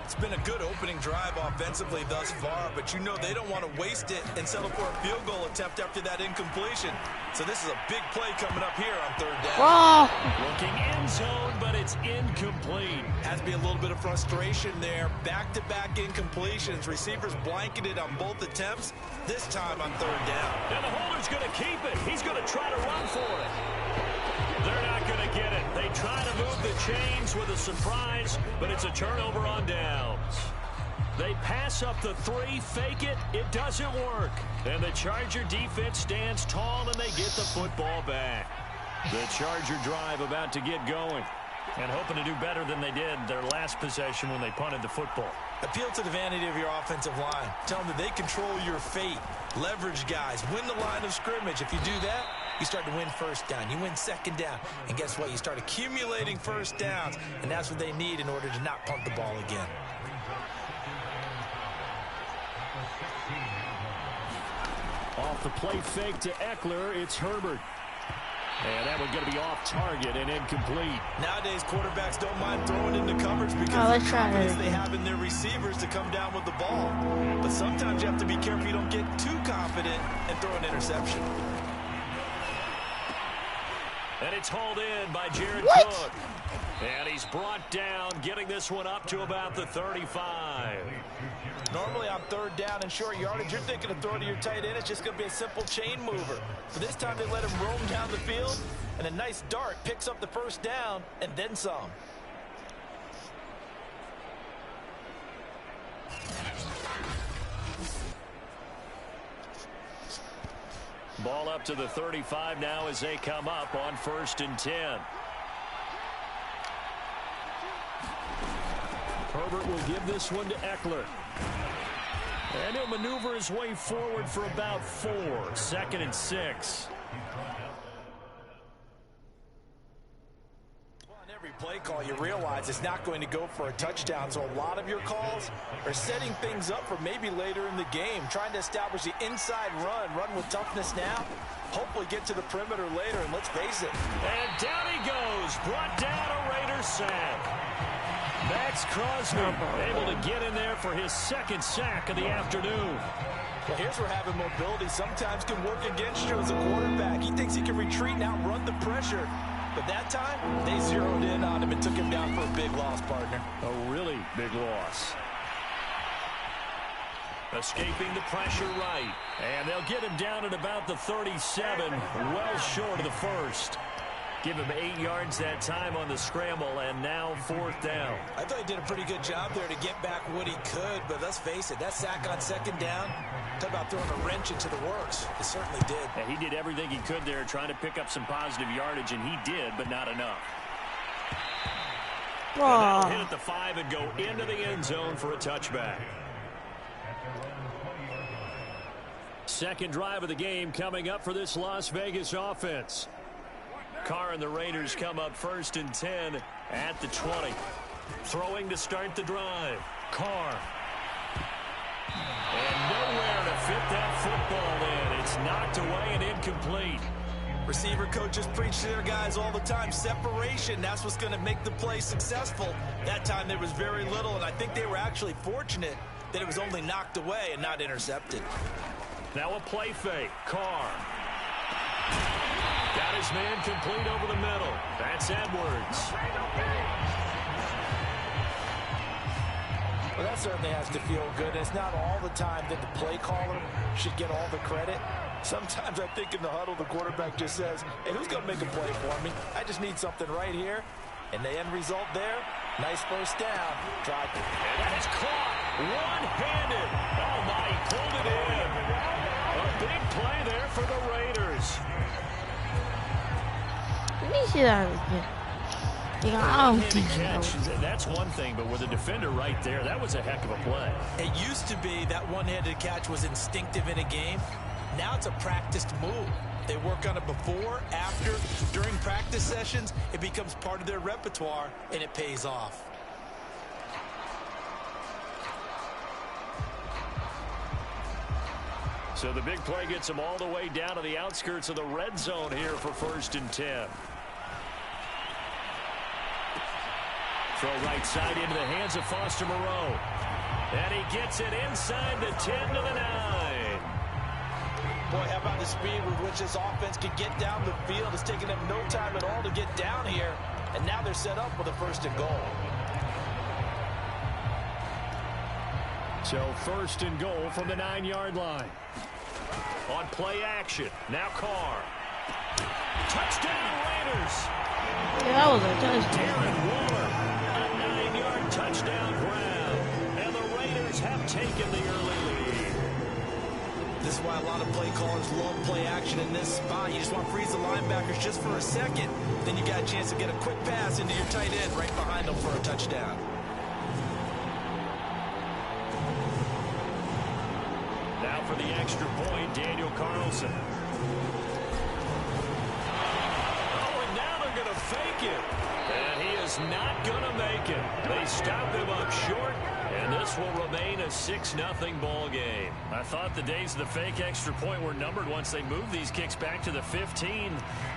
It's been a good opening drive offensively thus far, but you know they don't want to waste it and settle for a field goal attempt after that incompletion. So this is a big play coming up here on 3rd down. Whoa. Looking end zone, but it's incomplete. Has to be a little bit of frustration there. Back-to-back incompletions. Receivers blanketed on both attempts, this time on 3rd down. And the holder's going to keep it. He's going to try to run for it. They're not going to get it. They try to move the chains with a surprise, but it's a turnover on downs. They pass up the 3, fake it. It doesn't work. And the Charger defense stands tall, and they get the football back. The Charger drive about to get going, and hoping to do better than they did their last possession when they punted the football. Appeal to the vanity of your offensive line. Tell them that they control your fate. Leverage guys. Win the line of scrimmage. If you do that, you start to win first down. You win 2nd down. And guess what? You start accumulating first downs. And that's what they need in order to not punt the ball again. Off the play fake to Eckler, it's Herbert. And that one's going to be off target and incomplete. Nowadays, quarterbacks don't mind throwing into coverage because of the confidence they have in their receivers to come down with the ball. But sometimes you have to be careful you don't get too confident and throw an interception. And it's hauled in by Jared Cook. And he's brought down, getting this one up to about the 35. Normally on 3rd down and short yardage, you're thinking of throwing to your tight end. It's just going to be a simple chain mover. But this time they let him roam down the field, and a nice dart picks up the first down and then some. Ball up to the 35 now as they come up on 1st and 10. Herbert will give this one to Eckler. And he'll maneuver his way forward for about 4. 2nd and 6. Every play call, you realize it's not going to go for a touchdown. So a lot of your calls are setting things up for maybe later in the game, trying to establish the inside run with toughness now, hopefully get to the perimeter later, and let's face it. And down he goes, brought down a Raider sack. Max Crosby able to get in there for his 2nd sack of the afternoon. Well, here's where having mobility sometimes can work against you as a quarterback. He thinks he can retreat and outrun the pressure. But that time, they zeroed in on him and took him down for a big loss, partner. A really big loss. Escaping the pressure right. And they'll get him down at about the 37, well short of the 1st. Give him 8 yards that time on the scramble, and now 4th down. I thought he did a pretty good job there to get back what he could, but let's face it, that sack on 2nd down, talk about throwing a wrench into the works. It certainly did. Yeah, he did everything he could there, trying to pick up some positive yardage, and he did, but not enough. And that'll hit at the 5 and go into the end zone for a touchback. 2nd drive of the game coming up for this Las Vegas offense. Carr and the Raiders come up 1st and 10 at the 20. Throwing to start the drive. Carr. And nowhere to fit that football in. It's knocked away and incomplete. Receiver coaches preach to their guys all the time. Separation, that's what's going to make the play successful. That time there was very little, and I think they were actually fortunate that it was only knocked away and not intercepted. Now a play fake. Carr. Got his man complete over the middle. That's Edwards. Well, that certainly has to feel good. It's not all the time that the play caller should get all the credit. Sometimes I think in the huddle, the quarterback just says, hey, who's going to make a play for me? I just need something right here. And the end result there, nice first down. Drive. And that is caught one-handed. Oh, my, he pulled it in. A big play there for the Raiders. Let me see that again. I don't think so. That's one thing, but with a defender right there, that was a heck of a play. It used to be that one-handed catch was instinctive in a game. Now it's a practiced move. They work on it before, after, during practice sessions. It becomes part of their repertoire, and it pays off. So the big play gets them all the way down to the outskirts of the red zone here for 1st and 10. Throw right side into the hands of Foster Moreau. And he gets it inside the 10 to the 9. Boy, how about the speed with which this offense could get down the field? It's taken them no time at all to get down here. And now they're set up with a 1st and goal. So 1st and goal from the 9-yard line. On play action. Now Carr. Touchdown Raiders. Yeah, that was a touchdown. Darren Waller. A 9-yard touchdown grab. And the Raiders have taken the early lead. This is why a lot of play callers love play action in this spot. You just want to freeze the linebackers just for a second. Then you got a chance to get a quick pass into your tight end right behind them for a touchdown. Now for the extra point, Daniel Carlson. Oh, and now they're going to fake it. And he is not going to make it. They stop him up short. And this will remain a 6-0 ball game. I thought the days of the fake extra point were numbered once they moved these kicks back to the 15.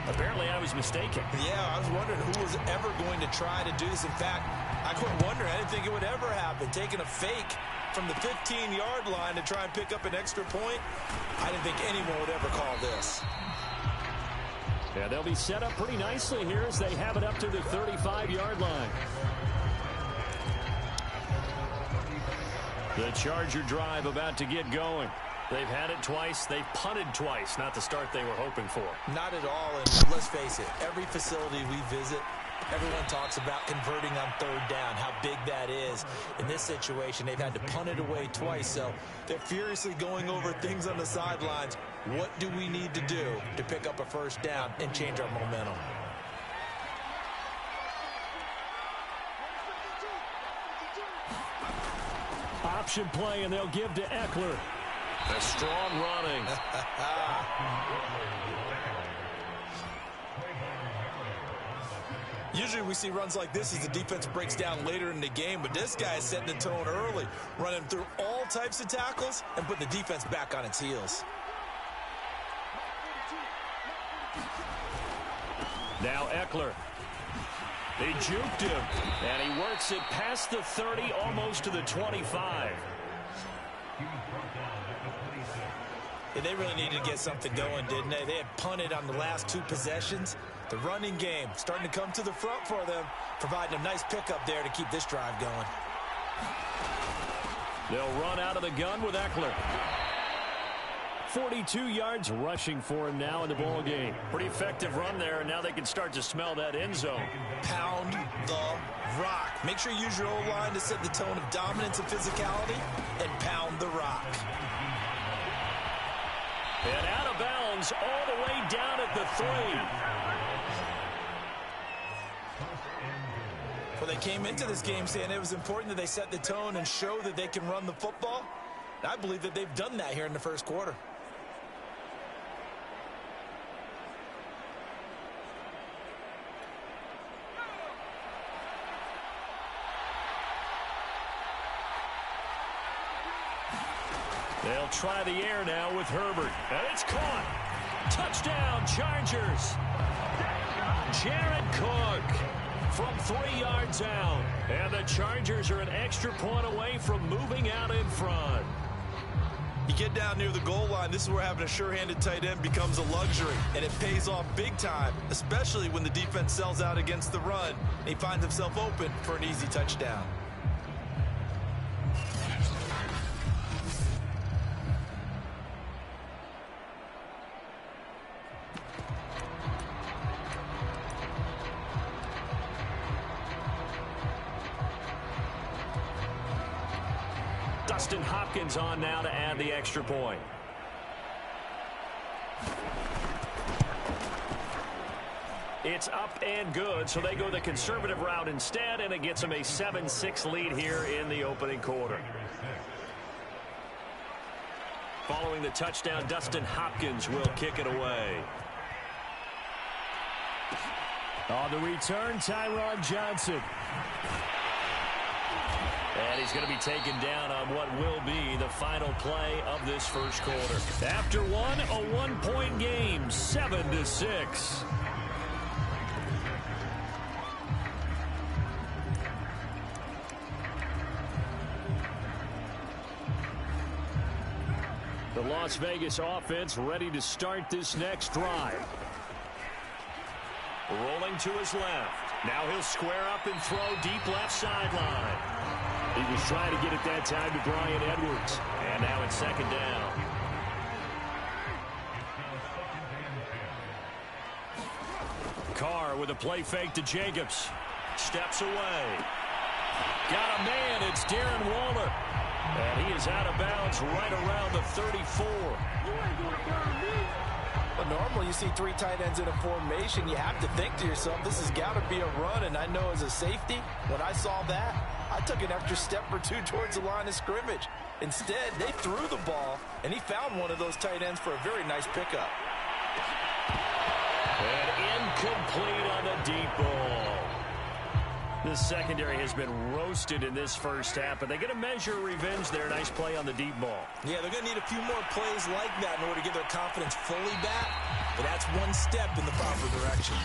Apparently, I was mistaken. Yeah, I was wondering who was ever going to try to do this. In fact, I quit wondering. I didn't think it would ever happen. Taking a fake from the 15-yard line to try and pick up an extra point, I didn't think anyone would ever call this. Yeah, they'll be set up pretty nicely here as they have it up to the 35-yard line. The Charger drive about to get going. They've had it twice. They've punted twice. Not the start they were hoping for. Not at all. And let's face it, every facility we visit, everyone talks about converting on 3rd down, how big that is. In this situation, they've had to punt it away twice. So they're furiously going over things on the sidelines. What do we need to do to pick up a 1st down and change our momentum? Option play, and they'll give to Eckler. A strong running. Usually we see runs like this as the defense breaks down later in the game, but this guy is setting the tone early, running through all types of tackles and putting the defense back on its heels. Now Eckler. They juked him, and he works it past the 30, almost to the 25. Yeah, they really needed to get something going, didn't they? They had punted on the last 2 possessions. The running game starting to come to the front for them, providing a nice pickup there to keep this drive going. They'll run out of the gun with Eckler. 42 yards rushing for him now in the ball game. Pretty effective run there, and now they can start to smell that end zone. Pound the rock. Make sure you use your O-line to set the tone of dominance and physicality, and pound the rock. And out of bounds all the way down at the 3. Well, they came into this game saying it was important that they set the tone and show that they can run the football. And I believe that they've done that here in the 1st quarter. They'll try the air now with Herbert. And it's caught. Touchdown, Chargers. Jared Cook from 3 yards out. And the Chargers are an extra point away from moving out in front. You get down near the goal line, this is where having a sure-handed tight end becomes a luxury, and it pays off big time, especially when the defense sells out against the run, and he finds himself open for an easy touchdown. Dustin Hopkins on now to add the extra point. It's up and good, so they go the conservative route instead, and it gets them a 7-6 lead here in the opening quarter. Following the touchdown, Dustin Hopkins will kick it away. On the return, Tyron Johnson. And he's going to be taken down on what will be the final play of this first quarter. After one, a one-point game, 7-6. The Las Vegas offense ready to start this next drive. Rolling to his left. Now he'll square up and throw deep left sideline. He was trying to get it that time to Bryan Edwards. And now it's second down. Carr with a play fake to Jacobs. Steps away. Got a man. It's Darren Waller. And he is out of bounds right around the 34. Well, normally you see three tight ends in a formation. You have to think to yourself, this has got to be a run. And I know as a safety, when I saw that, I took an extra step or two towards the line of scrimmage. Instead, they threw the ball, and he found one of those tight ends for a very nice pickup. And incomplete on the deep ball. The secondary has been roasted in this first half, but they get a measure of revenge there. Nice play on the deep ball. Yeah, they're going to need a few more plays like that in order to get their confidence fully back, but that's one step in the proper direction.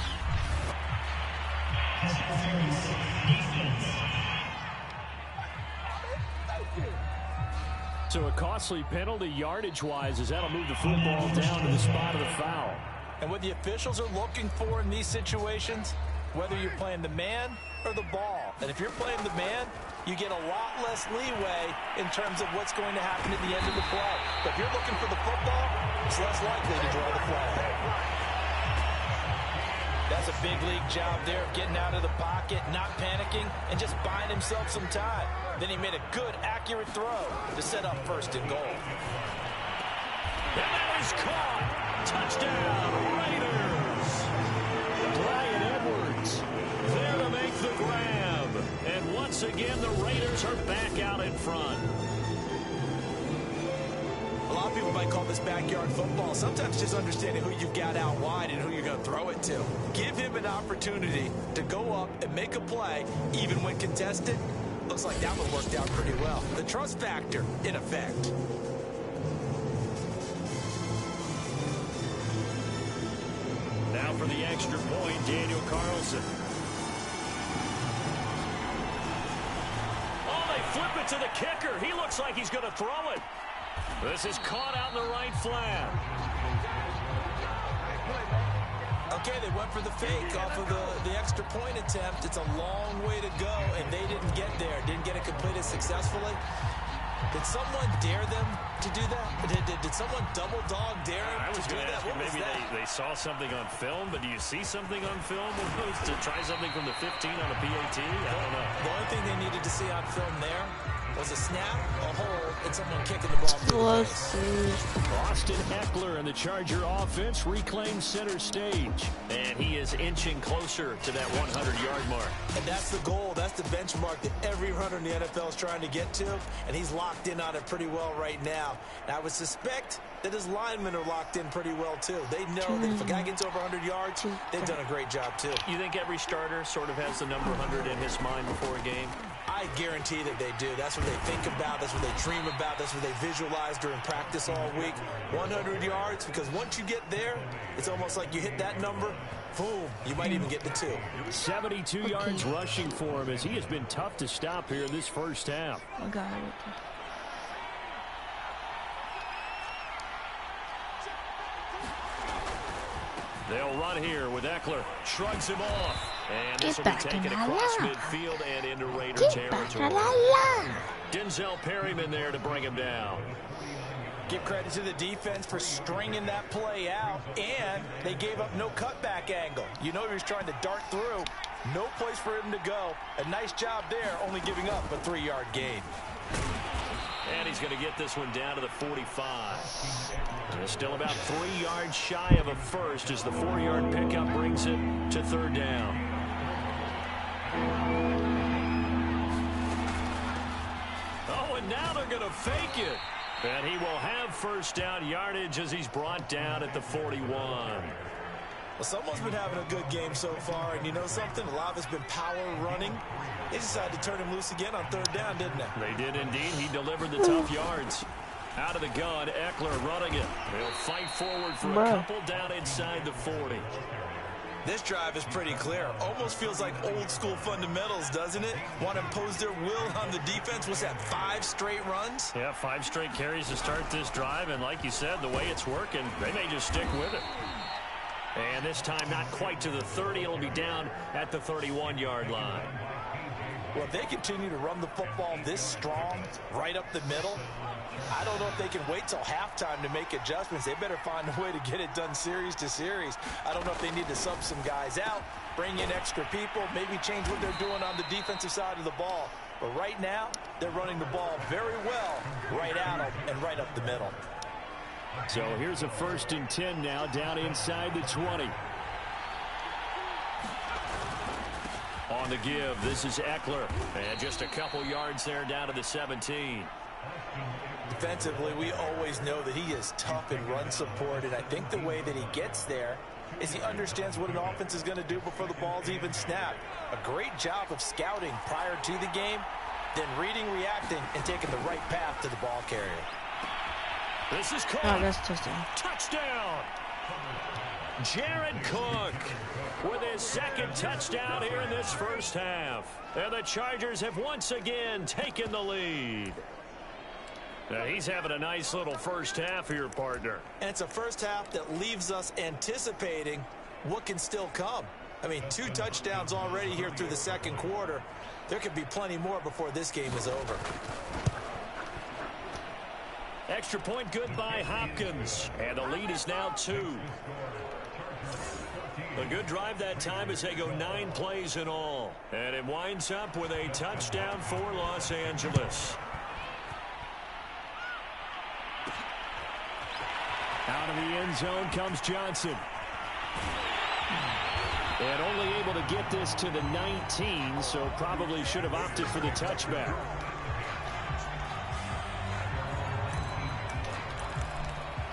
So a costly penalty yardage-wise as that'll move the football down to the spot of the foul. And what the officials are looking for in these situations, whether you're playing the man or the ball. And if you're playing the man, you get a lot less leeway in terms of what's going to happen at the end of the play. But if you're looking for the football, it's less likely to draw the flag. That's a big league job there of getting out of the pocket, not panicking, and just buying himself some time. Then he made a good, accurate throw to set up first and goal. And that is caught. Touchdown, Raiders. Bryan Edwards there to make the grab. And once again, the Raiders are back out in front. A lot of people might call this backyard football. Sometimes just understanding who you've got out wide and who you're going to throw it to. Give him an opportunity to go up and make a play, even when contested. Looks like that one worked out pretty well. The trust factor, in effect. Now for the extra point, Daniel Carlson. Oh, they flip it to the kicker. He looks like he's going to throw it. This is caught out in the right flat. Okay, they went for the fake off of the extra point attempt. It's a long way to go, and they didn't get there. Didn't get it completed successfully. Did someone dare them to do that? Did someone double dog dare them to do that? What maybe they saw something on film, but do you see something on film to try something from the 15 on a PAT? I don't know. The only thing they needed to see on film there was a snap, a hold, and someone kicking the ball through the face. Austin Eckler and the Charger offense reclaim center stage. And he is inching closer to that 100-yard mark. And that's the goal. That's the benchmark that every runner in the NFL is trying to get to. And he's locked in on it pretty well right now. And I would suspect that his linemen are locked in pretty well, too. They know that if a guy gets over 100 yards, they've done a great job, too. You think every starter sort of has the number 100 in his mind before a game? I guarantee that they do. That's what they think about. That's what they dream about. That's what they visualize during practice all week. 100 yards, because once you get there, it's almost like you hit that number, boom, you might even get the 2. 72 yards rushing for him as he has been tough to stop here in this first half. They'll run here with Eckler. Shrugs him off. And this will be taken across midfield and into Raider territory. Denzel Perryman there to bring him down. Give credit to the defense for stringing that play out, and they gave up no cutback angle. You know he was trying to dart through. No place for him to go. A nice job there, only giving up a 3-yard gain. And he's going to get this one down to the 45. And still about 3 yards shy of a first as the 4-yard pickup brings it to 3rd down. Oh, and now they're going to fake it. And he will have first down yardage as he's brought down at the 41. Well, someone's been having a good game so far, and you know something? A lot of it's been power running. They decided to turn him loose again on 3rd down, didn't they? They did indeed. He delivered the tough yards. Out of the gun, Eckler running it. They'll fight forward for a couple down inside the 40. This drive is pretty clear. Almost feels like old school fundamentals, doesn't it? Want to impose their will on the defense. What's that, 5 straight runs? Yeah, 5 straight carries to start this drive. And like you said, the way it's working, they may just stick with it. And this time, not quite to the 30. It'll be down at the 31-yard line. Well, if they continue to run the football this strong, right up the middle, I don't know if they can wait till halftime to make adjustments. They better find a way to get it done series to series. I don't know if they need to sub some guys out, bring in extra people, maybe change what they're doing on the defensive side of the ball. But right now, they're running the ball very well right out of and right up the middle. So here's a 1st and 10 now down inside the 20. On the give, this is Eckler. And just a couple yards there down to the 17. Defensively, we always know that he is tough in run support, and I think the way that he gets there is he understands what an offense is going to do before the ball's even snapped. A great job of scouting prior to the game, then reading, reacting, and taking the right path to the ball carrier. This is Cook. Oh, that's touchdown. Touchdown! Jared Cook with his 2nd touchdown here in this first half. And the Chargers have once again taken the lead. Now he's having a nice little first half here, partner. And it's a first half that leaves us anticipating what can still come. I mean, 2 touchdowns already here through the 2nd quarter. There could be plenty more before this game is over. Extra point good by Hopkins. And the lead is now 2. A good drive that time as they go 9 plays in all. And it winds up with a touchdown for Los Angeles. Out of the end zone comes Johnson. And only able to get this to the 19, so probably should have opted for the touchback.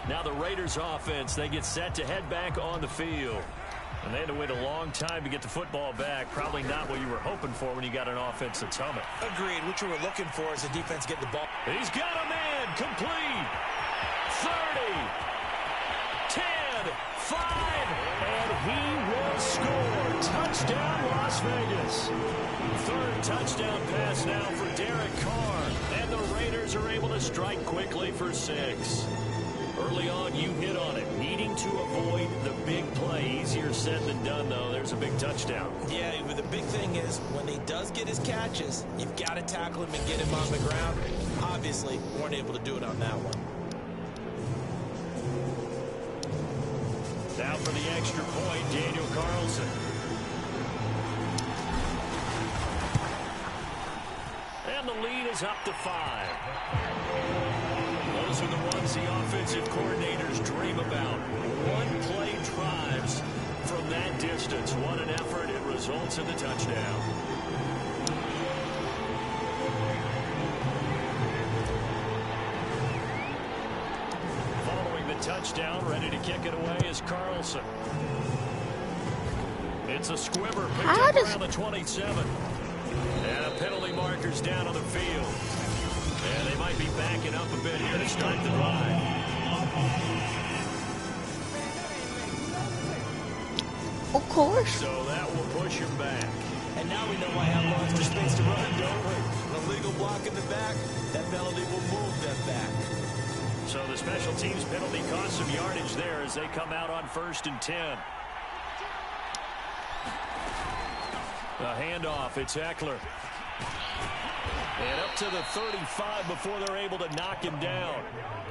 Now the Raiders offense, they get set to head back on the field. And they had to wait a long time to get the football back. Probably not what you were hoping for when you got an offense that's humming. Agreed. What you were looking for is the defense getting the ball. He's got a man. Complete. 30. 10. 5. And he will score. Touchdown, Las Vegas. 3rd touchdown pass now for Derek Carr. And the Raiders are able to strike quickly for 6. Early on, you hit on it. Needing to avoid the big play. Easier said than done, though. There's a big touchdown. Yeah, but the big thing is when he does get his catches, you've got to tackle him and get him on the ground. Obviously, weren't able to do it on that one. Now for the extra point, Daniel Carlson. And the lead is up to 5. Those are the ones the offensive coordinators dream about. One-play drives from that distance. What an effort. It results in the touchdown. Following the touchdown, ready to kick it away is Carlson. It's a squibber picked up around the 27. And a penalty marker's down on the field. And they might be backing up a bit here to start the drive. Of course. So that will push him back. And now we know why I have lots of space to run, don't we? An illegal block in the back, that penalty will move them back. So the special teams penalty cost some yardage there as they come out on 1st and 10. A handoff, it's Eckler. And up to the 35 before they're able to knock him down.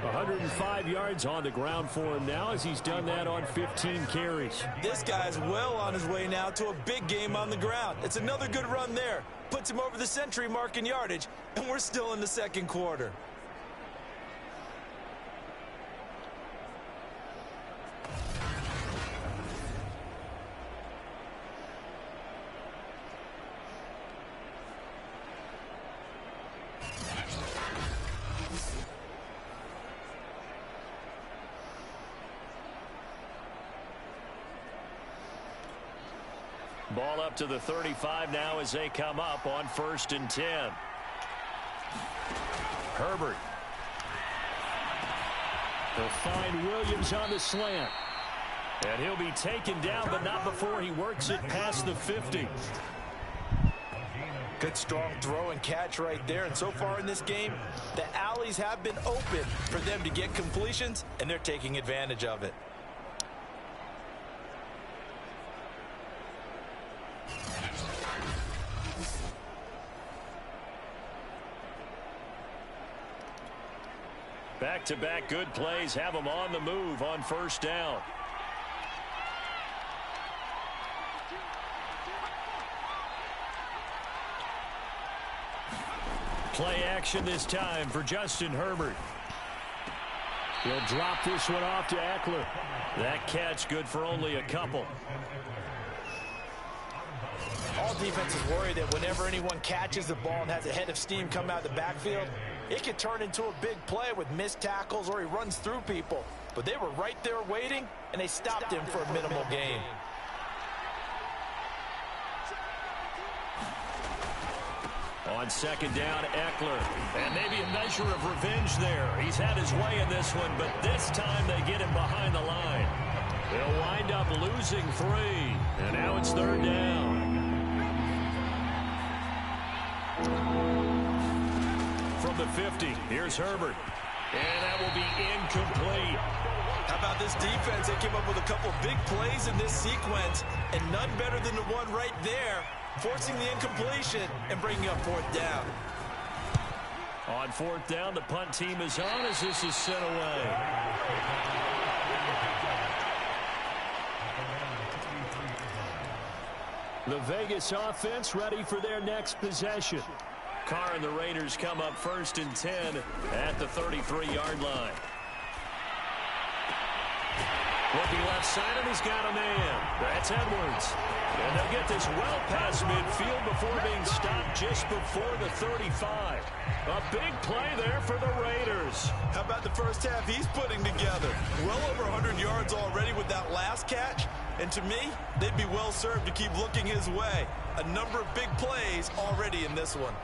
105 yards on the ground for him now as he's done that on 15 carries. This guy's well on his way now to a big game on the ground. It's another good run there. Puts him over the century mark in yardage, and we're still in the second quarter. Ball up to the 35 now as they come up on 1st and 10. Herbert. They'll find Williams on the slant. And he'll be taken down, but not before he works it past the 50. Good strong throw and catch right there. And so far in this game, the alleys have been open for them to get completions, and they're taking advantage of it. Back-to-back good plays have them on the move on 1st down. Play action this time for Justin Herbert. He'll drop this one off to Eckler. That catch good for only a couple. All defenses worry that whenever anyone catches the ball and has a head of steam come out of the backfield, it could turn into a big play with missed tackles or he runs through people. But they were right there waiting, and they stopped him for a minimal gain. On 2nd down, Eckler. And maybe a measure of revenge there. He's had his way in this one, but this time they get him behind the line. They'll wind up losing 3. And now it's 3rd down. From the 50, here's Herbert. And that will be incomplete. How about this defense? They came up with a couple of big plays in this sequence, and none better than the one right there, forcing the incompletion and bringing up 4th down. On 4th down, the punt team is on as this is sent away. The Vegas offense ready for their next possession. Carr and the Raiders come up 1st and 10 at the 33-yard line. Looking left side, and he's got a man. That's Edwards. And they'll get this well past midfield before being stopped just before the 35. A big play there for the Raiders. How about the first half he's putting together? Well over 100 yards already with that last catch. And to me, they'd be well served to keep looking his way. A number of big plays already in this one.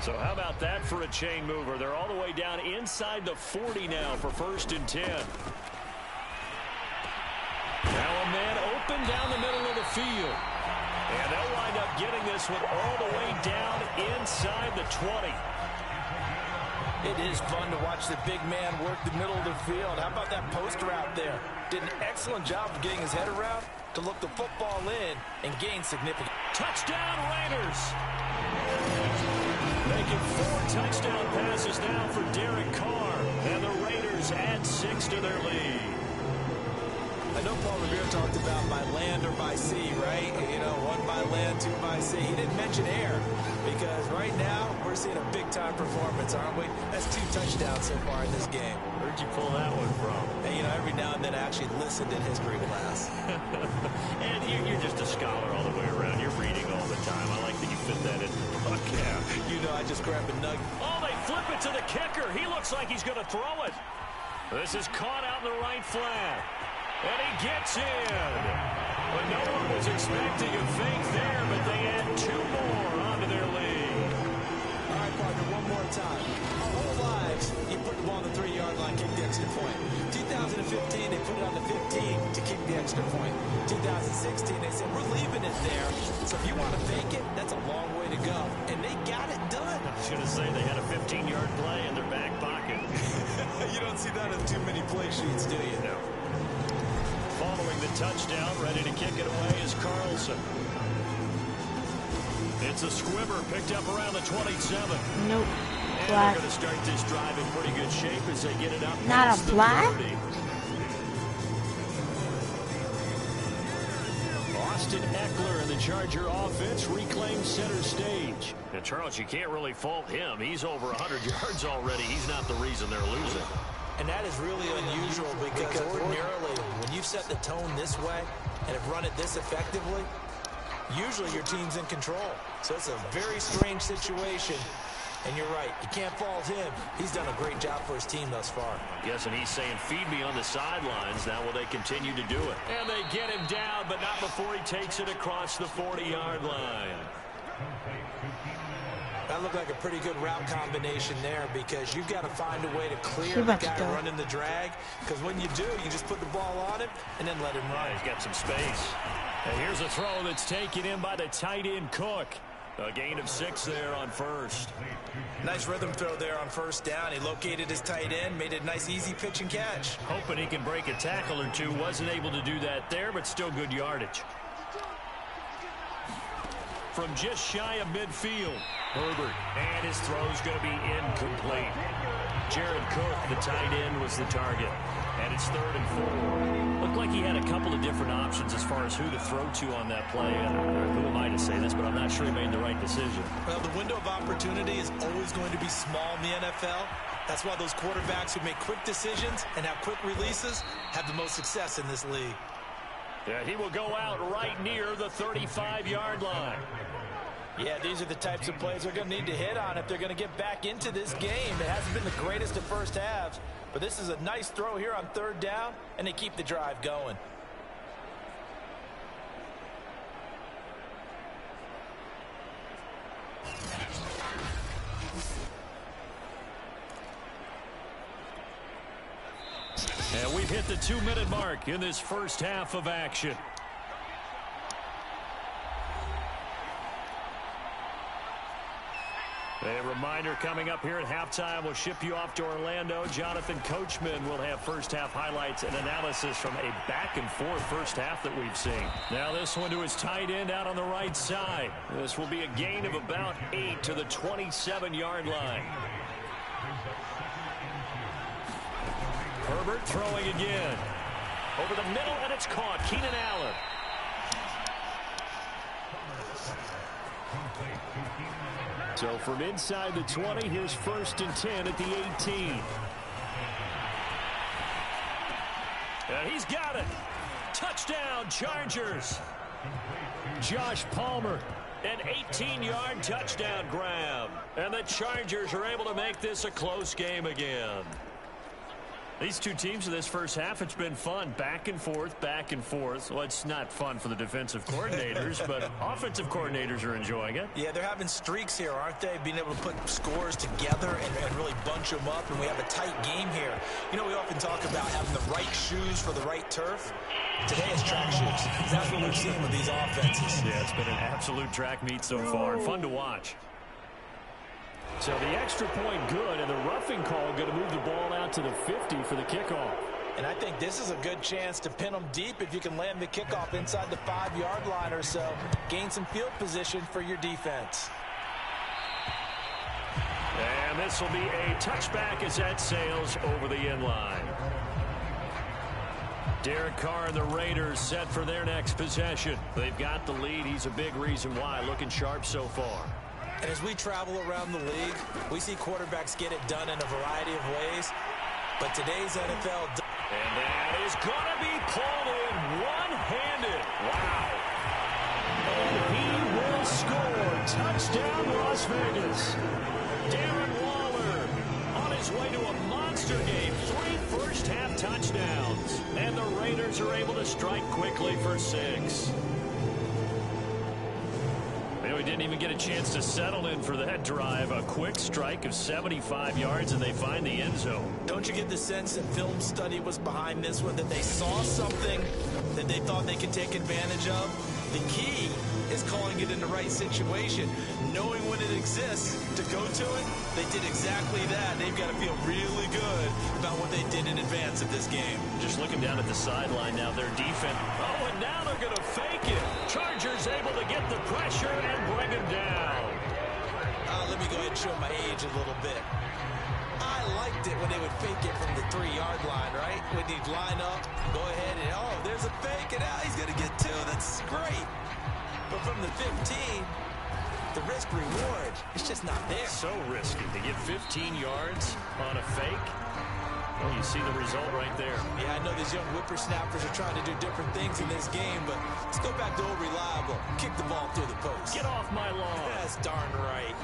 So how about that for a chain mover? They're all the way down inside the 40 now for 1st and 10. Now a man open down the middle of the field. And they'll wind up getting this one all the way down inside the 20. It is fun to watch the big man work the middle of the field. How about that post route there? Did an excellent job of getting his head around to look the football in and gain significant. Touchdown Raiders! Making 4 touchdown passes now for Derek Carr. And the Raiders add 6 to their lead. I know Paul Revere talked about by land or by sea, right? You know, 1 by land, 2 by sea. He didn't mention air because right now we're seeing a big-time performance, aren't we? That's 2 touchdowns so far in this game. Where'd you pull that one from? And, you know, every now and then I actually listened in history class. And you're just a scholar all the way around. You're reading all the time. I like that you fit that in the book. Yeah. You know, I just grabbed a nugget. Oh, they flip it to the kicker. He looks like he's going to throw it. This is caught out in the right flat. And he gets in. But no one was expecting a fake there, but they add 2 more onto their lead. All right, partner, one more time. Our whole lives, you put the ball on the 3-yard line, kick the extra point. 2015, they put it on the 15 to kick the extra point. 2016, they said, we're leaving it there. So if you want to fake it, that's a long way to go. And they got it done. I was going to say they had a 15-yard play in their back pocket. You don't see that in too many play sheets, do you? No. Following the touchdown, ready to kick it away is Carlson. It's a squibber picked up around the 27. Nope. And Flag. they're going to start this drive in pretty good shape as they get it up. Not a past the flag? 30. Austin Eckler and the Charger offense reclaim center stage. And Charles, you can't really fault him. He's over 100 yards already. He's not the reason they're losing. And that is really unusual because ordinarily, when you've set the tone this way and have run it this effectively, usually your team's in control. So it's a very strange situation. And you're right, you can't fault him. He's done a great job for his team thus far. I'm guessing he's saying, feed me on the sidelines. Now will they continue to do it? And they get him down, but not before he takes it across the 40-yard line. That looked like a pretty good route combination there because you've got to find a way to clear the guy running the drag. Because when you do, you just put the ball on him and then let him run. Yeah, he's got some space. And here's a throw that's taken in by the tight end Cook. A gain of 6 there on first. Nice rhythm throw there on first down. He located his tight end, made it a nice easy pitch and catch. Hoping he can break a tackle or two. Wasn't able to do that there, but still good yardage. From just shy of midfield, Herbert. And his throw's going to be incomplete. Jared Cook, the tight end, was the target. And it's 3rd and 4. Looked like he had a couple of different options as far as who to throw to on that play. Who am I to say this, but I'm not sure he made the right decision. Well, the window of opportunity is always going to be small in the NFL. That's why those quarterbacks who make quick decisions and have quick releases have the most success in this league. Yeah, he will go out right near the 35-yard line. Yeah, these are the types of plays they're going to need to hit on if they're going to get back into this game. It hasn't been the greatest of first halves, but this is a nice throw here on 3rd down, and they keep the drive going. And we've hit the 2-minute mark in this first half of action. A reminder coming up here at halftime, we'll ship you off to Orlando. Jonathan Coachman will have first half highlights and analysis from a back-and-forth first half that we've seen. Now this one to his tight end out on the right side. This will be a gain of about 8 to the 27-yard line. Herbert throwing again. Over the middle, and it's caught. Keenan Allen. So from inside the 20, here's 1st and 10 at the 18. And he's got it. Touchdown, Chargers. Josh Palmer, an 18-yard touchdown grab. And the Chargers are able to make this a close game again. These two teams in this first half, it's been fun. Back and forth, back and forth. Well, it's not fun for the defensive coordinators, but offensive coordinators are enjoying it. Yeah, they're having streaks here, aren't they? Being able to put scores together and really bunch them up, and we have a tight game here. You know, we often talk about having the right shoes for the right turf. Today it's track shoes. That's what we're seeing with these offenses. Yeah, it's been an absolute track meet so far. Fun to watch. So the extra point good, and the roughing call going to move the ball out to the 50 for the kickoff. And I think this is a good chance to pin them deep if you can land the kickoff inside the 5-yard line or so. Gain some field position for your defense. And this will be a touchback as that sails over the end line. Derek Carr and the Raiders set for their next possession. They've got the lead. He's a big reason why. Looking sharp so far. And as we travel around the league, we see quarterbacks get it done in a variety of ways. But today's NFL... And that is going to be pulled in one-handed. Wow. And he will score. Touchdown, Las Vegas. Darren Waller on his way to a monster game. 3 first-half touchdowns. And the Raiders are able to strike quickly for 6. We didn't even get a chance to settle in for that drive. A quick strike of 75 yards, and they find the end zone. Don't you get the sense that film study was behind this one, that they saw something that they thought they could take advantage of? The key is calling it in the right situation, knowing when it exists to go to it. They did exactly that. They've got to feel really good about what they did in advance of this game. Just looking down at the sideline now, their defense. Oh, and now they're going to fake it. Chargers able to get the pressure and bring him down. Let me go ahead and show my age a little bit. I liked it when they would fake it from the 3-yard line, right? When he'd line up, go ahead and, oh, there's a fake, and now he's going to get 2. That's great. But from the 15, the risk-reward, it's just not there. So risky to get 15 yards on a fake. Well, you see the result right there. Yeah, I know these young whippersnappers are trying to do different things in this game, but let's go back to old reliable. Kick the ball through the post. Get off my lawn. That's darn right.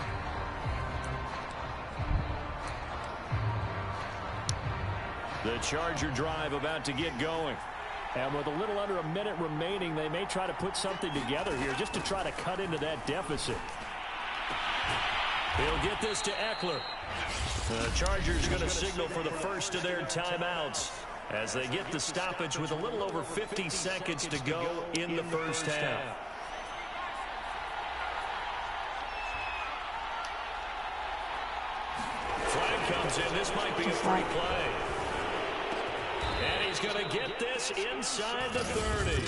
The Charger drive about to get going. And with a little under a minute remaining, they may try to put something together here just to try to cut into that deficit. He'll get this to Eckler. The Chargers going to signal for the first of their timeouts as they get the stoppage with a little over 50 seconds to go in the first half. Flag comes in. This might be a free play. And he's going to get this inside the 30.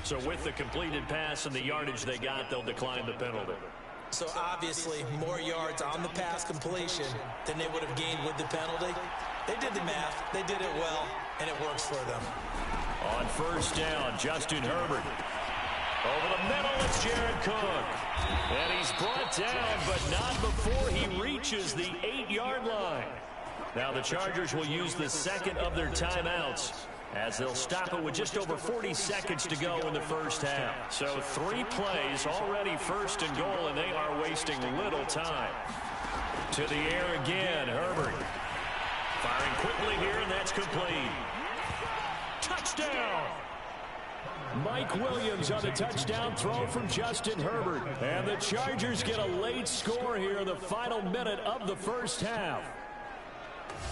So with the completed pass and the yardage they got, they'll decline the penalty. So obviously more yards on the pass completion than they would have gained with the penalty. They did the math. They did it well, and it works for them. On first down, Justin Herbert. Over the middle, it's Jared Cook. And he's brought down, but not before he reaches the 8-yard line. Now the Chargers will use the second of their timeouts as they'll stop it with just over 40 seconds to go in the first half. So 3 plays, already first and goal, and they are wasting little time. To the air again, Herbert. Firing quickly here, and that's complete. Touchdown! Mike Williams on the touchdown throw from Justin Herbert. And the Chargers get a late score here in the final minute of the first half.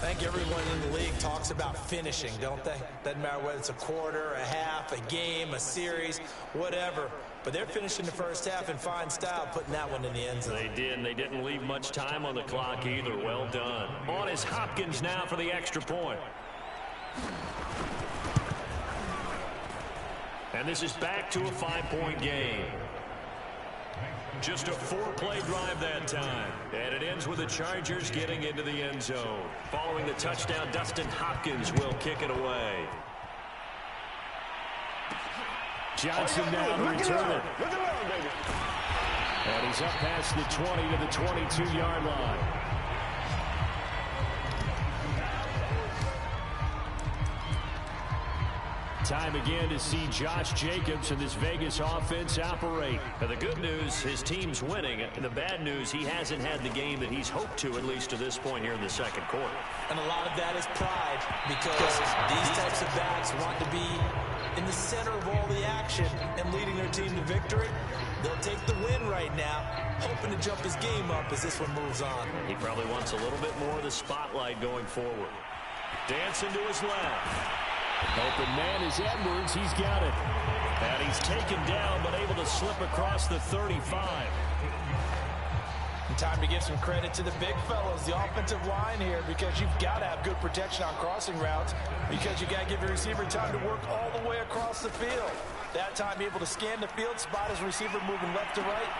I think everyone in the league talks about finishing, don't they? Doesn't matter whether it's a quarter, a half, a game, a series, whatever. But they're finishing the first half in fine style, putting that one in the end zone. They did, and they didn't leave much time on the clock either. Well done. On is Hopkins now for the extra point. And this is back to a 5-point game. Just a 4-play drive that time. And it ends with the Chargers getting into the end zone. Following the touchdown, Dustin Hopkins will kick it away. Johnson now to return it. And he's up past the 20 to the 22-yard line. Time again to see Josh Jacobs and this Vegas offense operate. Now the good news, his team's winning. The bad news, he hasn't had the game that he's hoped to, at least to this point here in the second quarter. And a lot of that is pride, because these types of backs want to be in the center of all the action and leading their team to victory. They'll take the win right now, hoping to jump his game up as this one moves on. He probably wants a little bit more of the spotlight going forward. Dancing to his left. Open man is Edwards. He's got it. And he's taken down, but able to slip across the 35. And time to give some credit to the big fellows, the offensive line here, because you've got to have good protection on crossing routes, because you got to give your receiver time to work all the way across the field. That time, be able to scan the field, spot his receiver moving left to right.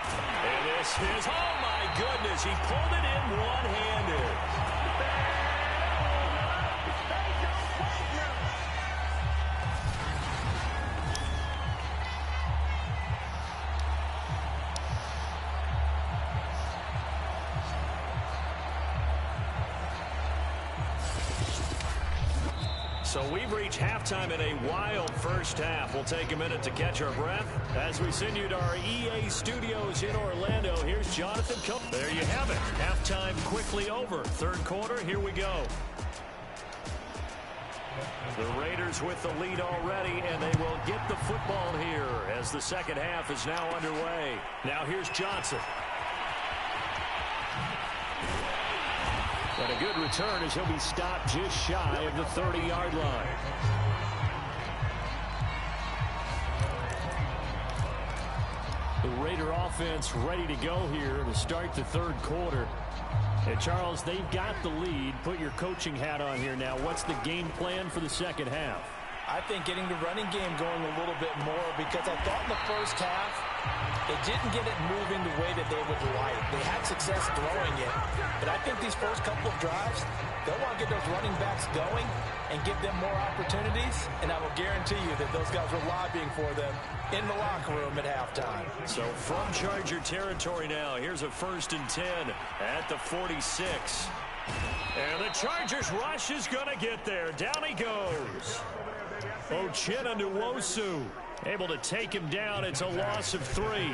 And this is, oh my goodness, he pulled it in one-handed. So we've reached halftime in a wild first half. We'll take a minute to catch our breath as we send you to our EA studios in Orlando. Here's Jonathan Coe. There you have it. Halftime quickly over. Third quarter, here we go. The Raiders with the lead already, and they will get the football here as the second half is now underway. Now here's Johnson. And a good return as he'll be stopped just shy of the 30-yard line. The Raider offense ready to go here to start the third quarter. And Charles, they've got the lead. Put your coaching hat on here now. What's the game plan for the second half? I think getting the running game going a little bit more, because I thought in the first half they didn't get it moving the way that they would like. They had success throwing it, but I think these first couple of drives, they'll want to get those running backs going and give them more opportunities, and I will guarantee you that those guys were lobbying for them in the locker room at halftime. So from Charger territory now, here's a 1st and 10 at the 46. And the Chargers rush is going to get there. Down he goes. Uchenna Nwosu able to take him down. It's a loss of 3.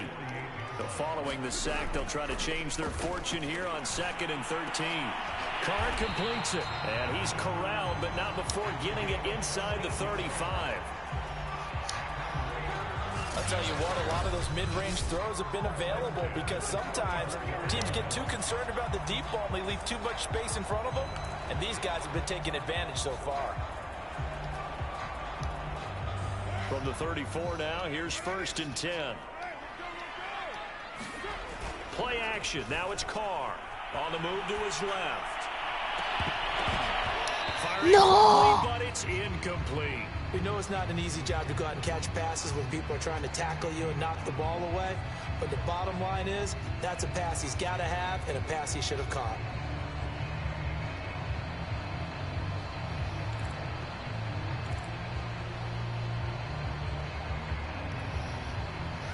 Following the sack, they'll try to change their fortune here on 2nd and 13. Carr completes it, and he's corralled, but not before getting it inside the 35. I'll tell you what, a lot of those mid-range throws have been available because sometimes teams get too concerned about the deep ball and they leave too much space in front of them, and these guys have been taking advantage so far. From the 34 now, here's 1st and 10. Play action. Now it's Carr on the move to his left. Firing No! But it's incomplete. We know it's not an easy job to go out and catch passes when people are trying to tackle you and knock the ball away. But the bottom line is, that's a pass he's got to have and a pass he should have caught.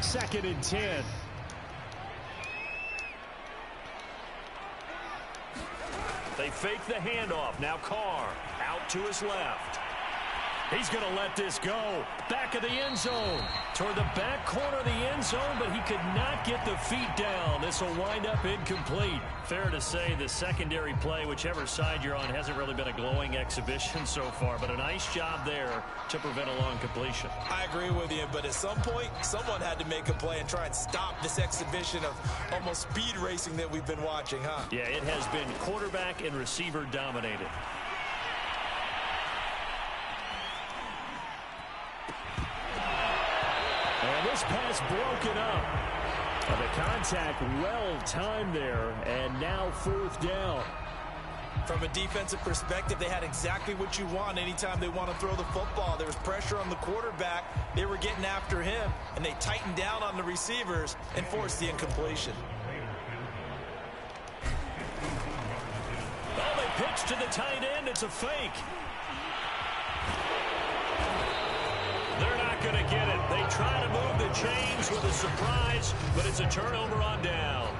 Second and 10. They fake the handoff. Now Carr out to his left. He's going to let this go. Back of the end zone. Toward the back corner of the end zone, but he could not get the feet down. This will wind up incomplete. Fair to say the secondary play, whichever side you're on, hasn't really been a glowing exhibition so far, but a nice job there to prevent a long completion. I agree with you, but at some point, someone had to make a play and try and stop this exhibition of almost speed racing that we've been watching, huh? Yeah, it has been quarterback and receiver dominated. And this pass broken up. And the contact well timed there, and now 4th down. From a defensive perspective, they had exactly what you want anytime they want to throw the football. There was pressure on the quarterback. They were getting after him, and they tightened down on the receivers and forced the incompletion. Oh, they pitch to the tight end. It's a fake. They're not going to get it. They try to move the chains with a surprise, but it's a turnover on downs.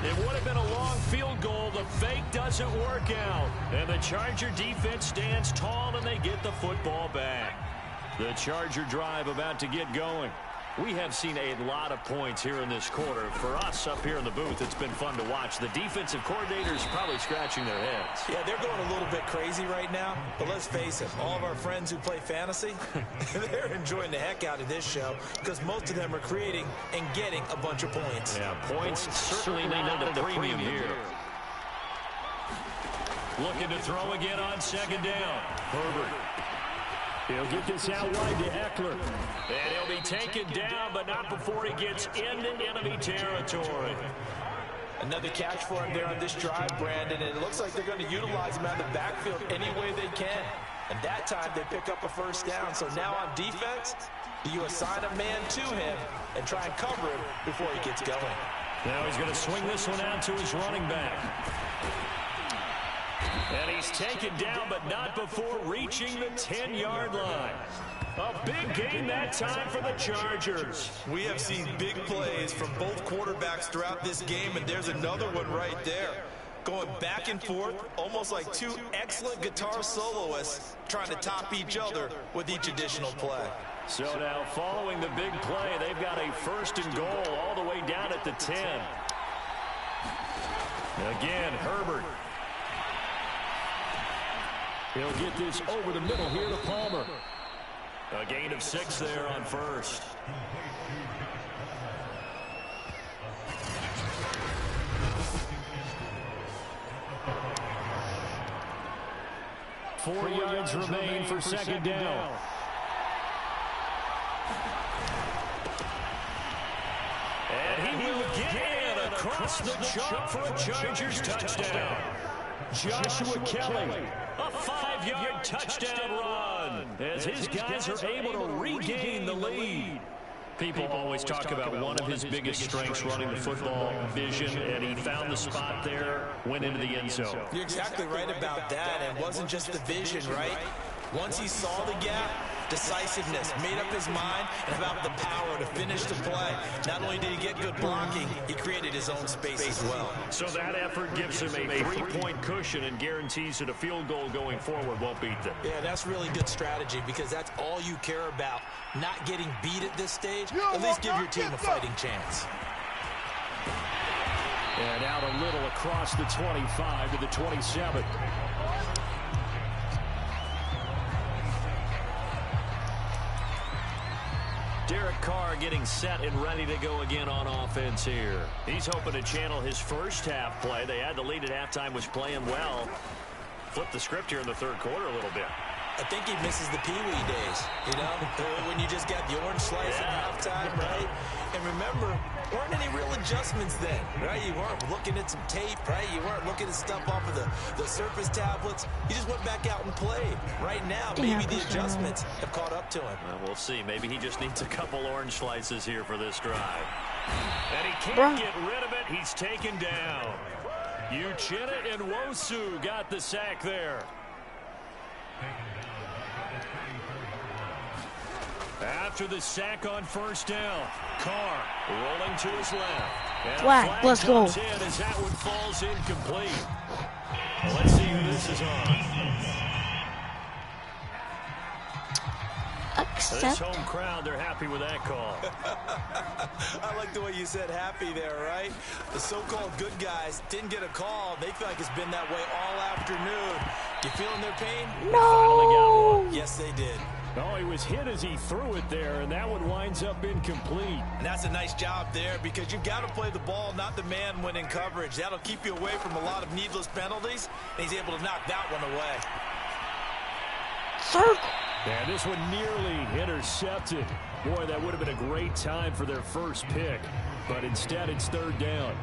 It would have been a long field goal. The fake doesn't work out. And the Charger defense stands tall, and they get the football back. The Charger drive about to get going. We have seen a lot of points here in this quarter. For us up here in the booth, it's been fun to watch. The defensive coordinators probably scratching their heads. Yeah, they're going a little bit crazy right now. But let's face it, all of our friends who play fantasy, they're enjoying the heck out of this show because most of them are creating and getting a bunch of points. Yeah, points certainly not at a premium here. Looking to throw again on 2nd down. Herbert. He'll get this out wide to Eckler. And he'll be taken down, but not before he gets into enemy territory. Another catch for him there on this drive, Brandon, and it looks like they're going to utilize him out of the backfield any way they can. And that time they pick up a 1st down. So now on defense, you assign a man to him and try and cover him before he gets going. Now he's going to swing this one out to his running back. And he's taken down, but not before reaching the 10-yard line. A big gain that time for the Chargers. We have seen big plays from both quarterbacks throughout this game, and there's another one right there. going back and forth, almost like two excellent guitar soloists trying to top each other with each additional play. So now following the big play, they've got a 1st and goal all the way down at the 10. Again, Herbert. He'll get this over the middle here to Palmer. A gain of 6 there on 1st. Four yards remain for 2nd down. And he will get in across the chalk for a Chargers touchdown. Joshua Kelly, a 5-yard touchdown run as his guys are able to regain the lead. People always talk about one of his biggest strengths running the football, vision, and he found the spot there, went into the end zone. You're exactly right about that. It wasn't just the vision, right? Once he saw the gap, decisiveness, made up his mind, and about the power to finish the play. Not only did he get good blocking, he created his own space as well. So that effort gives him a 3-point cushion and guarantees that a field goal going forward won't beat them. Yeah, that's really good strategy because that's all you care about. Not getting beat at this stage, at least give your team a fighting chance. And out a little across the 25 to the 27. Derek Carr getting set and ready to go again on offense here. He's hoping to channel his first half play. They had the lead at halftime, was playing well. Flip the script here in the 3rd quarter a little bit. I think he misses the Pee-wee days, you know, when you just got the orange slice at halftime, right? And remember, there weren't any real adjustments then, right? You weren't looking at some tape, right? You weren't looking at stuff off of the surface tablets. You just went back out and played. Right now, maybe the adjustments have caught up to him. Well, we'll see. Maybe he just needs a couple orange slices here for this drive. And he can't get rid of it. He's taken down. Uchenna and Nwosu got the sack there. After the sack on 1st down, Carr rolling to his left. And flag, let's go. As that one falls incomplete. Well, let's see who this is on. This home crowd, they're happy with that call. I like the way you said happy there, right? The so-called good guys didn't get a call. They feel like it's been that way all afternoon. You feeling their pain? No. They finally got one. Yes, they did. Oh, he was hit as he threw it there, and that one winds up incomplete. And that's a nice job there because you've got to play the ball, not the man when in coverage. That'll keep you away from a lot of needless penalties, and he's able to knock that one away. And this one nearly intercepted. Boy, that would have been a great time for their first pick, but instead it's 3rd down.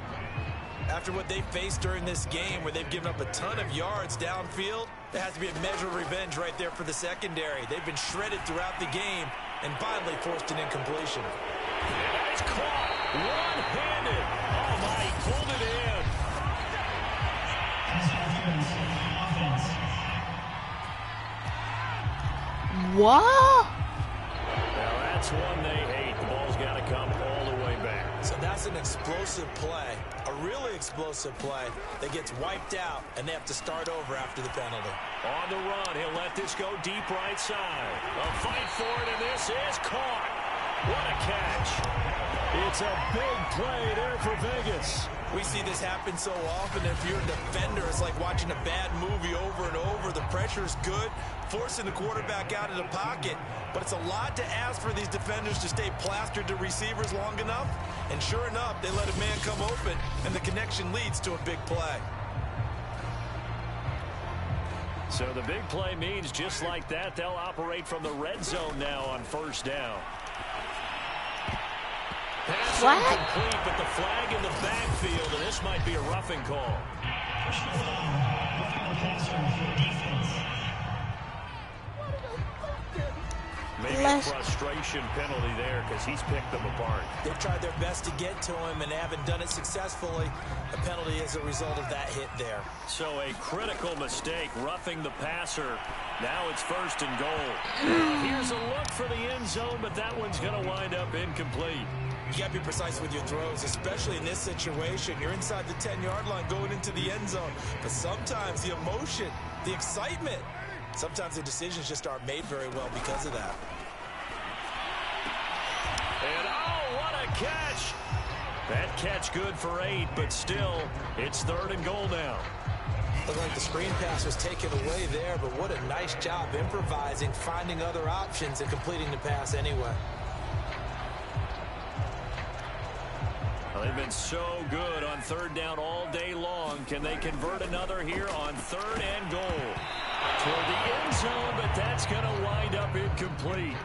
After what they faced during this game where they've given up a ton of yards downfield, there has to be a measure of revenge right there for the secondary. They've been shredded throughout the game and finally forced an incompletion. And it's caught one-handed. Oh, my, he pulled it in. What? Now, that's one they hate. The ball's got to come all the way back. So that's an explosive play, a really explosive play that gets wiped out, and they have to start over after the penalty. On the run, he'll let this go deep right side. A fight for it, and this is caught. What a catch. It's a big play there for Vegas. We see this happen so often. If you're a defender, it's like watching a bad movie over and over. The pressure's good, forcing the quarterback out of the pocket. But it's a lot to ask for these defenders to stay plastered to receivers long enough. And sure enough, they let a man come open, and the connection leads to a big play. So the big play means just like that, they'll operate from the red zone now on 1st down. Pass incomplete, but the flag in the backfield, and this might be a roughing call. Maybe a frustration penalty there because he's picked them apart. They've tried their best to get to him and haven't done it successfully. A penalty as a result of that hit there. So a critical mistake, roughing the passer. Now it's 1st and goal. Here's a look for the end zone, but that one's going to wind up incomplete. You got to be precise with your throws, especially in this situation. You're inside the 10-yard line going into the end zone. But sometimes the emotion, the excitement, sometimes the decisions just aren't made very well because of that. And oh, what a catch. That catch good for 8, but still, it's 3rd and goal now. Looked like the screen pass was taken away there, but what a nice job improvising, finding other options, and completing the pass anyway. Well, they've been so good on 3rd down all day long. Can they convert another here on 3rd and goal? Toward the end zone, but that's going to wind up incomplete.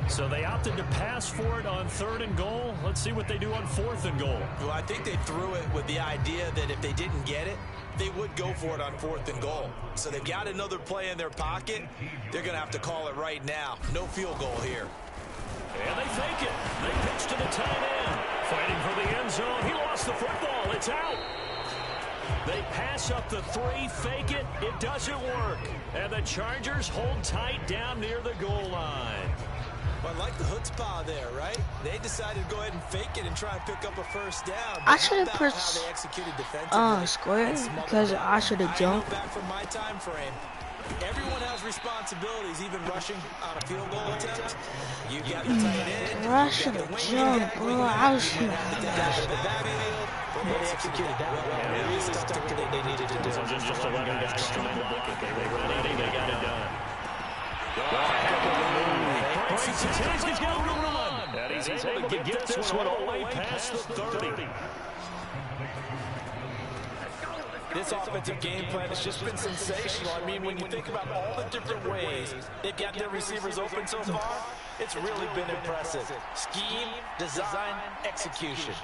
So they opted to pass for it on 3rd and goal. Let's see what they do on 4th and goal. Well, I think they threw it with the idea that if they didn't get it, they would go for it on 4th and goal. So they've got another play in their pocket. They're going to have to call it right now. No field goal here. And they fake it. They pitch to the tight end. Fighting for the end zone. He lost the football. It's out. They pass up the 3, fake it. It doesn't work. And the Chargers hold tight down near the goal line. Well, I like the chutzpah there, right? They decided to go ahead and fake it and try and pick up a first down. I should have pressed square because I should have jumped. Back from my time frame. Everyone has responsibilities, even rushing on a field goal attempt. You got the tight end. I should have jumped, bro. I was They executed that well. They stuck to what they needed to do. Just 11 guys strong. They were ready. They got it done. He's going to run. And he's able to get this one all the way past the 30. This offensive game plan has just been sensational. I mean, when you think about all the different ways they've got their receivers open so far, it's really been impressive. Scheme, design, execution.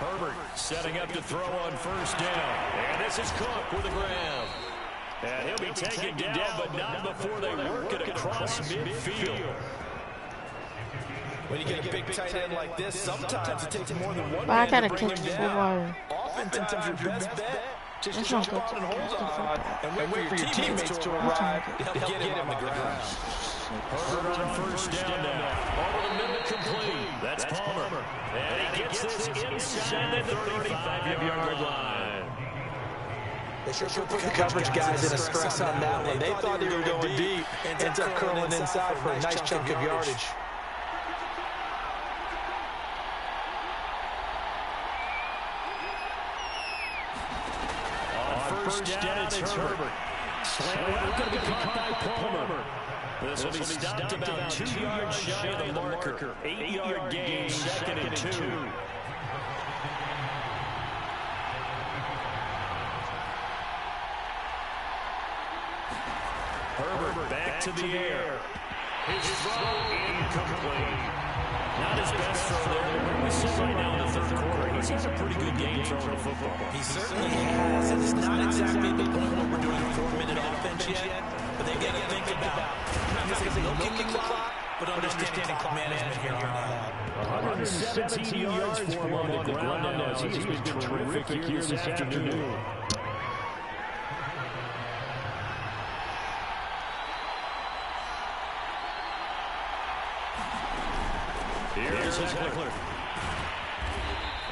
Herbert setting up to throw on 1st down. And this is Cook with a grab. And he'll be taken down, but not before they work it across midfield. When you get a big tight end like this, sometimes it takes more than one I gotta to bring catch him the down. football. Oftentimes your best bet, just That's jump not on good. and hold on and wait for your teammates to arrive to help get him on the ground. Herbert on 1st down now. Over the middle complete. That's Palmer. And he gets this inside the 35-yard line. They sure put the coverage guys in a stress on that one. They thought they were going deep. Ends up curling inside for a nice chunk of yardage. First down, it's Herbert. Slant route going to be caught by Palmer. This will be stopped about 2 yards shy of the marker. 8-yard gain, 2nd and 2. Herbert back to the air. His throw incomplete. Not his best throw there. We see right now in the 3rd quarter, he's had a pretty good game throwing the football. He certainly has, and it's not exactly at the point where we're doing a 4-minute offense yet, but they've got to think about not necessarily milking the clock, but understanding clock management here on out. 117 yards for him on the ground now. He's been terrific here this afternoon. Here's his Hickler.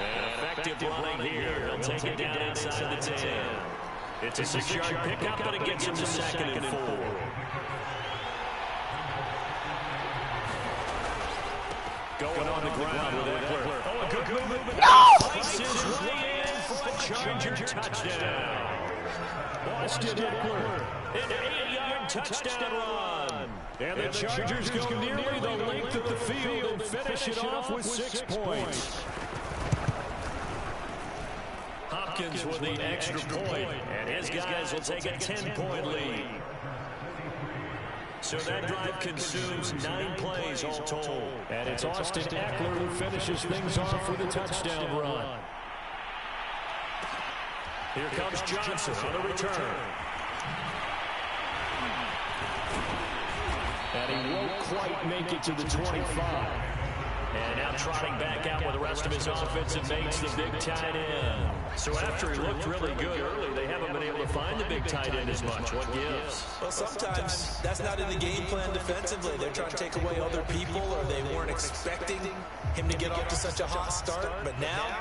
An effective run here. He'll take it down inside the 10. It's a 6-yard pickup, but it gets him to 2nd and 4. Going on the ground with Hickler. Oh, a good movement. No! Fights his way in for a Charger touchdown. Austin Hickler. An 8-yard touchdown run. And the Chargers go nearly the length of the field and finish it off with 6 points. Hopkins with the extra point, and his guys will take a 10-point lead. So that drive consumes 9 plays all told. And it's Austin Eckler who finishes things off with a touchdown run. Here comes Johnson on the return. And he won't quite make it to the 25. And now trotting back out with the rest of his offensive mates, the big tight end. So after he looked really good early, they haven't been able to find the big tight end as much. What gives? Well, sometimes that's not in the game plan defensively. They're trying to take away other people, or they weren't expecting him to get off to such a hot start. But now,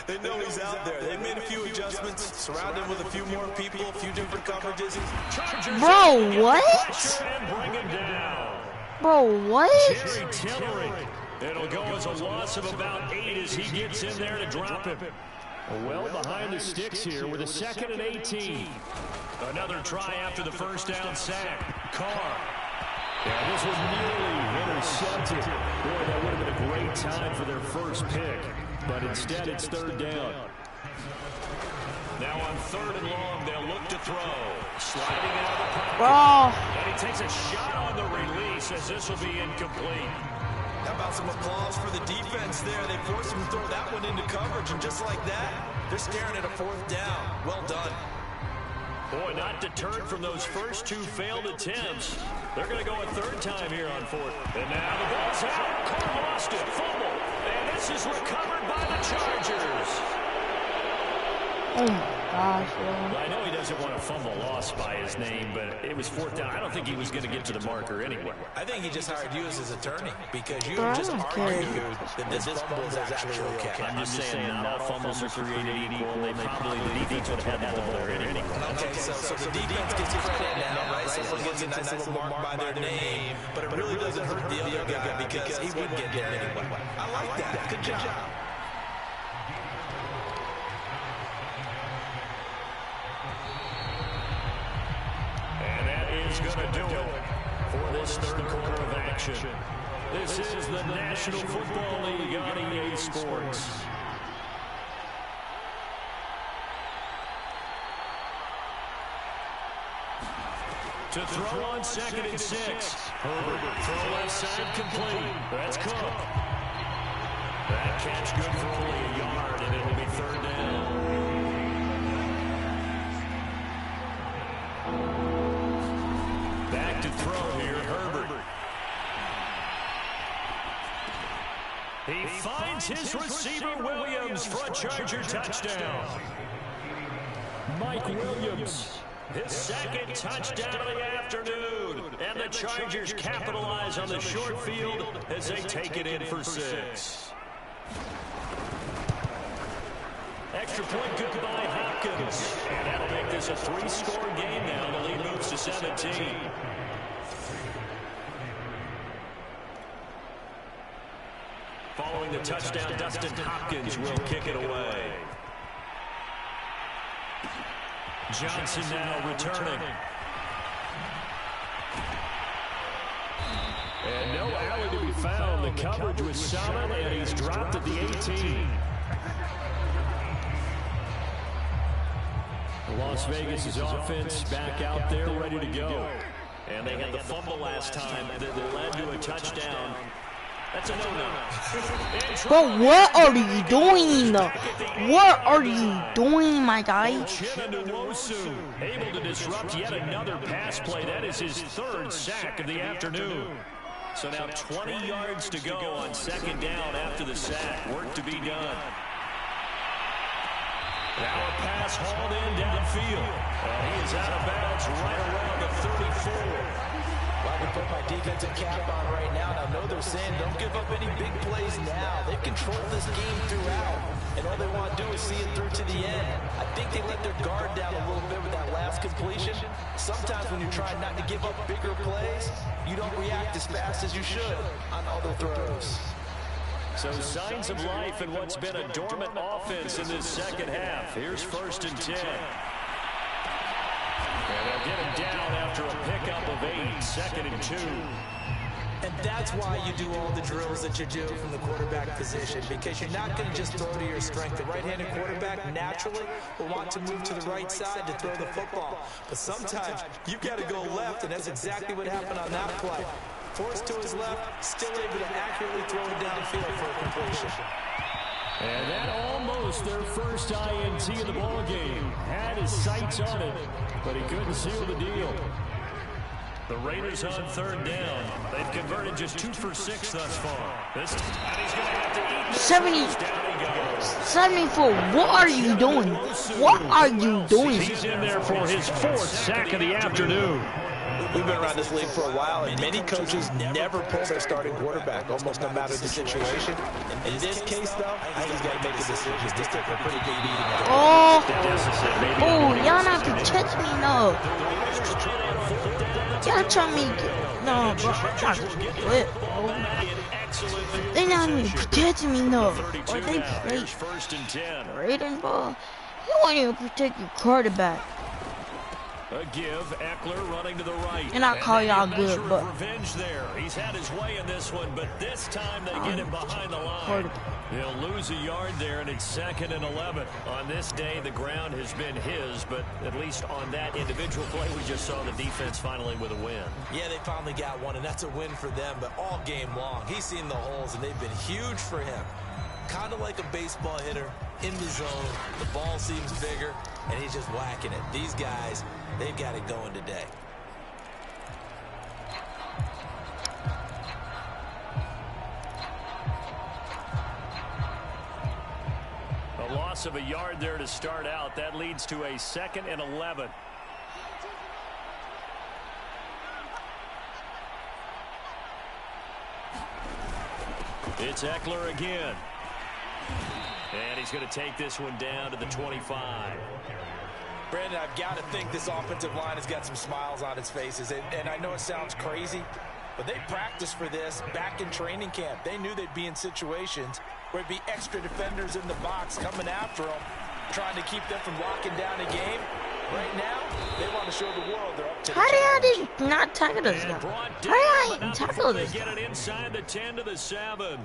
they know he's out there. They made a few adjustments, surrounded him with a few more people, a few different coverages. Bro, what? And bring him down. Bro, what? Jerry Tillery. It'll go as a loss of about 8 as he gets in there to drop him. Well behind the sticks here with a 2nd and 18. Another try after the first down sack. Carr. Yeah, this was nearly intercepted. Boy, that would have been a great time for their first pick. But instead, it's 3rd down. Now on 3rd and long, they'll look to throw. Sliding out of the pocket. And he takes a shot on the release as this will be incomplete. How about some applause for the defense there? They forced him to throw that one into coverage, and just like that, they're staring at a 4th down. Well done. Boy, not deterred from those first 2 failed attempts. They're going to go a 3rd time here on 4th. And now the ball's out. Carr lost it. Fumble. And this is recovered by the Chargers. Oh my gosh, Well, I know he doesn't want a fumble loss by his name, but it was 4th down. I don't think he was going to get to the marker anyway. I think he just hired you as his attorney because you just argued that this fumble is actually okay. I'm just saying not all fumbles are created equal. They probably, the defense would have had the ball there anyway. Okay, so the defense gets credit now, right? Someone gets a nice little mark by their name, but it really doesn't hurt the other guy because he wouldn't get there anyway. I like that. Good job. Is going to do it for this 3rd quarter of action. This is the National Football League on EA Sports. To throw on 2nd and 6. Herbert, throw left side complete. That's Cook. That catch good for only a yard, and it'll be 3rd down. Back to throw here, Herbert. He finds his receiver, Williams, for a Charger touchdown. Mike Williams, his 2nd touchdown of the afternoon. And the Chargers capitalize on the short field as they take it in for 6. Extra point good by Hopkins. And that'll make this a 3-score game now. The lead moves to 17. Following the touchdown, Dustin Hopkins will kick it away. Johnson now returning. And no alley to be found. The coverage was solid, and he's dropped at the 18. Las Vegas' offense back out there ready to go. And they had the fumble last time that led to a touchdown. That's a no-no. Bro, what are you doing? What are you doing, my guy? Able to disrupt yet another pass play. That is his 3rd sack of the afternoon. So now 20 yards to go on 2nd down after the sack. Work to be done. Now a pass hauled in downfield. He is out of bounds right around the 34. Well, we put my defensive cap on right now, and I know they're saying don't give up any big plays now. They've controlled this game throughout, and all they want to do is see it through to the end. I think they let their guard down a little bit with that last completion. Sometimes when you're trying not to give up bigger plays, you don't react as fast as you should on other throws. So signs of life in what's been a dormant offense in this 2nd half. Here's 1st and 10. And they'll get him down after a pickup of 8, 2nd and 2. And that's why you do all the drills that you do from the quarterback position, because you're not going to just throw to your strength. The right-handed quarterback naturally will want to move to the right side to throw the football. But sometimes you've got to go left, and that's exactly what happened on that play. Forced to his left, still able to accurately throw it downfield for a completion. And that almost their first INT of the ball game. Had his sights on it, but he couldn't seal the deal. The Raiders on 3rd down. They've converted just 2 for 6 thus far. And he's going to have to eat this. 74. What are you doing? What are you doing? He's in there for his 4th sack of the afternoon. We've been around this league for a while, and many coaches never pull their starting quarterback, almost no matter the situation. In this case, though, I think he's got to make a decision. This took a pretty big beating. Oh, y'all not protect me, no. Y'all trying me, no, bro. I'm trying to flip, bro. They not even protecting me, no. Or they play Raiders, bro. You won't even protect your quarterback. A give, Eckler running to the right. And I call y'all good, but revenge there. He's had his way in this one, but this time they get him behind the line. He'll lose a yard there, and it's 2nd and 11. On this day, the ground has been his, but at least on that individual play, we just saw the defense finally with a win. Yeah, they finally got one, and that's a win for them, but all game long, he's seen the holes, and they've been huge for him. Kind of like a baseball hitter in the zone. The ball seems bigger, and he's just whacking it. These guys, they've got it going today. A loss of a yard there to start out. That leads to a 2nd and 11. It's Eckler again. And he's going to take this one down to the 25. Brandon, I've got to think this offensive line has got some smiles on its faces. And I know it sounds crazy, but they practiced for this back in training camp. They knew they'd be in situations where it'd be extra defenders in the box coming after them, trying to keep them from locking down a game. Right now, they want to show the world they're up to the challenge. How did I not tackle this guy? How did I tackle this guy? They get it inside the 10 to the 7.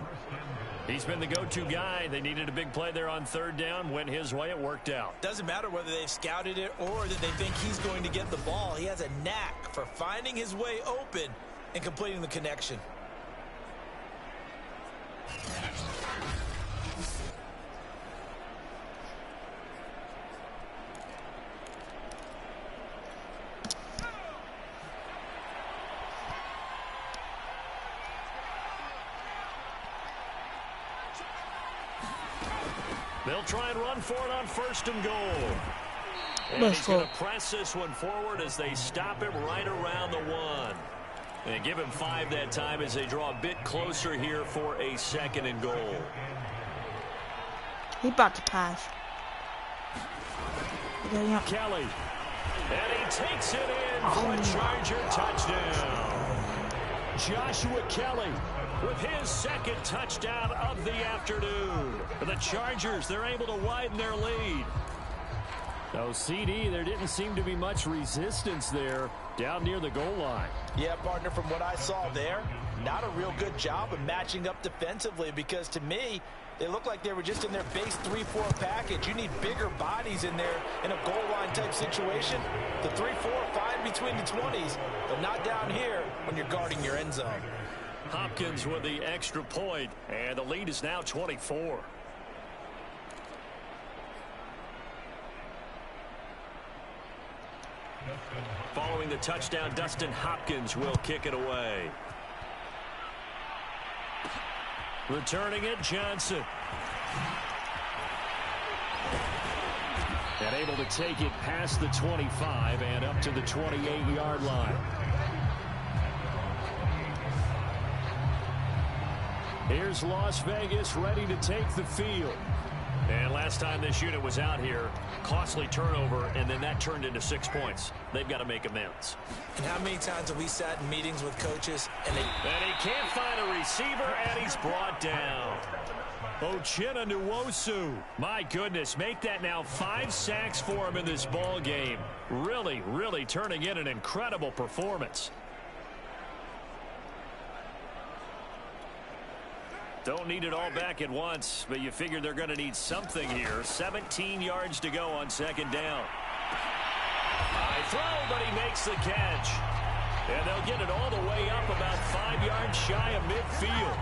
He's been the go-to guy. They needed a big play there on 3rd down. Went his way. It worked out. Doesn't matter whether they've scouted it or that they think he's going to get the ball. He has a knack for finding his way open and completing the connection. They'll try and run for it on 1st and goal. And he's going to press this one forward as they stop him right around the 1. And give him 5 that time as they draw a bit closer here for a 2nd and goal. He about to pass. Kelly. And he takes it in for a Charger touchdown. Joshua Kelly with his 2nd touchdown of the afternoon. The Chargers, they're able to widen their lead. No, CD, there didn't seem to be much resistance there down near the goal line. Yeah, partner, from what I saw there, not a real good job of matching up defensively because to me, they look like they were just in their base 3-4 package. You need bigger bodies in there in a goal line type situation. The 3-4 fine between the 20s, but not down here when you're guarding your end zone. Hopkins with the extra point, and the lead is now 24. Following the touchdown, Dustin Hopkins will kick it away. Returning it, Johnson. And able to take it past the 25 and up to the 28-yard line. Here's Las Vegas ready to take the field. And last time this unit was out here, costly turnover, and then that turned into 6 points. They've got to make amends. And how many times have we sat in meetings with coaches and he can't find a receiver, and he's brought down. Uchenna Nwosu. My goodness, make that now 5 sacks for him in this ball game. Really, really turning in an incredible performance. Don't need it all back at once, but you figure they're going to need something here. 17 yards to go on 2nd down. High throw, but he makes the catch. And they'll get it all the way up about 5 yards shy of midfield.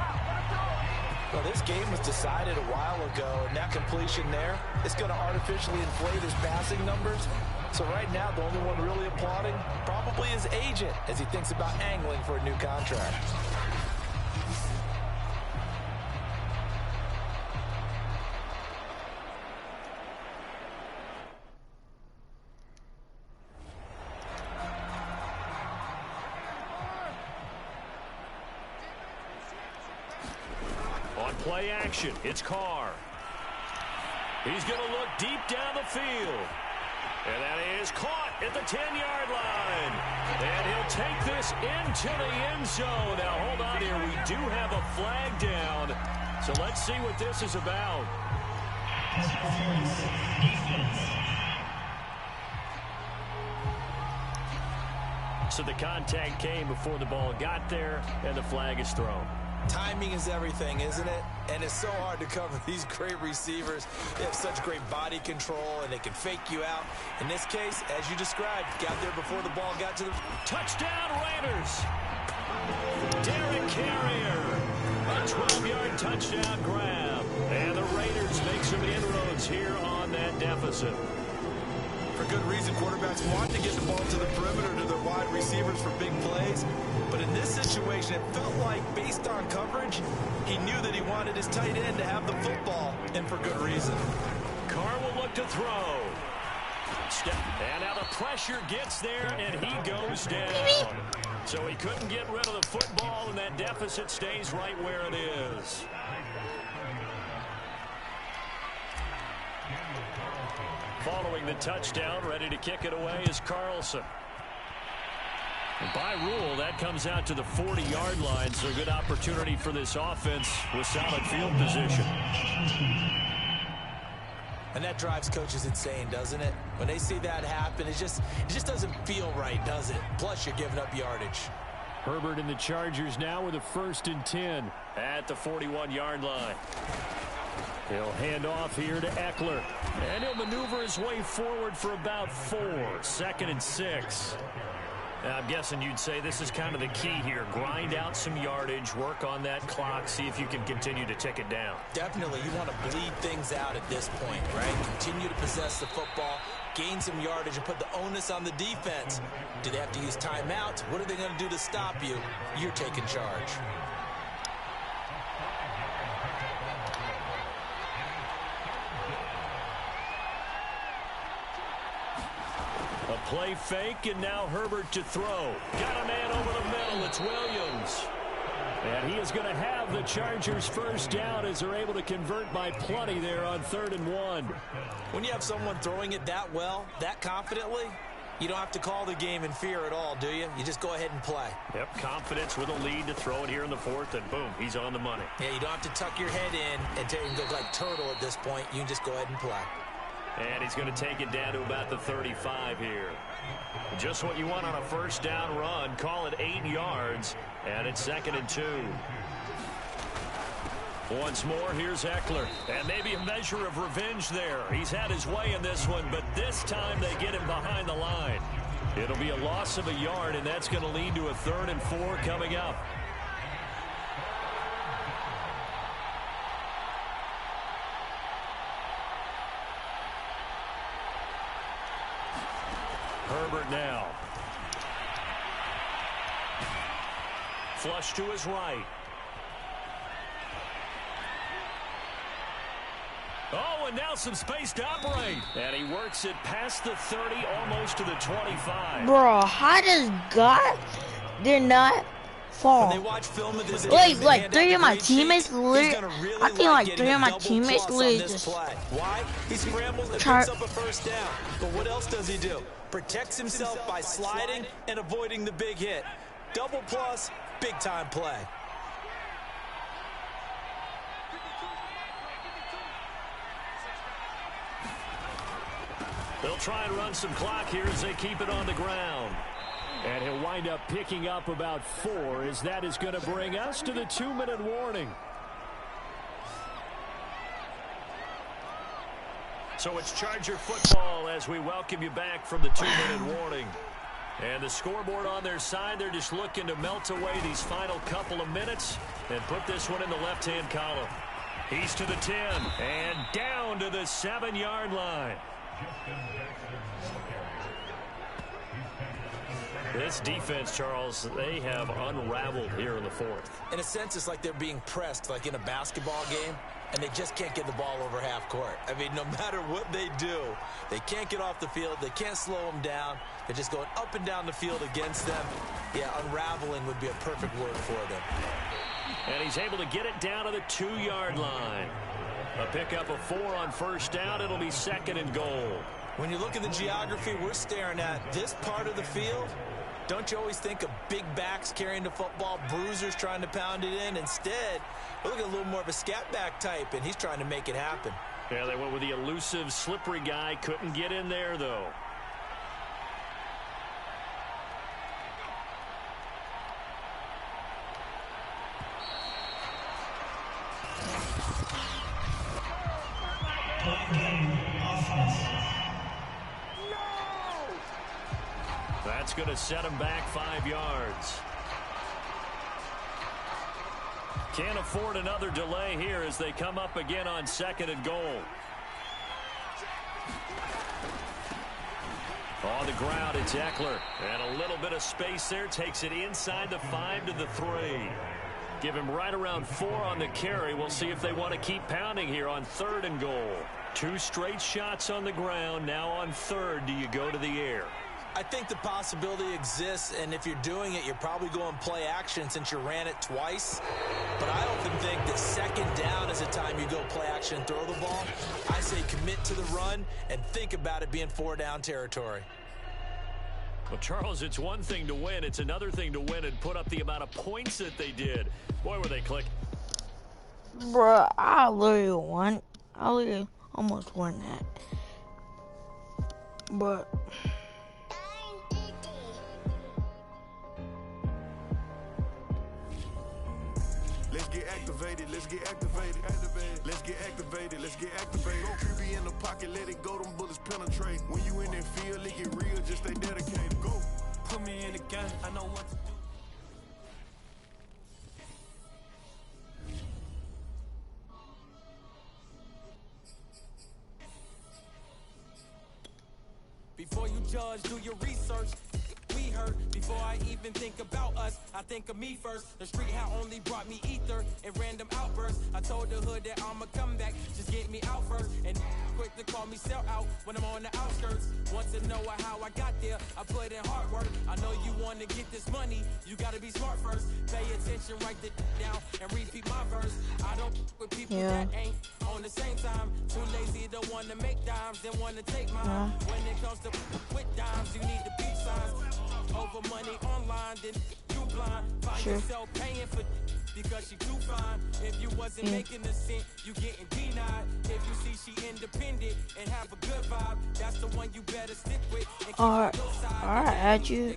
Well, this game was decided a while ago, and that completion there, it's going to artificially inflate his passing numbers. So right now, the only one really applauding probably is AJ. agent as he thinks about angling for a new contract. On play action, it's Carr. He's going to look deep down the field. And that is caught at the 10-yard line. And he'll take this into the end zone. Now, hold on here. We do have a flag down. So let's see what this is about. So the contact came before the ball got there, and the flag is thrown. Timing is everything, isn't it? And it's so hard to cover these great receivers. They have such great body control, and they can fake you out. In this case, as you described, got there before the ball got to the... Touchdown, Raiders! Derek Carrier, a 12-yard touchdown grab. And the Raiders make some inroads here on that deficit. For good reason, quarterbacks want to get the ball to the perimeter to their wide receivers for big plays. But in this situation, it felt like, based on coverage, he knew that he wanted his tight end to have the football, and for good reason. Carr will look to throw. And now the pressure gets there, and he goes down. So he couldn't get rid of the football, and that deficit stays right where it is. Following the touchdown, ready to kick it away is Carlson. And by rule, that comes out to the 40-yard line, so a good opportunity for this offense with solid field position. And that drives coaches insane, doesn't it? When they see that happen, it just doesn't feel right, does it? Plus, you're giving up yardage. Herbert and the Chargers now with a 1st and 10 at the 41-yard line. He'll hand off here to Eckler. And he'll maneuver his way forward for about 4. 2nd and 6. I'm guessing you'd say this is kind of the key here. Grind out some yardage, work on that clock, see if you can continue to tick it down. Definitely. You want to bleed things out at this point, right? Continue to possess the football, gain some yardage, and put the onus on the defense. Do they have to use timeouts? What are they going to do to stop you? You're taking charge. A play fake, and now Herbert to throw. Got a man over the middle. It's Williams. And he is going to have the Chargers first down as they're able to convert by plenty there on 3rd and 1. When you have someone throwing it that well, that confidently, you don't have to call the game in fear at all, do you? You just go ahead and play. Yep, confidence with a lead to throw it here in the 4th, and boom, he's on the money. Yeah, you don't have to tuck your head in and go like turtle at this point. You can just go ahead and play. And he's going to take it down to about the 35 here. Just what you want on a first down run. Call it 8 yards, and it's 2nd and 2. Once more, here's Eckler. And maybe a measure of revenge there. He's had his way in this one, but this time they get him behind the line. It'll be a loss of a yard, and that's going to lead to a 3rd and 4 coming up. Herbert now. Flush to his right. Oh, and now some space to operate. And he works it past the 30, almost to the 25. Bro, how does God did not fall? When they watch film of this like 3 of my teammates literally, I think like 3 of my teammates literally just... Why? He scrambles and picks up a first down. But what else does he do? Protects himself by sliding and avoiding the big hit. Double plus, big time play. They'll try and run some clock here as they keep it on the ground. And he'll wind up picking up about 4 as that is going to bring us to the 2-minute warning. So it's Charger football as we welcome you back from the 2-minute warning. And the scoreboard on their side, they're just looking to melt away these final couple of minutes and put this one in the left-hand column. He's to the 10 and down to the 7-yard line. This defense, Charles, they have unraveled here in the fourth. In a sense, it's like they're being pressed, like in a basketball game, and they just can't get the ball over half court. I mean, no matter what they do, they can't get off the field. They can't slow them down. They're just going up and down the field against them. Yeah, unraveling would be a perfect word for them. And he's able to get it down to the 2-yard line. A pickup of 4 on first down. It'll be 2nd and goal. When you look at the geography we're staring at, this part of the field, don't you always think of big backs carrying the football, bruisers trying to pound it in? Instead, we're looking at a little more of a scat back type, and he's trying to make it happen. Yeah, they went with the elusive, slippery guy. Couldn't get in there, though. That's going to set him back 5 yards. Can't afford another delay here as they come up again on 2nd and goal. On the ground, it's Eckler. And a little bit of space there. Takes it inside the 5 to the 3. Give him right around 4 on the carry. We'll see if they want to keep pounding here on 3rd and goal. 2 straight shots on the ground. Now on 3rd, do you go to the air? I think the possibility exists, and if you're doing it, you're probably going play action since you ran it twice. But I often think that 2nd down is a time you go play action and throw the ball. I say commit to the run and think about it being 4-down territory. Well, Charles, it's one thing to win. It's another thing to win and put up the amount of points that they did. Boy, were they click. Bruh, I literally won. I literally almost won that. But... Let's get activated, let's get activated. Let's get activated, let's get activated. Go creepy in the pocket, let it go, them bullets penetrate. When you in that field, it get real, just stay dedicated. Go. Put me in the game, I know what to do. Before you judge, do your research. We hurt before I even think about us. I think of me first. The street had only brought me ether and random outbursts. I told the hood that I'ma come back, just get me out first. And quick to call me sell out when I'm on the outskirts. Want to know how I got there? I put in hard work. I know you want to get this money. You gotta be smart first. Pay attention, write it down, and repeat my verse. I don't with people that ain't on the same time. Too lazy to want to make dimes, then want to take mine. When it comes to with dimes, you need the beat signs. Over money online, then you blind. Find yourself paying for because she too fine. If you wasn't making a cent, you getting denied. If you see she independent and have a good vibe, that's the one you better stick with. Alright, I add you.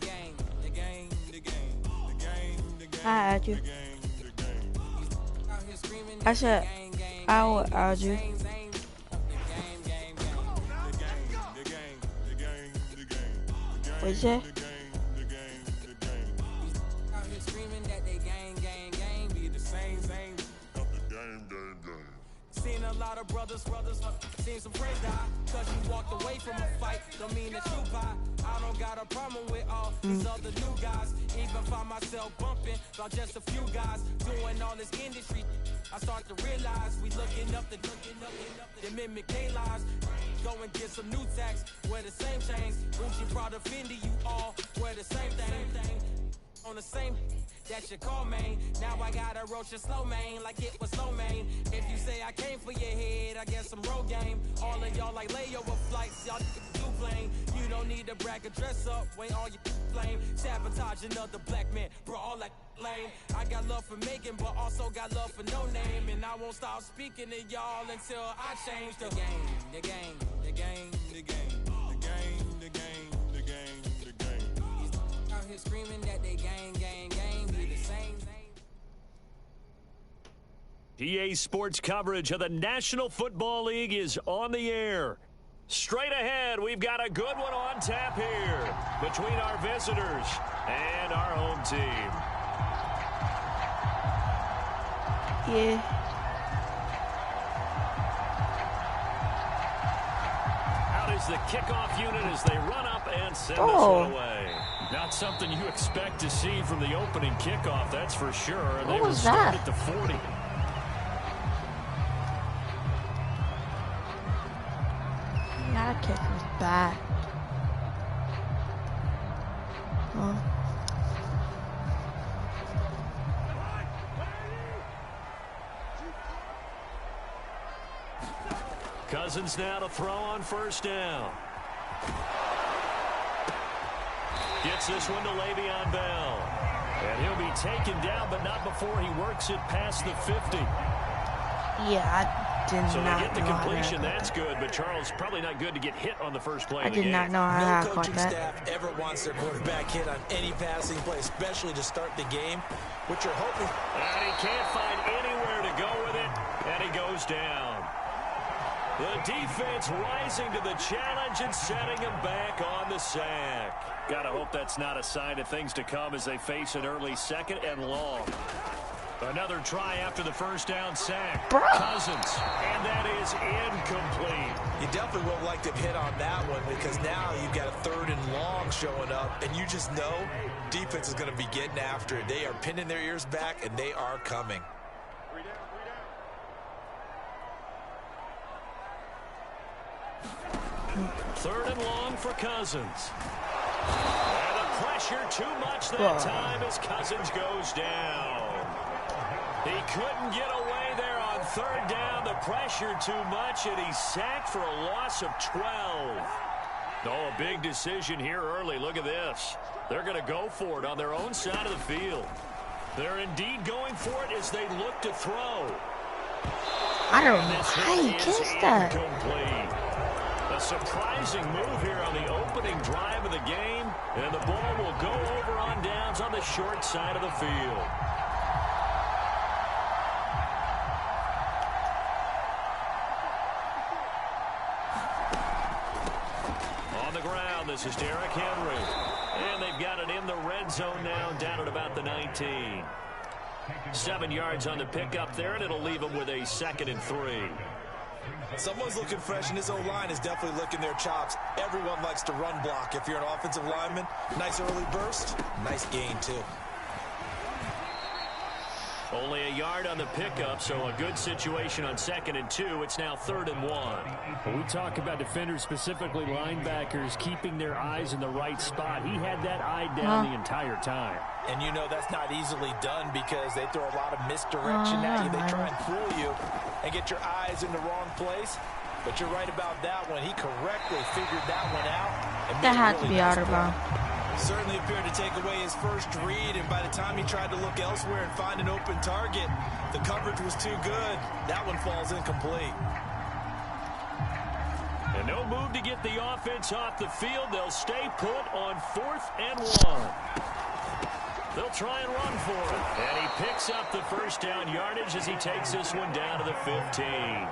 I add you. I said I will add you. What'd you say? Seen a lot of brothers, seen some friends die. Cause you walked away from a fight, don't mean that you buy. I don't got a problem with all these other new guys. Even find myself bumping about just a few guys doing all this industry. I start to realize we looking up the mimic their lives. Go and get some new tax, wear the same chains. Gucci, Prada, Fendi, you all wear the same thing. On the same, that's your call, man. Now I gotta roach a slow, man, like it was slow, man. If you say I came for your head, I guess some road game. All of y'all like layover flights, y'all do plane. You don't need to brag or dress up when all you flame. Sabotage another black man, bro, all that lame. I got love for Megan, but also got love for no name. And I won't stop speaking to y'all until I change the game, the game, the game, the game, the game, the game, the game, the game. Out here screaming that they gang, be the same thing. PA Sports coverage of the National Football League is on the air. Straight ahead, we've got a good one on tap here between our visitors and our home team. Yeah. Out is the kickoff unit as they run up and send this one away. Not something you expect to see from the opening kickoff, that's for sure. And they will start at the 40. That kick was bad. Oh. Cousins now to throw on first down. Gets this one to Le'Veon Bell. And he'll be taken down, but not before he works it past the 50. Yeah, I did so not they get the know completion, how that's good, but Charles, probably not good to get hit on the first play I of the did game. not know how I No caught coaching that. staff ever wants their quarterback hit on any passing play, especially to start the game. What you're hoping... And he can't find anywhere to go with it, and he goes down. The defense rising to the challenge and setting him back on the sack. Gotta hope that's not a sign of things to come as they face an early second and long. Another try after the first down sack. Cousins, and that is incomplete. You definitely would have liked to hit on that one because now you've got a 3rd and long showing up, and you just know defense is going to be getting after it. They are pinning their ears back, and they are coming. 3rd and long for Cousins. And the pressure too much that time as Cousins goes down. He couldn't get away there on 3rd down. The pressure too much, and he's sacked for a loss of 12. Oh, a big decision here early. Look at this. They're going to go for it on their own side of the field. They're indeed going for it as they look to throw. I don't know how you kissed that. Incomplete. A surprising move here on the opening drive of the game, and the ball will go over on downs on the short side of the field. On the ground, this is Derrick Henry, and they've got it in the red zone now, down at about the 19. 7 yards on the pickup there, and it'll leave them with a 2nd and 3. Someone's looking fresh, and his O-line is definitely licking their chops. Everyone likes to run block. If you're an offensive lineman, nice early burst, nice gain, too. Only a yard on the pickup, so a good situation on 2nd and 2. It's now 3rd and 1. When we talk about defenders, specifically linebackers, keeping their eyes in the right spot. He had that eye down the entire time. And you know that's not easily done because they throw a lot of misdirection at you. They try and fool you and get your eyes in the wrong place. But you're right about that one. He correctly figured that one out. And that had to be out of bounds. Certainly appeared to take away his first read, and by the time he tried to look elsewhere and find an open target, the coverage was too good. That one falls incomplete. And no move to get the offense off the field. They'll stay put on 4th and 1. They'll try and run for it. And he picks up the first down yardage as he takes this one down to the 15.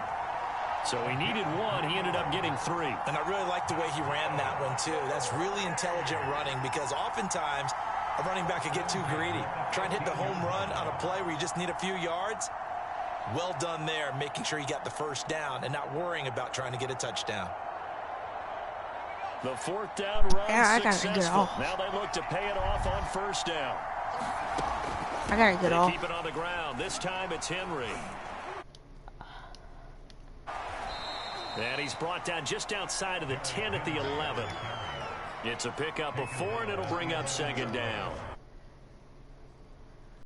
So he needed 1. He ended up getting 3. And I really like the way he ran that one, too. That's really intelligent running because oftentimes a running back can get too greedy. Try and hit the home run on a play where you just need a few yards. Well done there, making sure he got the first down and not worrying about trying to get a touchdown. The 4th down run successful. Get off. Now they look to pay it off on first down. I gotta get off. Keep it on the ground. This time it's Henry. And he's brought down just outside of the 10 at the 11. It's a pickup of 4, and it'll bring up 2nd down.